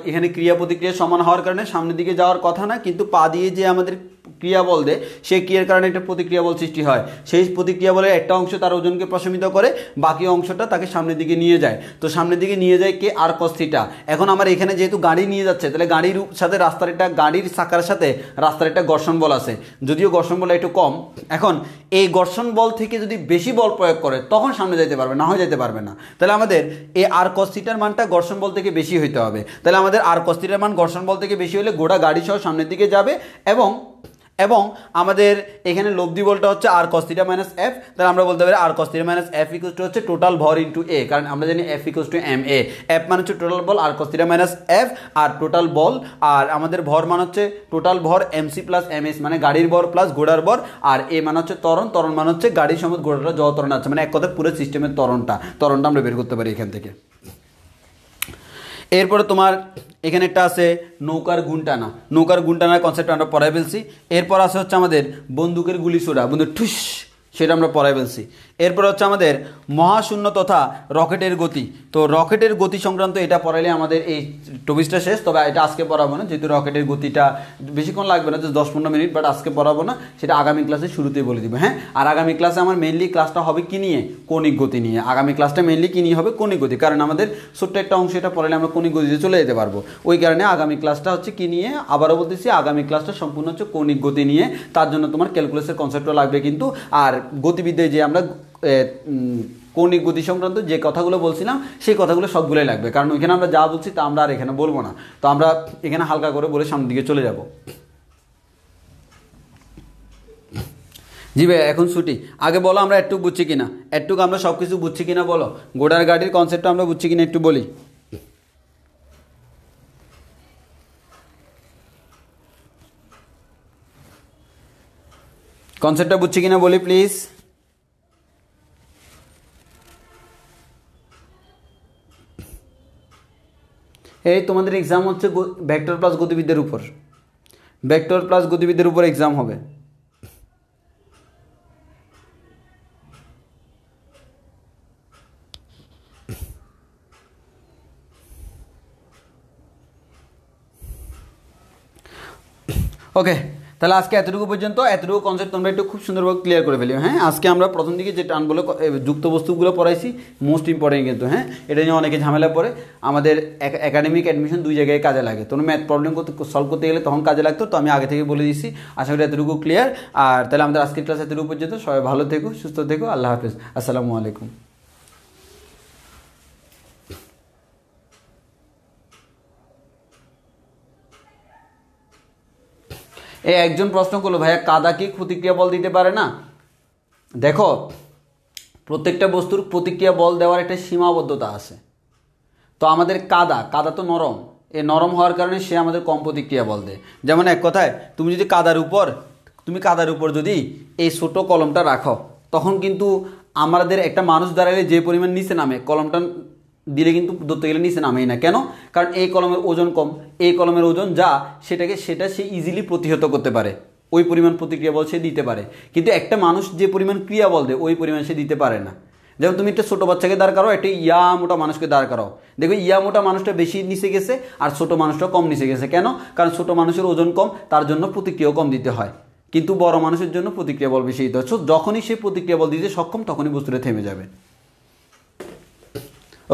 [SPEAKER 2] এখানে ক্রিয়া প্রতিক্রিয়া সমান হওয়ার কারণে সামনের দিকে যাওয়ার কথা না, কিন্তু পা দিয়ে যে আমাদের ক্রিয়া বল দেয়, সেই ক্রিয়ার কারণে একটা প্রতিক্রিয়া বল সৃষ্টি হয়। সেই প্রতিক্রিয়া বলের একটা অংশ তার ওজনকে প্রশমিত করে, বাকি অংশটা তাকে সামনের দিকে নিয়ে যায়। তো সামনের দিকে নিয়ে যায় কে, আর কস থিটা। এখন আমার এখানে যেহেতু গাড়ি নিয়ে যাচ্ছে, তাহলে গাড়ির সাথে গাড়ির চাকার সাথে রাস্তার একটা ঘর্ষণ বল আছে, যদিও ঘর্ষণ বল একটু কম। এখন এই ঘর্ষণ বল থেকে যদি বেশি বল প্রয়োগ করে তখন সামনে যেতে পারবে, না হয় যেতে পারবে না। তাহলে আমাদের এই আর কস থিটার মানটা ঘর্ষণ বল থেকে বেশি হইতে হবে। তাহলে আমাদের আর কস থিটার মান ঘর্ষণ বল থেকে বেশি হলে গোড়া গাড়ি সহ সামনের দিকে যাবে। এবং আমাদের এখানে লব্ধি বলটা হচ্ছে R cos theta minus F. তাহলে আমরা বলতে পারি R cos theta minus F equals to হচ্ছে টোটাল ভর ইন্টু এ, কারণ আমরা জানি F equals to M A. F মানে হচ্ছে টোটাল বল, R cos theta minus F আর টোটাল বল, আর আমাদের ভর মানে হচ্ছে টোটাল ভর এমসি প্লাস এমএস মানে গাড়ির ভর প্লাস ঘোড়ার ভর, আর এ মানে হচ্ছে ত্বরণ মানে হচ্ছে গাড়ির সমেত ঘোড়াটা যত ত্বরণ আছে, মানে এক কথায় পুরো সিস্টেমের ত্বরণটা আমরা বের করতে পারি এখান থেকে। এরপরে তোমার এখানে একটা আছে নৌকার গুণটানা কনসেপ্ট আমরা পড়াই ফেলছি। এরপর আছে হচ্ছে আমাদের বন্দুকের গুলি ছোড়া, ঠুস, সেটা আমরা পড়াই ফেলছি। এরপর হচ্ছে আমাদের মহাশূন্য তথা রকেটের গতি। তো রকেটের গতি সংক্রান্ত এটা পড়াইলে আমাদের এই টপিকটা শেষ। তবে এটা আজকে পড়াবো না, যেহেতু রকেটের গতিটা বেশিক্ষণ লাগবে না, যে 10-15 মিনিট, বাট আজকে পড়াবো না, সেটা আগামী ক্লাসে শুরুতেই বলে দিব। হ্যাঁ, আর আগামী ক্লাসে আমার মেইনলি ক্লাসটা হবে কি নিয়ে, কৌণিক গতি নিয়ে। আগামী ক্লাসটা মেইনলি কি নিয়ে হবে, কৌণিক গতি, কারণ আমাদের ছোট্ট একটা অংশ এটা পড়াইলে আমরা কৌণিক গতিতে চলে যেতে পারবো। ওই কারণে আগামী ক্লাসটা হচ্ছে কি নিয়ে, আবারও বলতেছি আগামী ক্লাসটা সম্পূর্ণ হচ্ছে কৌণিক গতি নিয়ে। তার জন্য তোমার ক্যালকুলাসের কনসেপ্টও লাগবে কিন্তু, আর গতিবিদ্যায় যে আমরা কৌণিক গতি সংক্রান্ত যে কথাগুলো বলছিলাম সেই কথাগুলো সবগুলোই লাগবে, কারণ ওইখানে আমরা যা বলছি তা আমরা আর এখানে বলবো না। তো আমরা এখানে হালকা করে বলে সামনের দিকে চলে যাব। জি ভাই, এখন ছুটি। আগে বলো আমরা একটু বুঝছি কিনা, আমরা সব কিছু বুঝছি কিনা বলো। ঘোড়ার গাড়ির কনসেপ্টটা আমরা বুঝছি কিনা একটু বলি। কনসেপ্টটা বুঝছি কিনা বলি প্লিজ। এই তোমাদের এক্সাম হচ্ছে ভেক্টর প্লাস গতিবিদ্যার উপর এক্সাম হবে। ওকে, তাহলে আজকে এতটুকু পর্যন্ত, এতটুকু কনসেপ্ট তোমরা একটু খুব সুন্দরভাবে ক্লিয়ার করে ফেলিও। হ্যাঁ, আজকে আমরা প্রথম দিকে যে টার্মগুলো যুক্ত বস্তুগুলো পড়াইছি, মোস্ট ইম্পর্টেন্ট কিন্তু। হ্যাঁ, এটা নিয়ে অনেকে ঝামেলা পড়ে। আমাদের একাডেমিক অ্যাডমিশন দুই জায়গায় কাজে লাগে। তোমরা ম্যাথ প্রবলেম সলভ করতে গেলে তখন কাজে লাগতো, তো আমি আগে থেকে বলে দিচ্ছি। আশা করি এতটুকু ক্লিয়ার। আর তাহলে আমাদের আজকের ক্লাস এতটুকু পর্যন্ত। সবাই ভালো থেকো, সুস্থ থেকো, আল্লাহ হাফিজ, আসসালামু আলাইকুম। একজন প্রশ্ন করলো, ভাইয়া কাদা কি প্রতিক্রিয়া বল দিতে পারে না? দেখো প্রত্যেকটা বস্তুর প্রতিক্রিয়া বল দেওয়ার একটা সীমাবদ্ধতা আছে। তো আমাদের কাদা তো নরম, এই নরম হওয়ার কারণে সে আমাদের কম প্রতিক্রিয়া বল দেয়। যেমন এক কথায় তুমি যদি কাদার উপর যদি এই ছোট কলমটা রাখো, তখন কিন্তু আমাদের একটা মানুষ দাঁড়ালে যে পরিমাণ নিচে নামে, কলমটা দিলে কিন্তু ধরতে গেলে নিচে নামেই না। কেন? কারণ এই কলমের ওজন কম, এই কলমের ওজন যা সেটা সে ইজিলি প্রতিহত করতে পারে, ওই পরিমাণ প্রতিক্রিয়া বল সে দিতে পারে। কিন্তু একটা মানুষ যে পরিমাণ ক্রিয়া বল দেয় ওই পরিমাণ সে দিতে পারে না। যেমন তুমি একটা ছোটো বাচ্চাকে দাঁড় করাও, একটা ইয়া মোটা মানুষকে দাঁড় করাও, দেখবে ইয়া মোটা মানুষটা বেশি নিচে গেছে আর ছোটো মানুষটা কম নিচে গেছে। কেন? কারণ ছোটো মানুষের ওজন কম, তার জন্য প্রতিক্রিয়াও কম দিতে হয়, কিন্তু বড় মানুষের জন্য প্রতিক্রিয়া বল বেশি দিতে হয়। যখনই সে প্রতিক্রিয়া বল দিতে সক্ষম তখনই বস্তুটা থেমে যাবে।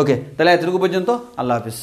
[SPEAKER 2] ওকে, তাহলে এতটুকু পর্যন্ত। আল্লাহ হাফিজ।